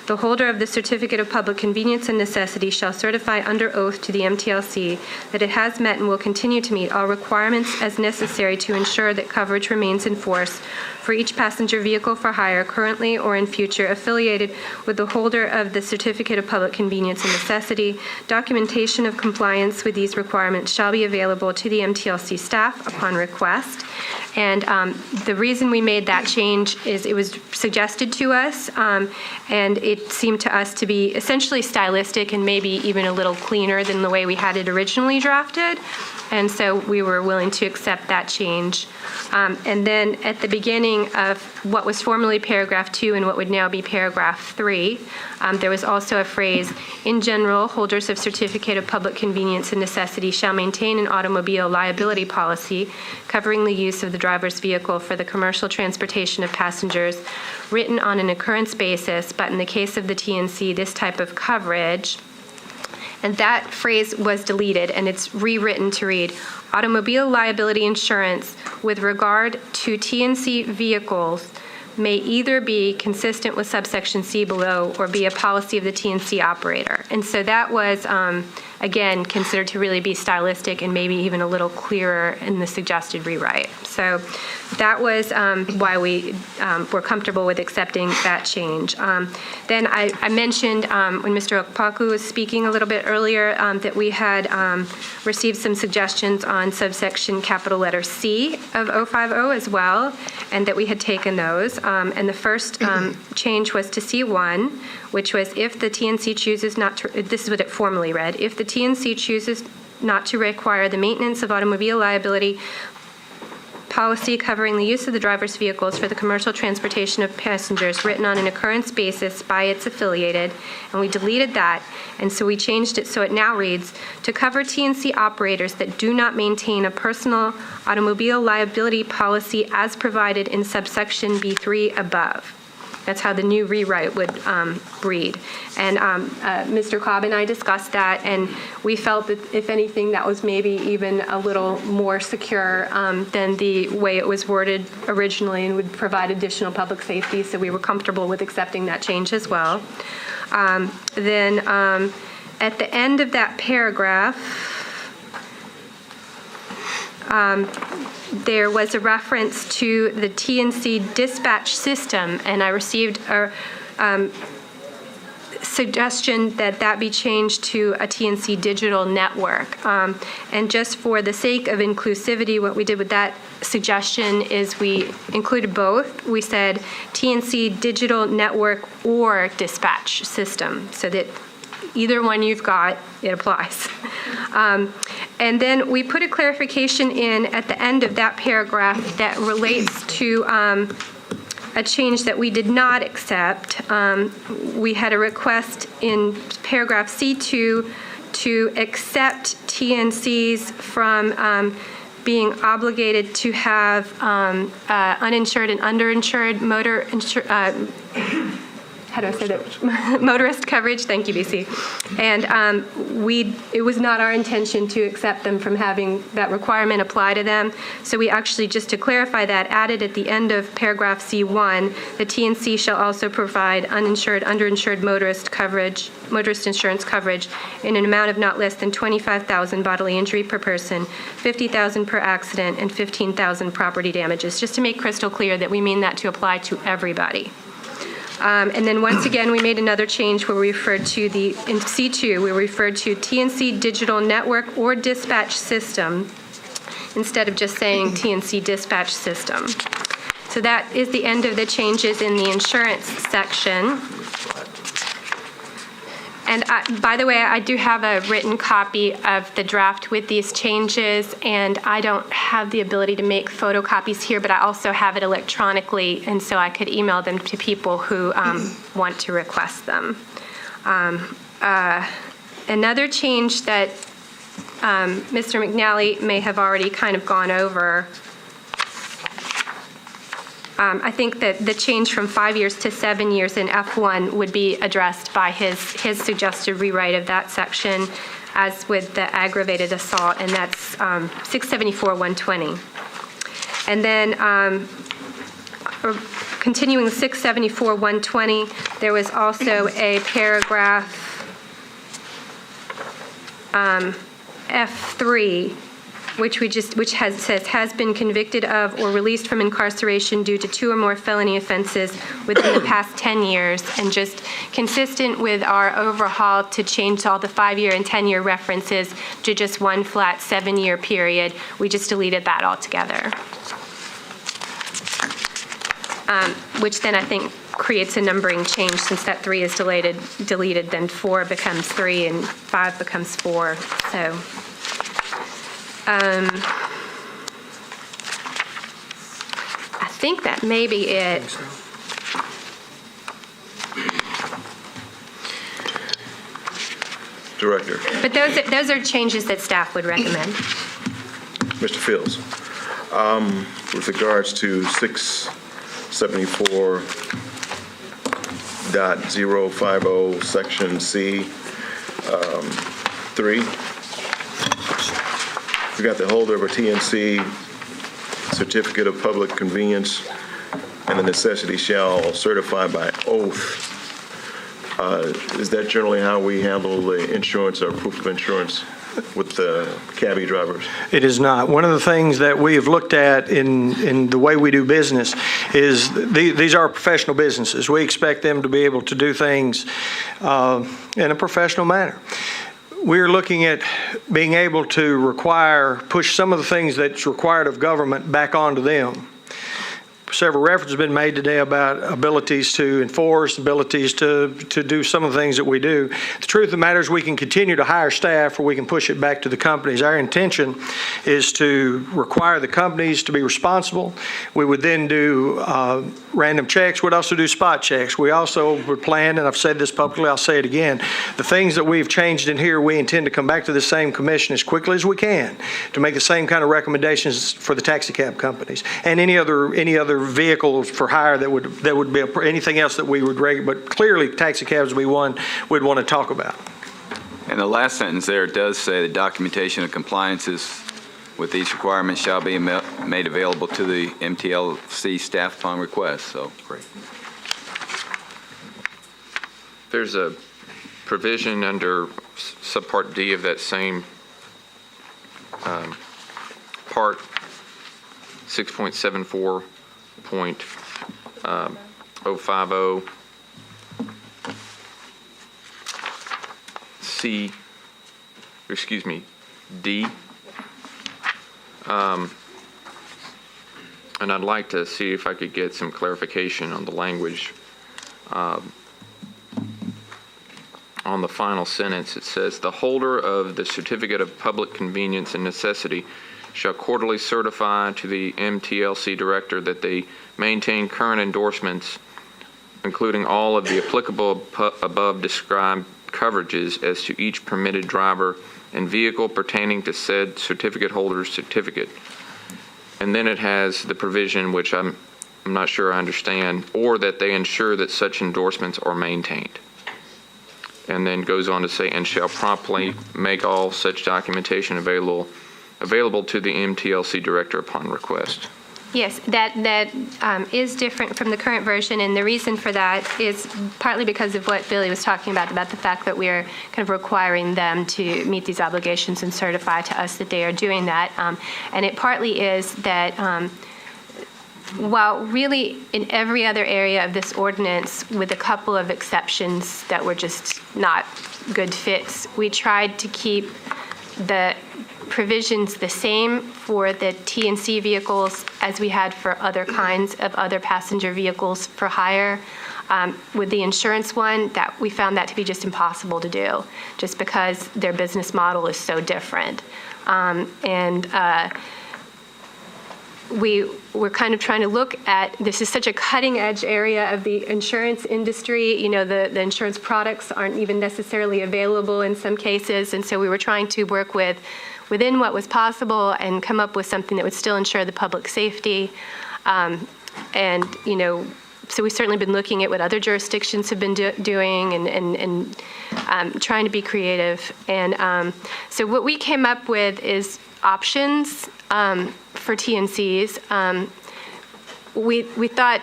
The holder of the Certificate of Public Convenience and Necessity shall certify under oath to the MTLC that it has met and will continue to meet all requirements as necessary to ensure that coverage remains in force for each passenger vehicle for hire currently or in future affiliated with the holder of the Certificate of Public Convenience and Necessity. Documentation of compliance with these requirements shall be available to the MTLC staff upon request. And the reason we made that change is it was suggested to us, and it seemed to us to be essentially stylistic and maybe even a little cleaner than the way we had it originally drafted. And so we were willing to accept that change. And then at the beginning of what was formerly paragraph 2 and what would now be paragraph 3, there was also a phrase, in general, holders of Certificate of Public Convenience and Necessity shall maintain an automobile liability policy covering the use of the driver's vehicle for the commercial transportation of passengers written on an occurrence basis, but in the case of the TNC, this type of coverage. And that phrase was deleted, and it's rewritten to read, automobile liability insurance with regard to TNC vehicles may either be consistent with subsection C below or be a policy of the TNC operator. And so that was, again, considered to really be stylistic and maybe even a little clearer in the suggested rewrite. So that was why we were comfortable with accepting that change. Then I mentioned when Mr. Okpaku was speaking a little bit earlier that we had received some suggestions on subsection capital letter C of 050 as well, and that we had taken those. And the first change was to C1, which was if the TNC chooses not to, this is what it formally read, if the TNC chooses not to require the maintenance of automobile liability policy covering the use of the driver's vehicles for the commercial transportation of passengers written on an occurrence basis by its affiliated, and we deleted that, and so we changed it so it now reads, to cover TNC operators that do not maintain a personal automobile liability policy as provided in subsection B3 above. That's how the new rewrite would read. And Mr. Cobb and I discussed that, and we felt that, if anything, that was maybe even a little more secure than the way it was worded originally and would provide additional public safety, so we were comfortable with accepting that change as well. Then at the end of that paragraph, there was a reference to the TNC dispatch system, and I received a suggestion that that be changed to a TNC digital network. And just for the sake of inclusivity, what we did with that suggestion is we included both. We said TNC digital network or dispatch system, so that either one you've got, it applies. And then we put a clarification in at the end of that paragraph that relates to a change that we did not accept. We had a request in paragraph C2 to accept TNCs from being obligated to have uninsured and underinsured how do I say that? Motorist coverage. Thank you, BC. And it was not our intention to accept them from having that requirement apply to them. So we actually, just to clarify that, added at the end of paragraph C1, the TNC shall also provide uninsured, underinsured motorist insurance coverage in an amount of not less than $25,000 bodily injury per person, $50,000 per accident, and $15,000 property damages, just to make crystal clear that we mean that to apply to everybody. And then once again, we made another change where we referred to in C2, we referred to TNC digital network or dispatch system instead of just saying TNC dispatch system. So that is the end of the changes in the insurance section. And by the way, I do have a written copy of the draft with these changes, and I don't have the ability to make photocopies here, but I also have it electronically, and so I could email them to people who want to request them. Another change that Mr. McNally may have already kind of gone over, I think that the change from 5 years to 7 years in F1 would be addressed by his suggested rewrite of that section, as with the aggravated assault, and that's 674-120. And then continuing 674-120, there was also a paragraph F3, which says has been convicted of or released from incarceration due to 2 or more felony offenses within the past 10 years, and just consistent with our overhaul to change all the 5-year and 10-year references to just one flat 7-year period. We just deleted that altogether, which then I think creates a numbering change. Since that 3 is deleted, then 4 becomes 3 and 5 becomes 4. So. I think that may be it. Director. But those are changes that staff would recommend. Mr. Fields, with regards to 674.050 section C, 3, we got the holder of a TNC certificate of public convenience and the necessity shall certify by oath. Is that generally how we handle the insurance or proof of insurance with the cabbie drivers? It is not. One of the things that we have looked at in the way we do business is these are professional businesses. We expect them to be able to do things in a professional manner. We're looking at being able to push some of the things that's required of government back onto them. Several references have been made today about abilities to enforce, abilities to do some of the things that we do. The truth of the matter is we can continue to hire staff or we can push it back to the companies. Our intention is to require the companies to be responsible. We would then do random checks. We'd also do spot checks. We also would plan, and I've said this publicly, I'll say it again, the things that we've changed in here, we intend to come back to the same commission as quickly as we can to make the same kind of recommendations for the taxi cab companies and any other vehicles for hire that would be anything else that we would regulate, but clearly taxi cabs would be one we'd want to talk about. And the last sentence there, it does say the documentation of compliances with these requirements shall be made available to the MTLC staff upon request. So great. There's a provision under subpart D of that same part, 6.74.050 C, excuse me, D. And I'd like to see if I could get some clarification on the language. On the final sentence, it says, the holder of the Certificate of Public Convenience and Necessity shall quarterly certify to the MTLC director that they maintain current endorsements, including all of the applicable above described coverages as to each permitted driver and vehicle pertaining to said certificate holder's certificate. And then it has the provision, which I'm not sure I understand, or that they ensure that such endorsements are maintained. And then goes on to say, and shall promptly make all such documentation available to the MTLC director upon request. Yes, that is different from the current version, and the reason for that is partly because of what Billy was talking about the fact that we are kind of requiring them to meet these obligations and certify to us that they are doing that. And it partly is that while really in every other area of this ordinance, with a couple of exceptions that were just not good fits, we tried to keep the provisions the same for the T&C vehicles as we had for other kinds of other passenger vehicles for hire. With the insurance one, that we found that to be just impossible to do, just because their business model is so different. We were kind of trying to look at, this is such a cutting edge area of the insurance industry. You know, the insurance products aren't even necessarily available in some cases. And so we were trying to work within what was possible and come up with something that would still ensure the public safety. And, you know, so we've certainly been looking at what other jurisdictions have been doing and trying to be creative. And so what we came up with is options for TNCs. We thought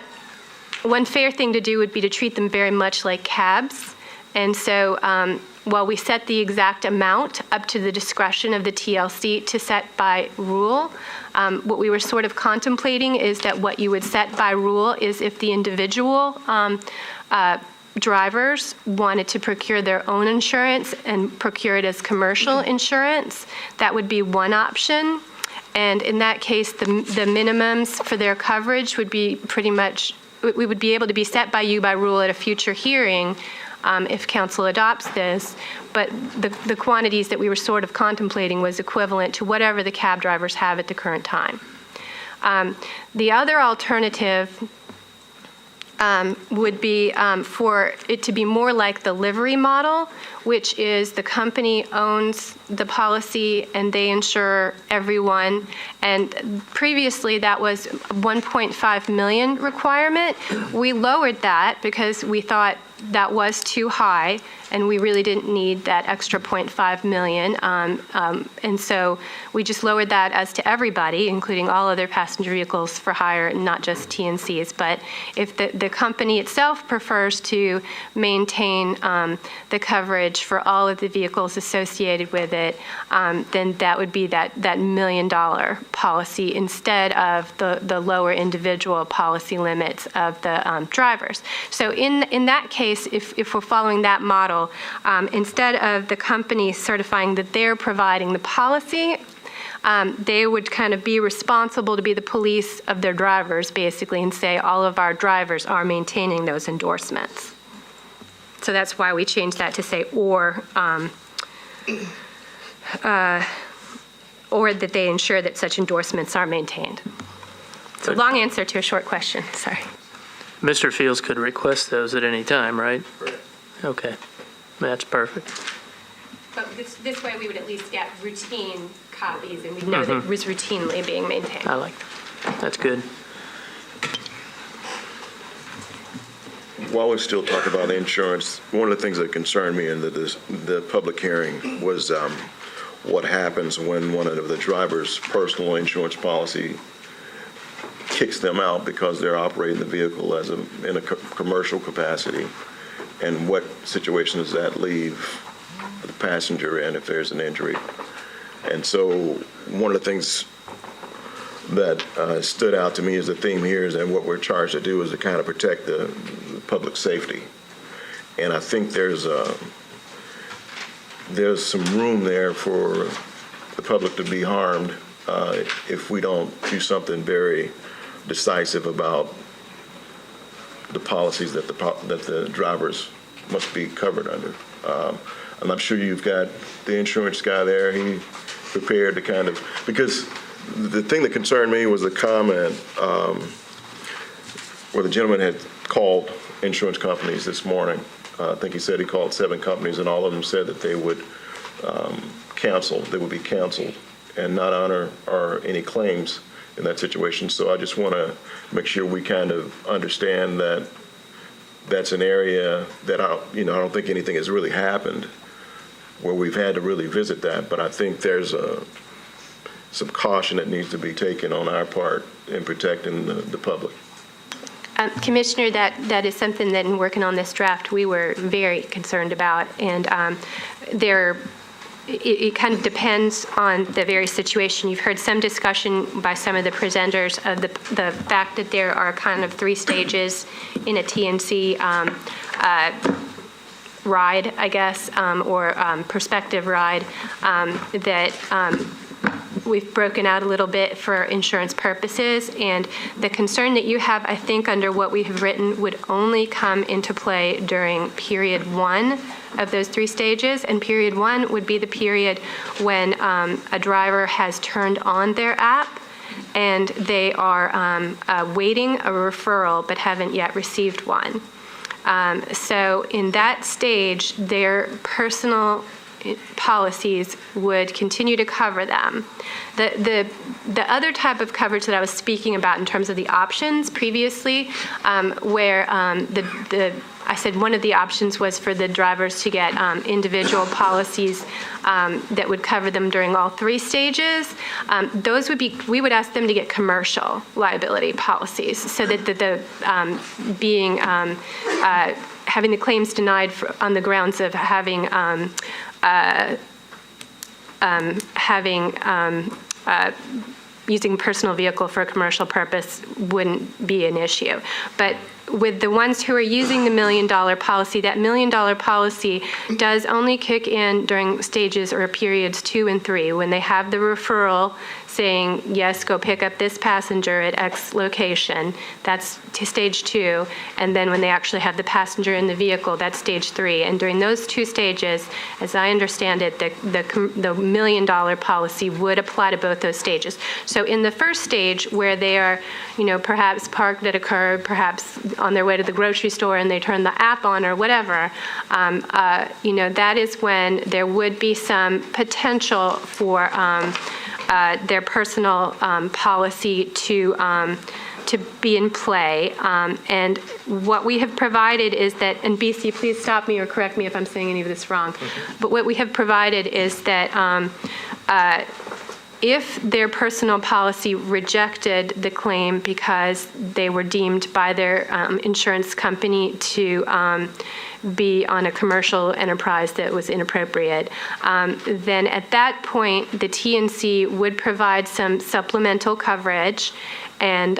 one fair thing to do would be to treat them very much like cabs. And so while we set the exact amount up to the discretion of the TLC to set by rule, what we were sort of contemplating is that what you would set by rule is if the individual drivers wanted to procure their own insurance and procure it as commercial insurance, that would be one option. And in that case, the minimums for their coverage would be pretty much, we would be able to be set by you by rule at a future hearing if council adopts this. But the quantities that we were sort of contemplating was equivalent to whatever the cab drivers have at the current time. The other alternative would be for it to be more like the livery model, which is the company owns the policy and they insure everyone. And previously that was a 1.5 million requirement. We lowered that because we thought that was too high and we really didn't need that extra 0.5 million. And so we just lowered that as to everybody, including all other passenger vehicles for hire, not just TNCs. But if the company itself prefers to maintain the coverage for all of the vehicles associated with it, then that would be that $1 million policy instead of the lower individual policy limits of the drivers. So in that case, if we're following that model, instead of the company certifying that they're providing the policy, they would kind of be responsible to be the police of their drivers, basically, and say all of our drivers are maintaining those endorsements. So that's why we changed that to say or that they ensure that such endorsements are maintained. So long answer to a short question, sorry. Mr. Fields could request those at any time, right? Correct. Okay, that's perfect. But this way we would at least get routine copies and we'd know that it was routinely being maintained. I like that. That's good. While we still talk about insurance, one of the things that concerned me in the public hearing was what happens when one of the driver's personal insurance policy kicks them out because they're operating the vehicle in a commercial capacity, and what situation does that leave the passenger in if there's an injury? And so one of the things that stood out to me as a theme here is that what we're charged to do is to kind of protect the public safety. And I think there's some room there for the public to be harmed if we don't do something very decisive about the policies that the drivers must be covered under. And I'm sure you've got the insurance guy there. He prepared to kind of, because the thing that concerned me was a comment where the gentleman had called insurance companies this morning I think he said he called 7 companies, and all of them said that they would they would be canceled and not honor any claims in that situation. So I just want to make sure we kind of understand that that's an area that I don't think anything has really happened where we've had to really visit that. But I think there's some caution that needs to be taken on our part in protecting the public. Commissioner, that is something that in working on this draft we were very concerned about, and it kind of depends on the very situation. You've heard some discussion by some of the presenters of the fact that there are kind of 3 stages in a TNC ride, I guess, or perspective ride that we've broken out a little bit for insurance purposes. And the concern that you have, I think, under what we have written would only come into play during period 1 of those 3 stages. And period 1 would be the period when a driver has turned on their app and they are waiting a referral but haven't yet received one. So in that stage, their personal policies would continue to cover them. The other type of coverage that I was speaking about in terms of the options previously, where I said one of the options was for the drivers to get individual policies that would cover them during all 3 stages. Those would be, we would ask them to get commercial liability policies so that having the claims denied on the grounds of using personal vehicle for a commercial purpose wouldn't be an issue. But with the ones who are using the $1 million policy, that $1 million policy does only kick in during stages or periods 2 and 3 when they have the referral saying, yes, go pick up this passenger at X location. That's to stage 2. And then when they actually have the passenger in the vehicle, that's stage 3. And during those 2 stages, as I understand it, the $1 million policy would apply to both those stages. So in the first stage where they are, perhaps parked at a curb, perhaps on their way to the grocery store and they turn the app on or whatever, that is when there would be some potential for their personal policy to be in play. And what we have provided is that, and BC, please stop me or correct me if I'm saying any of this wrong, but what we have provided is that if their personal policy rejected the claim because they were deemed by their insurance company to be on a commercial enterprise that was inappropriate, then at that point, the TNC would provide some supplemental coverage. And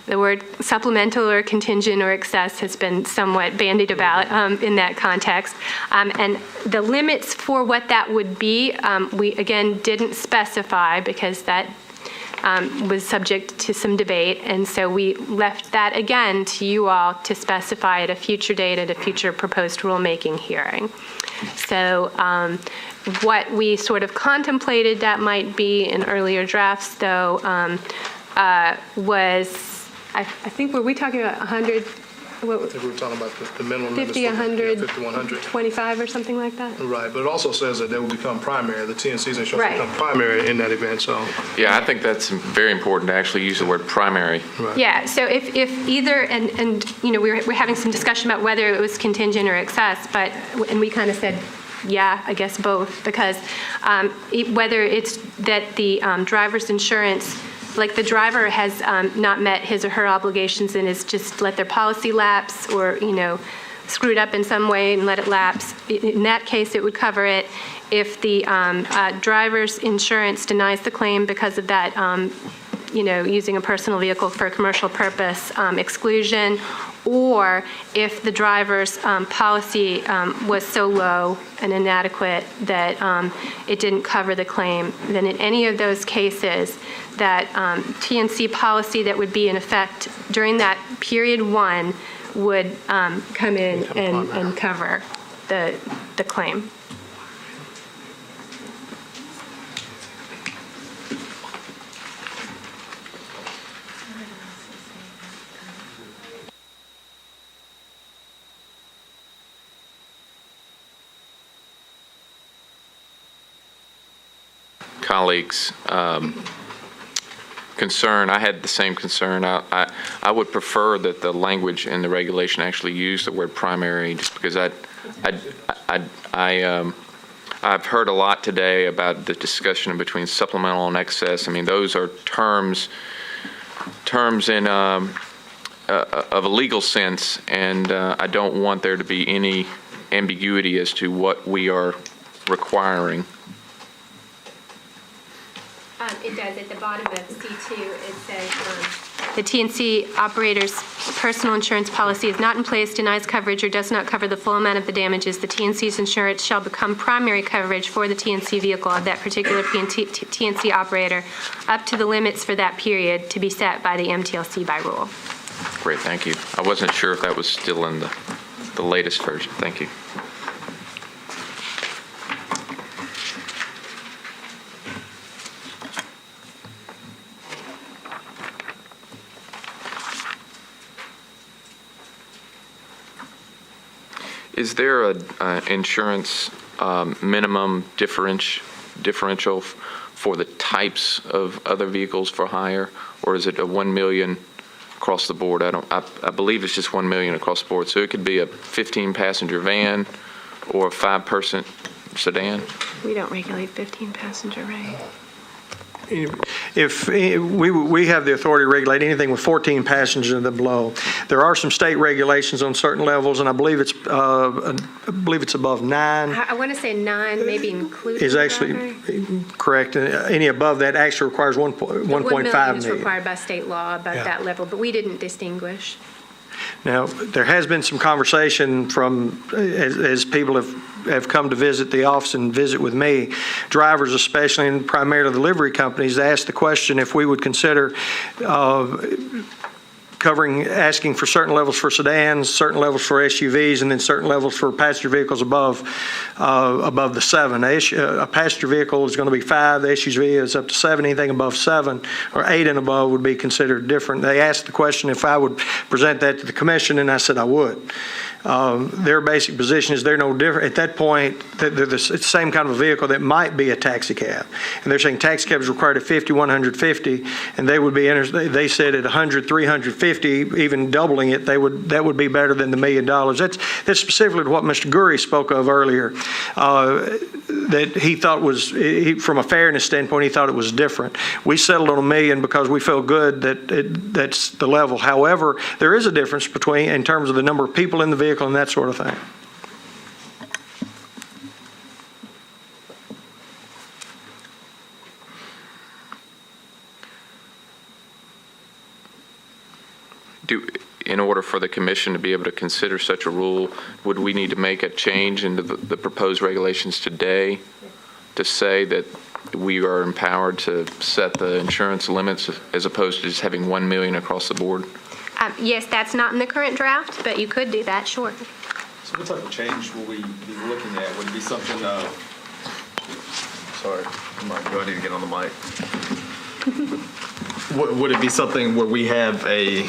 the word supplemental or contingent or excess has been somewhat bandied about in that context. And the limits for what that would be, we, again, didn't specify because that was subject to some debate, and so we left that again to you all to specify at a future date at a future proposed rulemaking hearing. So what we sort of contemplated that might be in earlier drafts, though, was, I think, were we talking about 100? What, I think we were talking about the minimum. 50, 100, 50, 100. 25 or something like that? Right, but it also says that they will become primary. The TNC's insurance Right. will become primary in that event, so. Yeah, I think that's very important to actually use the word primary. Right. Yeah, so if either, and we're having some discussion about whether it was contingent or excess, and we kind of said, yeah, I guess both, because whether it's that the driver's insurance, like the driver has not met his or her obligations and has just let their policy lapse or, screwed up in some way and let it lapse, in that case, it would cover it. If the driver's insurance denies the claim because of that, using a personal vehicle for a commercial purpose exclusion, or if the driver's policy was so low and inadequate that it didn't cover the claim, then in any of those cases, that TNC policy that would be in effect during that period 1 would come in and cover the claim. colleagues' concern. I had the same concern. I would prefer that the language in the regulation actually use the word primary, just because I've heard a lot today about the discussion between supplemental and excess. I mean, those are terms in of a legal sense, and I don't want there to be any ambiguity as to what we are requiring. It does. At the bottom of C2, it says, the TNC operator's personal insurance policy is not in place, denies coverage, or does not cover the full amount of the damages. The TNC's insurance shall become primary coverage for the TNC vehicle of that particular TNC operator up to the limits for that period to be set by the MTLC by rule. Great, thank you. I wasn't sure if that was still in the latest version. Thank you. Is there a insurance minimum differential for the types of other vehicles for hire, or is it a 1 million across the board? I believe it's just 1 million across the board. So it could be a 15-passenger van or a 5-person sedan. We don't regulate 15-passenger, right? If we have the authority to regulate anything with 14 passengers and below. There are some state regulations on certain levels, and I believe it's above 9. I want to say 9, maybe including. Is actually correct. Any above that actually requires 1.5 million. Is required by state law about that level, but we didn't distinguish. Now, there has been some conversation from, as people have come to visit the office and visit with me, drivers especially, and primarily the delivery companies, asked the question if we would consider asking for certain levels for sedans, certain levels for SUVs, and then certain levels for passenger vehicles above the 7. A passenger vehicle is going to be 5. The SUV is up to 7. Anything above 7 or 8 and above would be considered different. They asked the question if I would present that to the commission, and I said I would. Their basic position is they're no different. At that point, it's the same kind of a vehicle that might be a taxi cab. And they're saying taxi cab is required at 50, 150, and they would be, they said at 100, 350, even doubling it, that would be better than the $1 million. That's specifically what Mr. Gurry spoke of earlier, that he thought was, from a fairness standpoint, he thought it was different. We settled on $1 million because we felt good that that's the level. However, there is a difference between, in terms of the number of people in the vehicle and that sort of thing. In order for the commission to be able to consider such a rule, would we need to make a change into the proposed regulations today to say that we are empowered to set the insurance limits as opposed to just having 1 million across the board? Yes, that's not in the current draft, but you could do that, sure. So what type of change will we be looking at? Would it be something sorry, do I need to get on the mic? Would it be something where we have a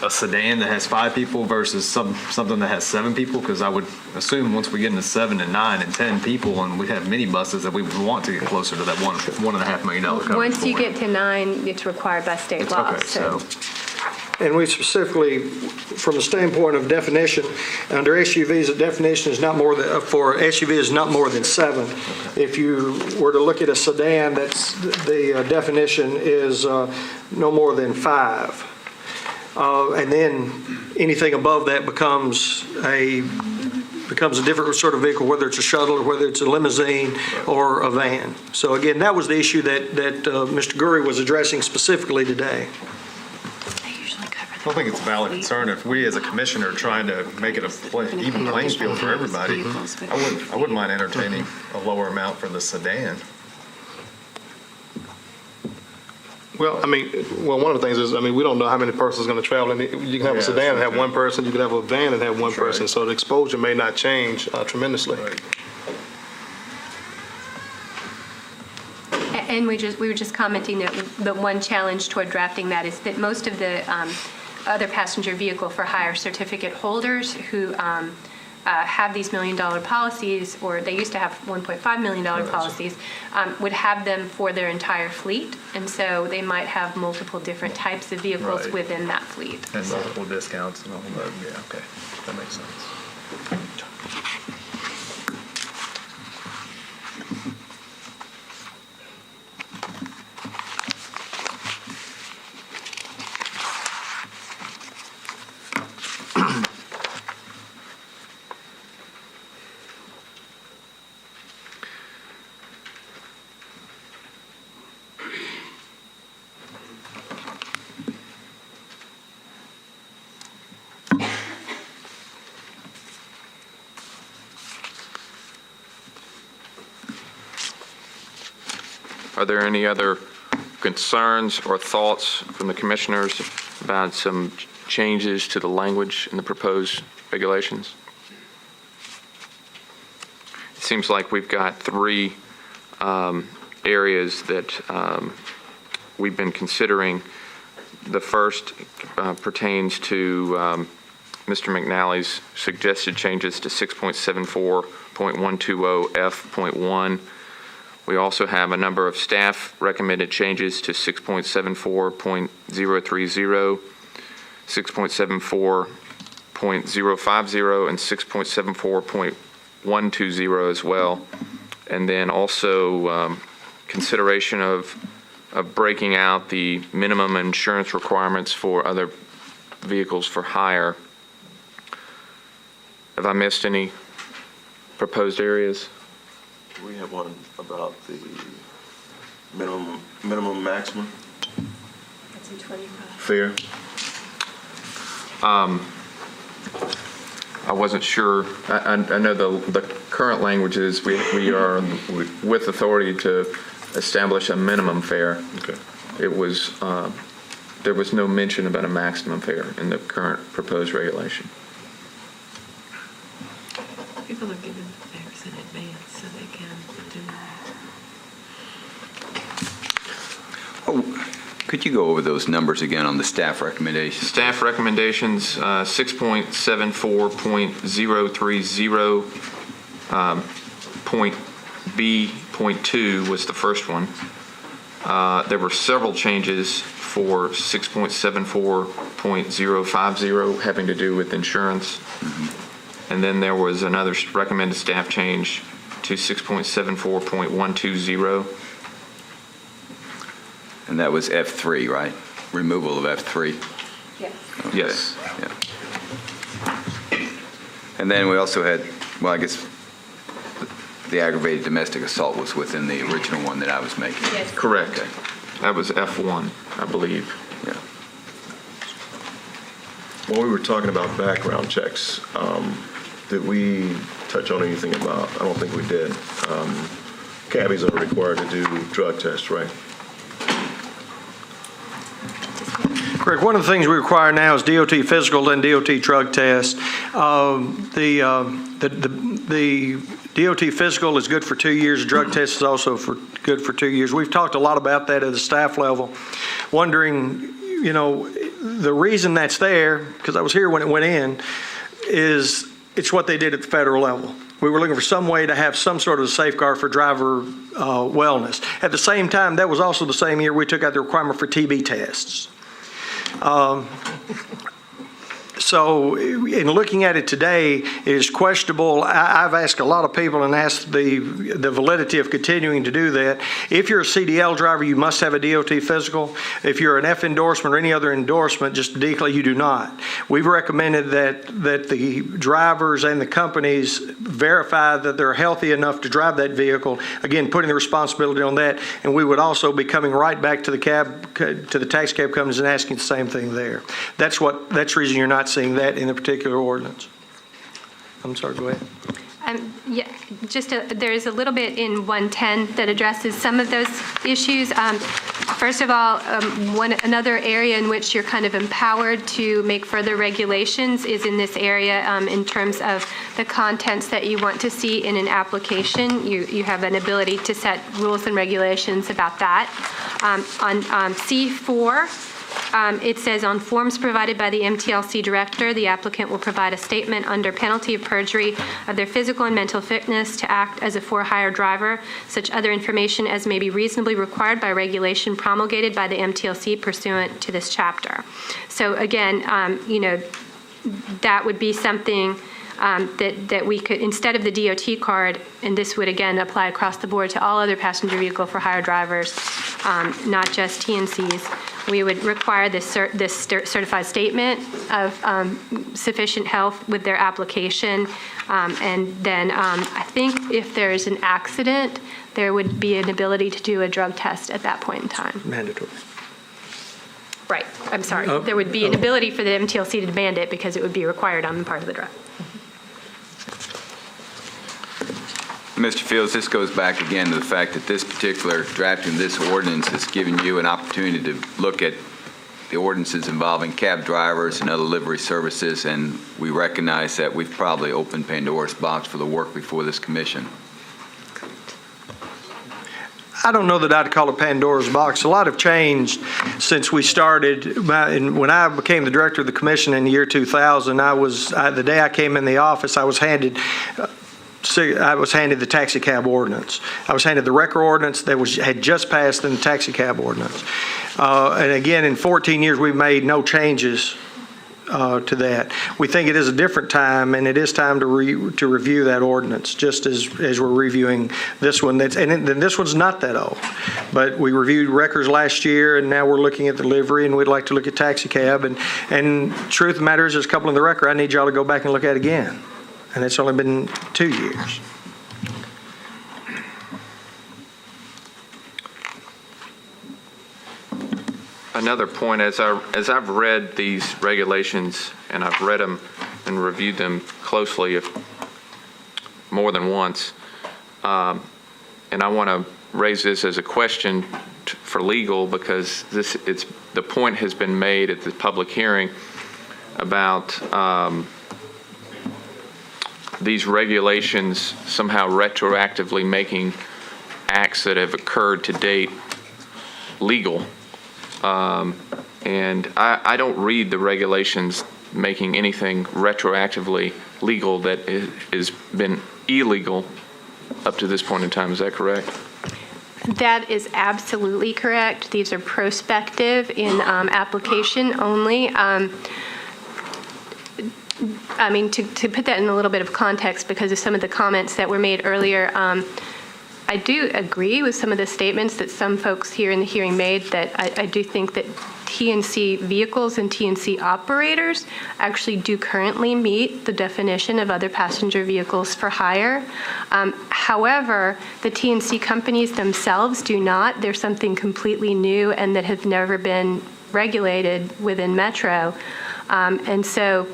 sedan that has 5 people versus something that has 7 people? Because I would assume once we get into 7 and 9 and 10 people, and we have mini buses, that we would want to get closer to that $1.5 million coverage. Once you get to 9, it's required by state law. Okay, so. And we specifically, from the standpoint of definition, under SUVs, the definition is not more than, for SUV is not more than 7. If you were to look at a sedan, that's the definition is no more than 5. And then anything above that becomes a different sort of vehicle, whether it's a shuttle or whether it's a limousine or a van. So again, that was the issue that Mr. Gurry was addressing specifically today. I don't think it's a valid concern. If we as a commissioner are trying to make it a even playing field for everybody, I wouldn't mind entertaining a lower amount for the sedan. Well, one of the things is, we don't know how many persons are going to travel. And you can have a sedan and have one person. You can have a van and have one person. So the exposure may not change tremendously. Right. And we were just commenting that one challenge toward drafting that is that most of the other passenger vehicle for hire certificate holders who have these $1 million policies, or they used to have $1.5 million policies, would have them for their entire fleet. And so they might have multiple different types of vehicles Right. within that fleet. And multiple discounts and all that. Yeah, okay. That makes sense. Are there any other concerns or thoughts from the commissioners about some changes to the language in the proposed regulations? It seems like we've got three areas that we've been considering. The first pertains to Mr. McNally's suggested changes to 6.74.120F.1. We also have a number of staff recommended changes to 6.74.030, 6.74.050, and 6.74.120 as well. And then also consideration of breaking out the minimum insurance requirements for other vehicles for hire. Have I missed any proposed areas? We have one about the minimum maximum That's in 25. fare. I wasn't sure. I know the current language is we are with authority to establish a minimum fare. Okay. It was there was no mention about a maximum fare in the current proposed regulation. People are given fares in advance, so they can do that. Oh, could you go over those numbers again on the staff recommendations? Staff recommendations, 6.74.030, point B.2 was the first one. There were several changes for 6.74.050 having to do with insurance. And then there was another recommended staff change to 6.74.120. And that was F3, right? Removal of F3? Yes. Okay. Yes. Yeah. And then we also had, well, I guess the aggravated domestic assault was within the original one that I was making. Yes. Correct. Okay. That was F1, I believe. Yeah. When we were talking about background checks, did we touch on anything about, I don't think we did. Cabbies are required to do drug tests, right? Correct. One of the things we require now is DOT physical and DOT drug test. The DOT physical is good for 2 years. The drug test is also good for 2 years. We've talked a lot about that at the staff level, wondering, the reason that's there, because I was here when it went in, is it's what they did at the federal level. We were looking for some way to have some sort of safeguard for driver wellness. At the same time, that was also the same year we took out the requirement for TB tests. So in looking at it today, it is questionable. I've asked a lot of people and asked the validity of continuing to do that. If you're a CDL driver, you must have a DOT physical. If you're an F endorsement or any other endorsement, just declare you do not. We've recommended that the drivers and the companies verify that they're healthy enough to drive that vehicle. Again, putting the responsibility on that. And we would also be coming right back to the taxi cab companies and asking the same thing there. That's the reason you're not seeing that in a particular ordinance. I'm sorry, go ahead. Yeah, there is a little bit in 110 that addresses some of those issues. First of all, another area in which you're kind of empowered to make further regulations is in this area in terms of the contents that you want to see in an application. You have an ability to set rules and regulations about that. On C4, It says on forms provided by the MTLC director, the applicant will provide a statement under penalty of perjury of their physical and mental fitness to act as a for-hire driver, such other information as may be reasonably required by regulation promulgated by the MTLC pursuant to this chapter. So again, that would be something that we could, instead of the DOT card, and this would again apply across the board to all other passenger vehicle for hire drivers, not just TNCs, we would require this certified statement of sufficient health with their application. And then I think if there is an accident, there would be an ability to do a drug test at that point in time. Mandatory. Right, I'm sorry. There would be an ability for the MTLC to demand it because it would be required on the part of the driver. Mr. Fields, this goes back again to the fact that this particular drafting this ordinance has given you an opportunity to look at the ordinances involving cab drivers and other livery services, and we recognize that we've probably opened Pandora's box for the work before this commission. I don't know that I'd call it Pandora's box. A lot have changed since we started. When I became the director of the commission in the year 2000, the day I came in the office, I was handed the taxi cab ordinance. I was handed the wrecker ordinance that had just passed and the taxi cab ordinance. And again, in 14 years, we've made no changes to that. We think it is a different time, and it is time to review that ordinance, just as we're reviewing this one. And this one's not that old, but we reviewed wreckers last year, and now we're looking at the livery, and we'd like to look at taxi cab. And truth of the matter is, there's a couple in the wrecker I need y'all to go back and look at again. And it's only been 2 years. Another point, as I've read these regulations, and I've read them and reviewed them closely more than once, and I want to raise this as a question for legal, because the point has been made at the public hearing about these regulations somehow retroactively making acts that have occurred to date legal. And I don't read the regulations making anything retroactively legal that has been illegal up to this point in time. Is that correct? That is absolutely correct. These are prospective in application only. I mean, to put that in a little bit of context, because of some of the comments that were made earlier, I do agree with some of the statements that some folks here in the hearing made, that I do think that TNC vehicles and TNC operators actually do currently meet the definition of other passenger vehicles for hire. However, the TNC companies themselves do not. They're something completely new and that have never been regulated within Metro. And so,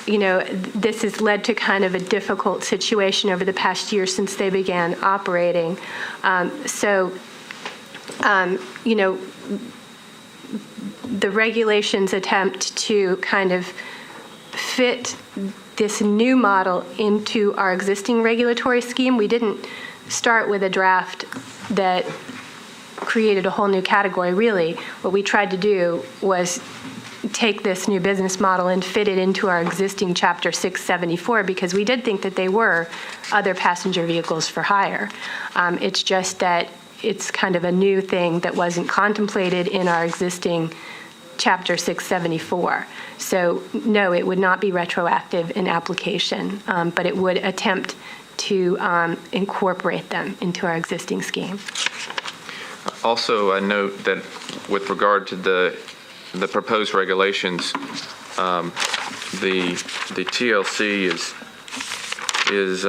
this has led to kind of a difficult situation over the past year since they began operating. The regulations attempt to kind of fit this new model into our existing regulatory scheme. We didn't start with a draft that created a whole new category, really. What we tried to do was take this new business model and fit it into our existing Chapter 674, because we did think that they were other passenger vehicles for hire. It's just that it's kind of a new thing that wasn't contemplated in our existing Chapter 674. So no, it would not be retroactive in application, but it would attempt to incorporate them into our existing scheme. Also, I note that with regard to the proposed regulations, the TLC is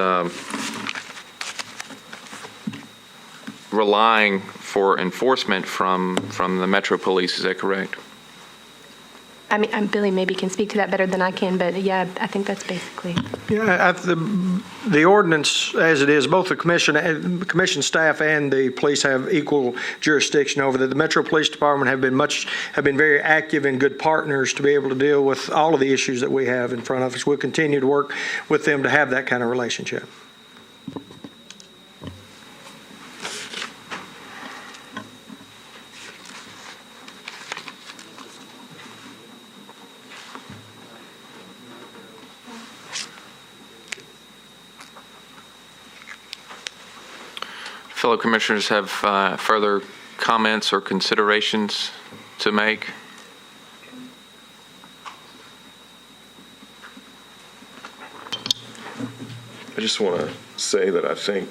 relying for enforcement from the Metro Police. Is that correct? I mean, Billy maybe can speak to that better than I can, but yeah, I think that's basically. Yeah, the ordinance as it is, both the commission staff and the police have equal jurisdiction over that. The Metro Police Department have been very active and good partners to be able to deal with all of the issues that we have in front of us. We'll continue to work with them to have that kind of relationship. fellow commissioners have further comments or considerations to make? I just want to say that I think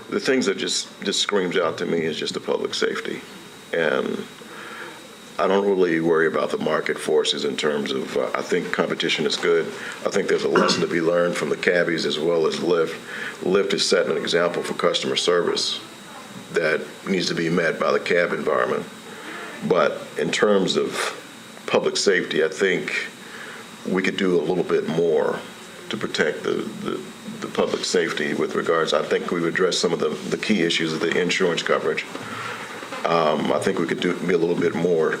the things that just screams out to me is just the public safety. And I don't really worry about the market forces in terms of, I think competition is good. I think there's a lesson to be learned from the cabbies as well as Lyft. Lyft is setting an example for customer service that needs to be met by the cab environment. But in terms of public safety, I think we could do a little bit more to protect the public safety with regards. I think we've addressed some of the key issues of the insurance coverage. I think we could be a little bit more,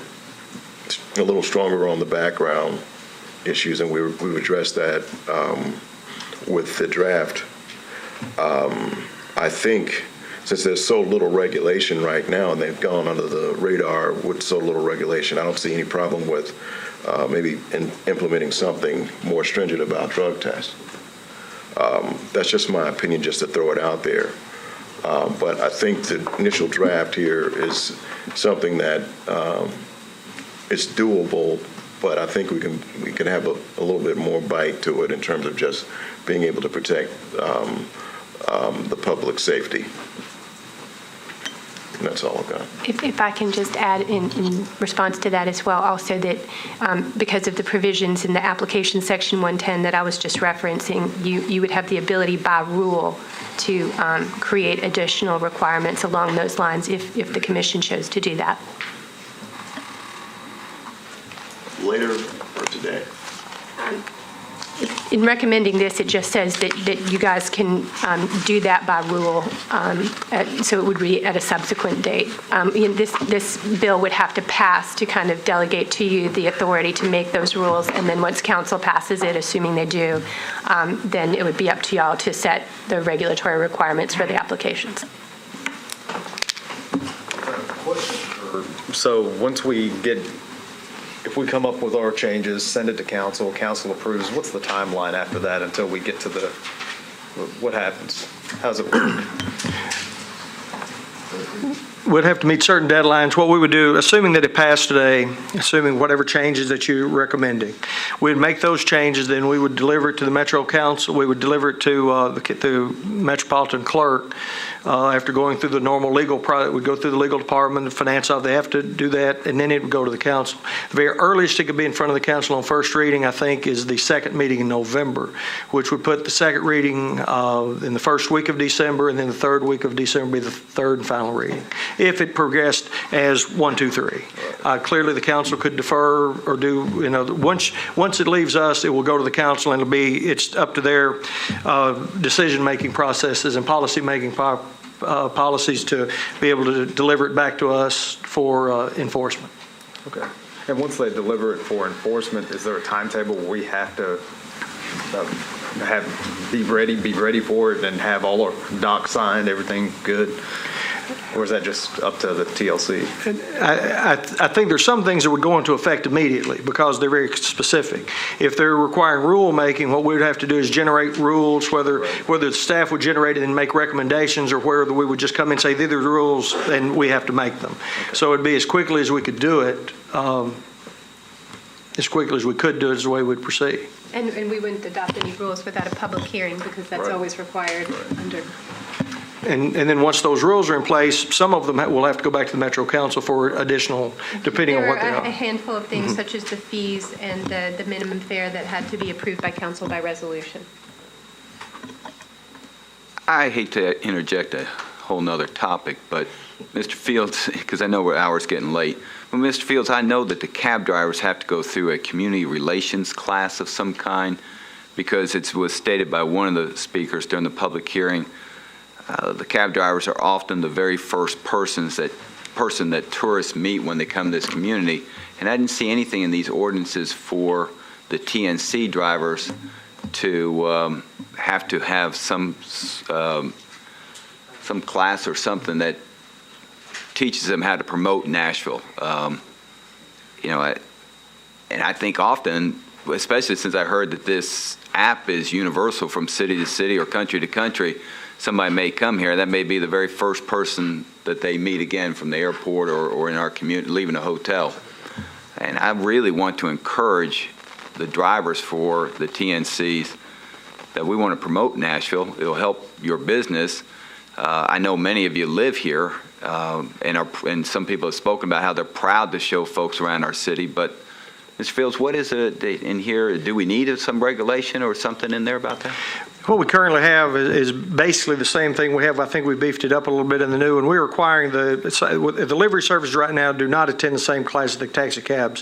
a little stronger on the background issues, and we've addressed that with the draft. I think since there's so little regulation right now, and they've gone under the radar with so little regulation, I don't see any problem with maybe implementing something more stringent about drug tests. That's just my opinion, just to throw it out there. But I think the initial draft here is something that is doable, but I think we can have a little bit more bite to it in terms of just being able to protect the public safety. And that's all I've got. If I can just add in response to that as well, also that because of the provisions in the application section 110 that I was just referencing, you would have the ability by rule to create additional requirements along those lines if the commission chose to do that. Later or today? In recommending this, it just says that you guys can do that by rule, so it would be at a subsequent date. This bill would have to pass to kind of delegate to you the authority to make those rules, and then once council passes it, assuming they do, then it would be up to y'all to set the regulatory requirements for the applications. So once if we come up with our changes, send it to council, council approves, what's the timeline after that until we get to what happens? How's it work? We'd have to meet certain deadlines. What we would do, assuming that it passed today, assuming whatever changes that you're recommending, we'd make those changes, then we would deliver it to the Metro Council, we would deliver it to the Metropolitan Clerk. After going through the normal legal process, we'd go through the legal department, the finance office, they have to do that, and then it would go to the council. The very earliest it could be in front of the council on first reading, I think, is the second meeting in November, which would put the second reading in the first week of December, and then the third week of December would be the third and final reading, if it progressed as 1, 2, 3. Clearly, the council could defer or do, once it leaves us, it will go to the council, and it's up to their decision-making processes and policy-making policies to be able to deliver it back to us for enforcement. Okay. And once they deliver it for enforcement, is there a timetable where we have to be ready for it and have all our docs signed, everything good? Or is that just up to the TLC? I think there's some things that would go into effect immediately because they're very specific. If they're requiring rule making, what we would have to do is generate rules, whether the staff would generate it and make recommendations, or whether we would just come in and say, these are the rules, and we have to make them. Okay. So it'd be as quickly as we could do it, as quickly as we could do it is the way we'd proceed. And we wouldn't adopt any rules without a public hearing because that's always required under. And then once those rules are in place, some of them will have to go back to the Metro Council for additional, depending on what they are. There are a handful of things such as the fees and the minimum fare that had to be approved by council by resolution. I hate to interject a whole nother topic, but Mr. Fields, because I know our hour's getting late, but Mr. Fields, I know that the cab drivers have to go through a community relations class of some kind because it was stated by one of the speakers during the public hearing. The cab drivers are often the very first person that tourists meet when they come to this community, and I didn't see anything in these ordinances for the TNC drivers to have to have some class or something that teaches them how to promote Nashville. And I think often especially since I heard that this app is universal from city to city or country to country, somebody may come here, that may be the very first person that they meet again from the airport or in our community, leaving a hotel. And I really want to encourage the drivers for the TNCs that we want to promote Nashville. It'll help your business. I know many of you live here, and some people have spoken about how they're proud to show folks around our city. But, Mr. Fields, what is it in here? Do we need some regulation or something in there about that? What we currently have is basically the same thing we have. I think we beefed it up a little bit in the new, and we're requiring the delivery services right now do not attend the same class that taxi cab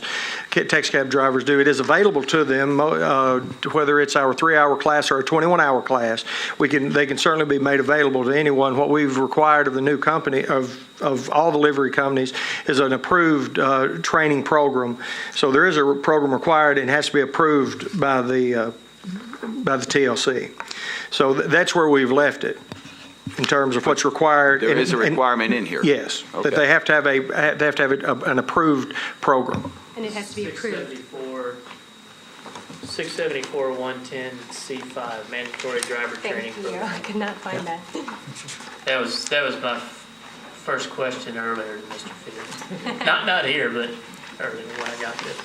drivers do. It is available to them, whether it's our 3-hour class or a 21-hour class. They can certainly be made available to anyone. What we've required of the new company, of all delivery companies, is an approved training program. So there is a program required and has to be approved by the TLC. So that's where we've left it in terms of what's required. There is a requirement in here. Yes, Okay. that they have to have an approved program. And it has to be approved. 674-110C5, mandatory driver training Thank you. program. I could not find that. That was my first question earlier to Mr. Fields. Not here, but earlier when I got this.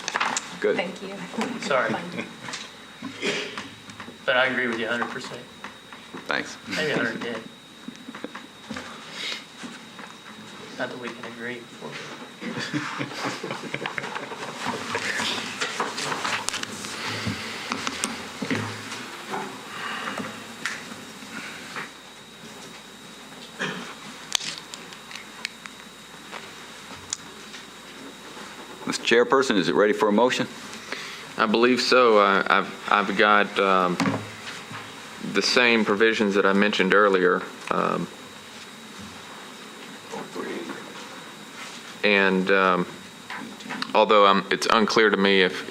Good. Thank you. Sorry. But I agree with you 100%. Thanks. Maybe 110. Not that we can agree before. Mr. Chairperson, is it ready for a motion? I believe so. I've got the same provisions that I mentioned earlier. And although it's unclear to me if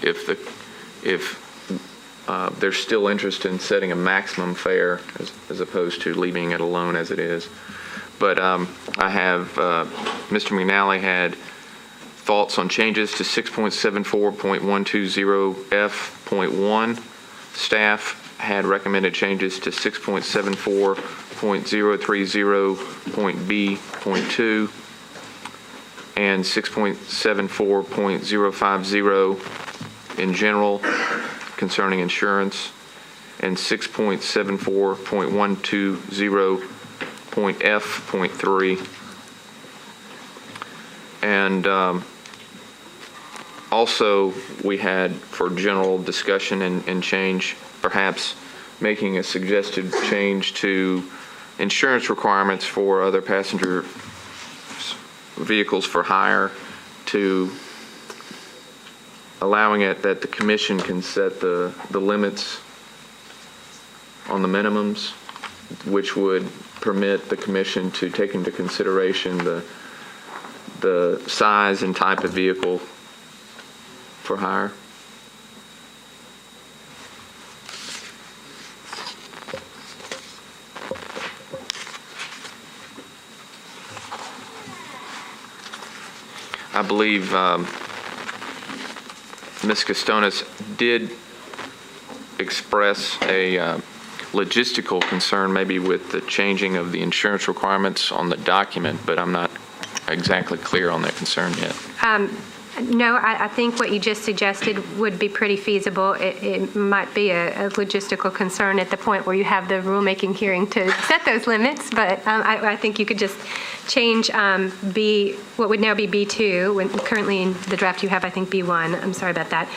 there's still interest in setting a maximum fare as opposed to leaving it alone as it is. But I have, Mr. McNally had thoughts on changes to 6.74.120F.1. Staff had recommended changes to 6.74.030.B.2 and 6.74.050 in general concerning insurance, and 6.74.120.F.3. And also, we had for general discussion and change, perhaps making a suggested change to insurance requirements for other passenger vehicles for hire, to allowing it that the commission can set the limits on the minimums, which would permit the commission to take into consideration the size and type of vehicle for hire. I believe Ms. Costonis did express a logistical concern maybe with the changing of the insurance requirements on the document, but I'm not exactly clear on that concern yet. No, I think what you just suggested would be pretty feasible. It might be a logistical concern at the point where you have the rulemaking hearing to set those limits, but I think you could just change what would now be B2, when currently in the draft you have, I think, B1. I'm sorry about that.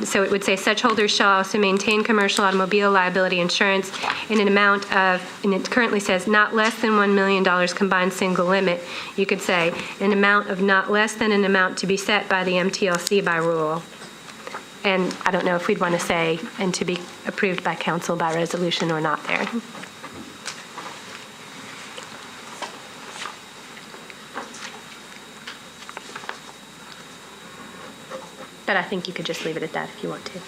So it would say such holders shall also maintain commercial automobile liability insurance in an amount of, and it currently says not less than $1 million combined single limit. You could say an amount of not less than an amount to be set by the MTLC by rule. And I don't know if we'd want to say, and to be approved by council by resolution or not there. But I think you could just leave it at that if you want to.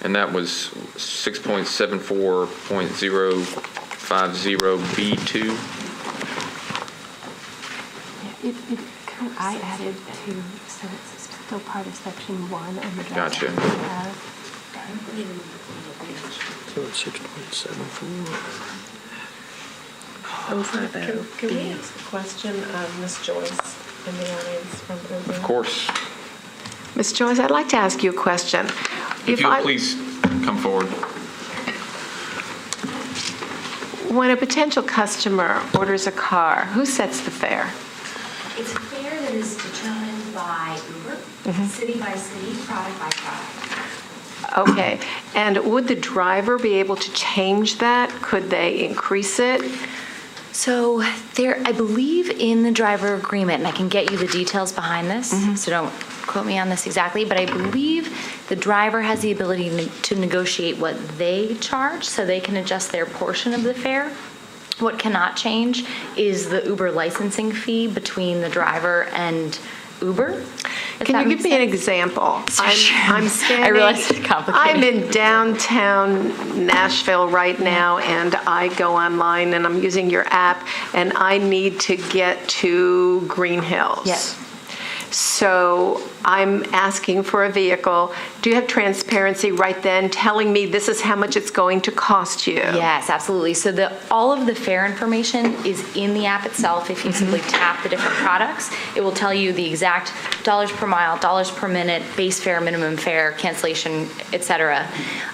And that was 6.74.050B2. It I added 2, so it's still part of section 1 of the draft. Gotcha. that we have. So it's 6.74. Can we ask a question of Ms. Joyce in the audience from Uber? Of course. Ms. Joyce, I'd like to ask you a question. If you'll please come forward. When a potential customer orders a car, who sets the fare? It's a fare that is determined by Uber, city by city, product by product. Okay, and would the driver be able to change that? Could they increase it? So there, I believe in the driver agreement, and I can get you the details behind this, so don't quote me on this exactly, but I believe the driver has the ability to negotiate what they charge, so they can adjust their portion of the fare. What cannot change is the Uber licensing fee between the driver and Uber. Can you give me an example? I'm standing. I realize it's complicated. I'm in downtown Nashville right now, and I go online, and I'm using your app, and I need to get to Green Hills. Yes. So I'm asking for a vehicle. Do you have transparency right then telling me this is how much it's going to cost you? Yes, absolutely. So all of the fare information is in the app itself. If you simply tap the different products, it will tell you the exact dollars per mile, dollars per minute, base fare, minimum fare, cancellation, etc.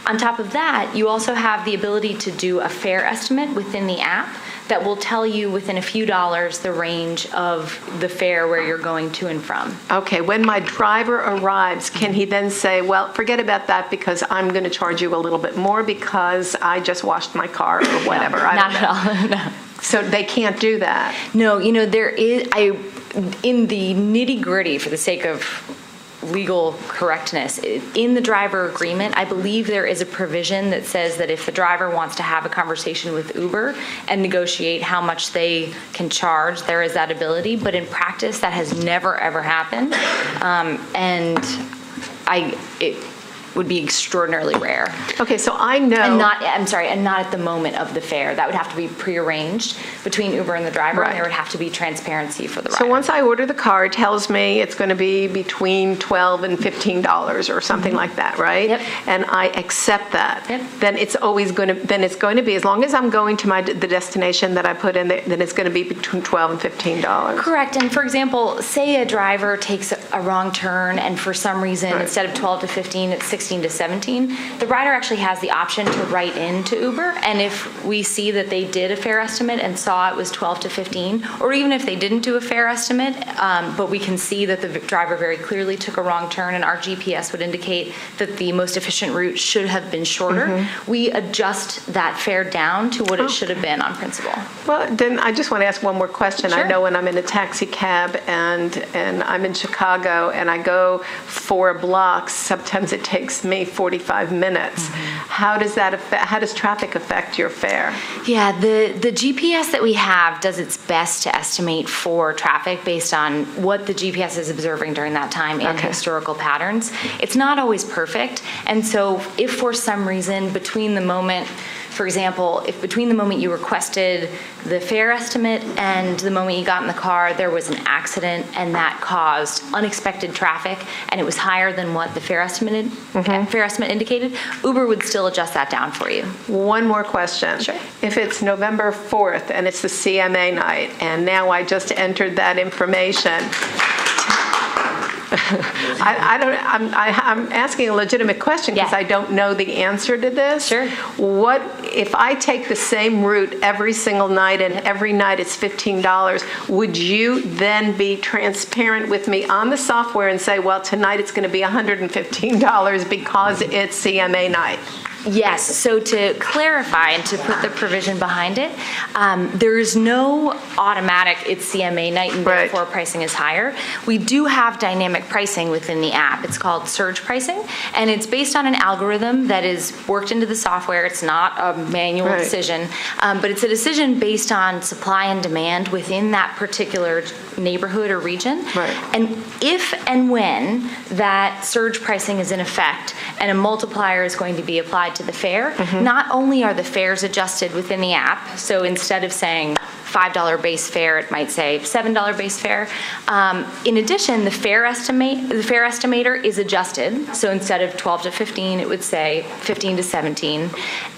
On top of that, you also have the ability to do a fare estimate within the app that will tell you within a few dollars the range of the fare where you're going to and from. Okay, when my driver arrives, can he then say, well, forget about that because I'm going to charge you a little bit more because I just washed my car or whatever? Not at all, no. So they can't do that? No, there is, in the nitty-gritty, for the sake of legal correctness, in the driver agreement, I believe there is a provision that says that if the driver wants to have a conversation with Uber and negotiate how much they can charge, there is that ability. But in practice, that has never, ever happened. And it would be extraordinarily rare. Okay, so I know. And not at the moment of the fare. That would have to be prearranged between Uber and the driver, Right. and there would have to be transparency for the rider. So once I order the car, it tells me it's going to be between $12 and $15 or something like that, right? Yep. And I accept that. Yep. Then it's going to be, as long as I'm going to the destination that I put in, then it's going to be between $12 and $15. Correct. And for example, say a driver takes a wrong turn and for some reason, instead of 12 to 15, it's 16 to 17, the rider actually has the option to write in to Uber. And if we see that they did a fare estimate and saw it was 12 to 15, or even if they didn't do a fare estimate, but we can see that the driver very clearly took a wrong turn and our GPS would indicate that the most efficient route should have been shorter, we adjust that fare down to what it should have been on principle. Well, then I just want to ask one more question. Sure. I know when I'm in a taxi cab and I'm in Chicago and I go 4 blocks, sometimes it takes me 45 minutes. How does traffic affect your fare? Yeah, the GPS that we have does its best to estimate for traffic based on what the GPS is observing during that time and historical patterns. It's not always perfect, and so if for some reason between the moment, for example, if between the moment you requested the fare estimate and the moment you got in the car, there was an accident and that caused unexpected traffic and it was higher than what the fare estimate indicated, Uber would still adjust that down for you. One more question. Sure. If it's November 4th and it's the CMA night, and now I just entered that information, I'm asking a legitimate question because I don't know the answer to this. Sure. What if I take the same route every single night and every night it's $15? Would you then be transparent with me on the software and say, well, tonight it's going to be $115 because it's CMA night? Yes, so to clarify and to put the provision behind it, there's no automatic it's CMA night and therefore pricing is higher. We do have dynamic pricing within the app. It's called surge pricing, and it's based on an algorithm that is worked into the software. It's not a manual decision, but it's a decision based on supply and demand within that particular neighborhood or region. And if and when that surge pricing is in effect and a multiplier is going to be applied to the fare, not only are the fares adjusted within the app, so instead of saying $5 base fare, it might say $7 base fare. In addition, the fare estimator is adjusted. So instead of 12 to 15, it would say 15 to 17.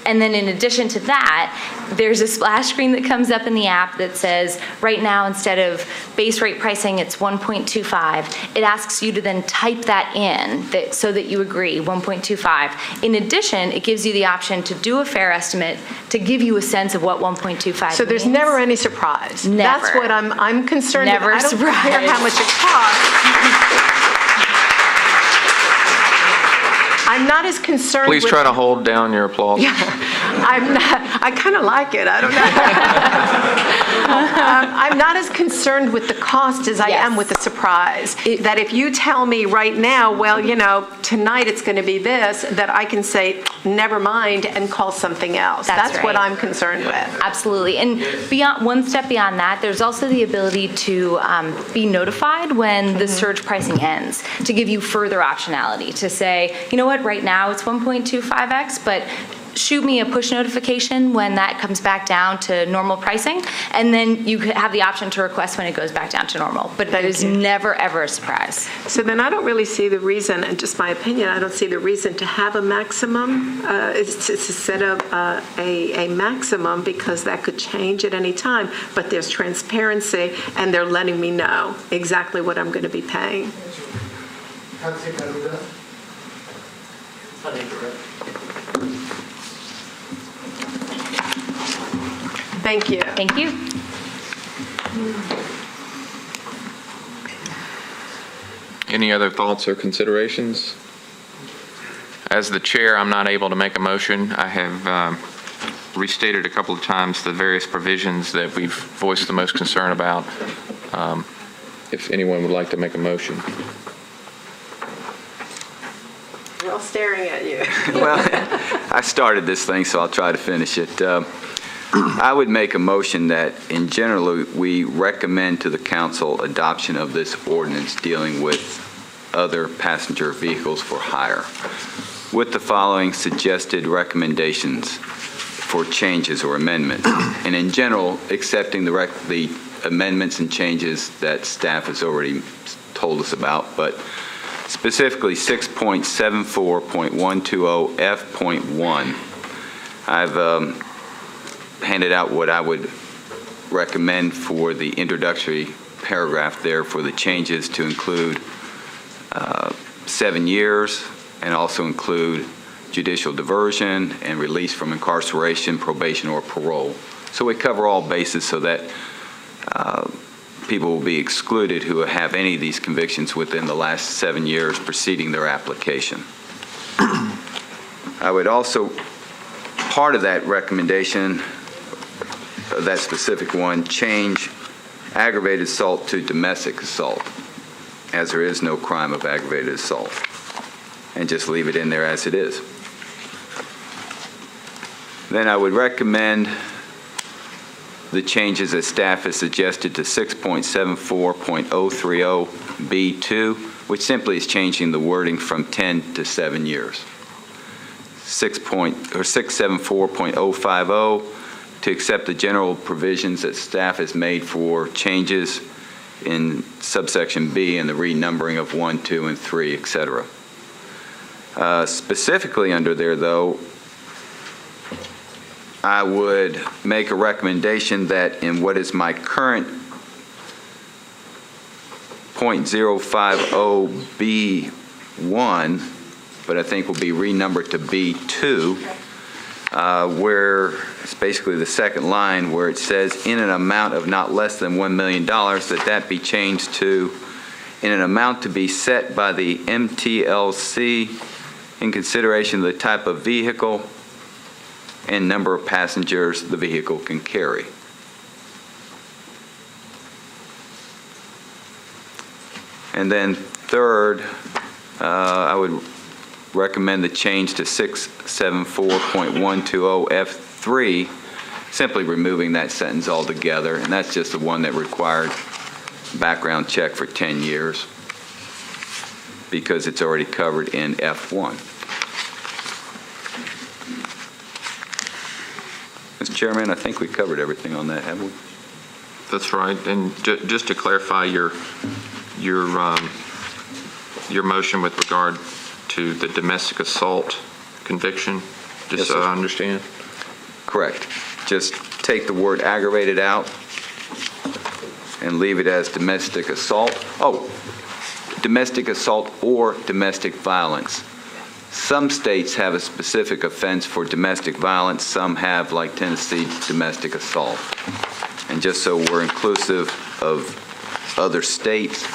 And then in addition to that, there's a splash screen that comes up in the app that says, right now, instead of base rate pricing, it's 1.25. It asks you to then type that in so that you agree, 1.25. In addition, it gives you the option to do a fare estimate to give you a sense of what 1.25 means. So there's never any surprise. Never. That's what I'm concerned Never with. I don't surprise. care how much it costs. I'm not as concerned Please with... try to hold down your applause. I'm not, I kind of like it, I don't know. I'm not as concerned with the cost as I am with the surprise. That if you tell me right now, well, tonight it's going to be this, that I can say, never mind, and call something else. That's what right. I'm concerned with. Absolutely. And one step beyond that, there's also the ability to be notified when the surge pricing ends, to give you further optionality, to say, you know what, right now it's 1.25x, but shoot me a push notification when that comes back down to normal pricing, and then you have the option to request when it goes back down to normal. But it is never, ever a surprise. So then I don't really see the reason, and just my opinion, I don't see the reason to have a maximum, to set up a maximum, because that could change at any time. But there's transparency, and they're letting me know exactly what I'm going to be paying. Thank you. Thank you. Any other thoughts or considerations? As the chair, I'm not able to make a motion. I have restated a couple of times the various provisions that we've voiced the most concern about. If anyone would like to make a motion. We're all staring at you. Well, I started this thing, so I'll try to finish it. I would make a motion that, in general, we recommend to the council adoption of this ordinance dealing with other passenger vehicles for hire, with the following suggested recommendations for changes or amendments. And in general, accepting the amendments and changes that staff has already told us about, but specifically 6.74.120 F.1. I've handed out what I would recommend for the introductory paragraph there for the changes to include 7 years, and also include judicial diversion and release from incarceration, probation, or parole. So we cover all bases so that people will be excluded who have any of these convictions within the last 7 years preceding their application. I would also, part of that recommendation, that specific one, change aggravated assault to domestic assault, as there is no crime of aggravated assault, and just leave it in there as it is. Then I would recommend the changes that staff has suggested to 6.74.030 B2, which simply is changing the wording from 10 to 7 years. 674.050 to accept the general provisions that staff has made for changes in subsection B and the renumbering of 1, 2, and 3, etc. Specifically under there, though, I would make a recommendation that in what is my current .050 B1, but I think will be renumbered to B2, where it's basically the second line where it says in an amount of not less than $1 million, that be changed to in an amount to be set by the MTLC in consideration of the type of vehicle and number of passengers the vehicle can carry. And then third, I would recommend the change to 674.120 F3, simply removing that sentence altogether, and that's just the one that required background check for 10 years because it's already covered in F1. Mr. Chairman, I think we covered everything on that, haven't we? That's right. And just to clarify your motion with regard to the domestic assault conviction, just Yes, so sir. I understand. Correct. Just take the word aggravated out and leave it as domestic assault. Oh, domestic assault or domestic violence. Some states have a specific offense for domestic violence. Some have, like Tennessee, domestic assault. And just so we're inclusive of other states,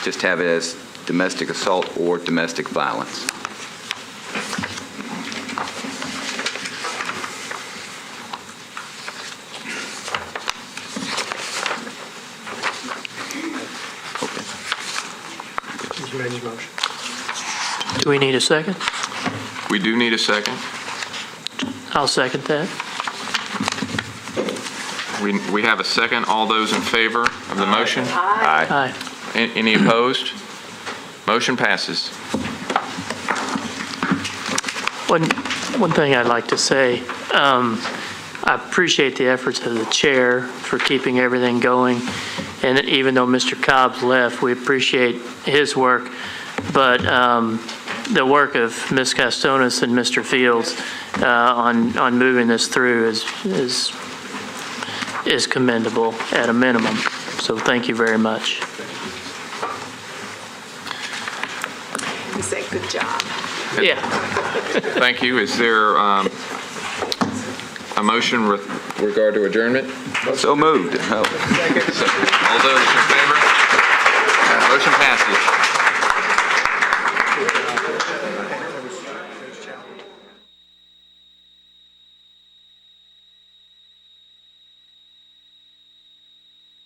just have it as domestic assault or domestic violence. You made your motion. Do we need a second? We do need a second. I'll second that. We have a second. All those in favor of the motion? Aye. Any opposed? Motion passes. One thing I'd like to say, I appreciate the efforts of the chair for keeping everything going. And even though Mr. Cobb's left, we appreciate his work. But the work of Ms. Castonis and Mr. Fields on moving this through is commendable at a minimum. So thank you very much. You say good job. Yeah. Thank you. Is there a motion with regard to adjournment? So moved. All those in favor? Motion passes.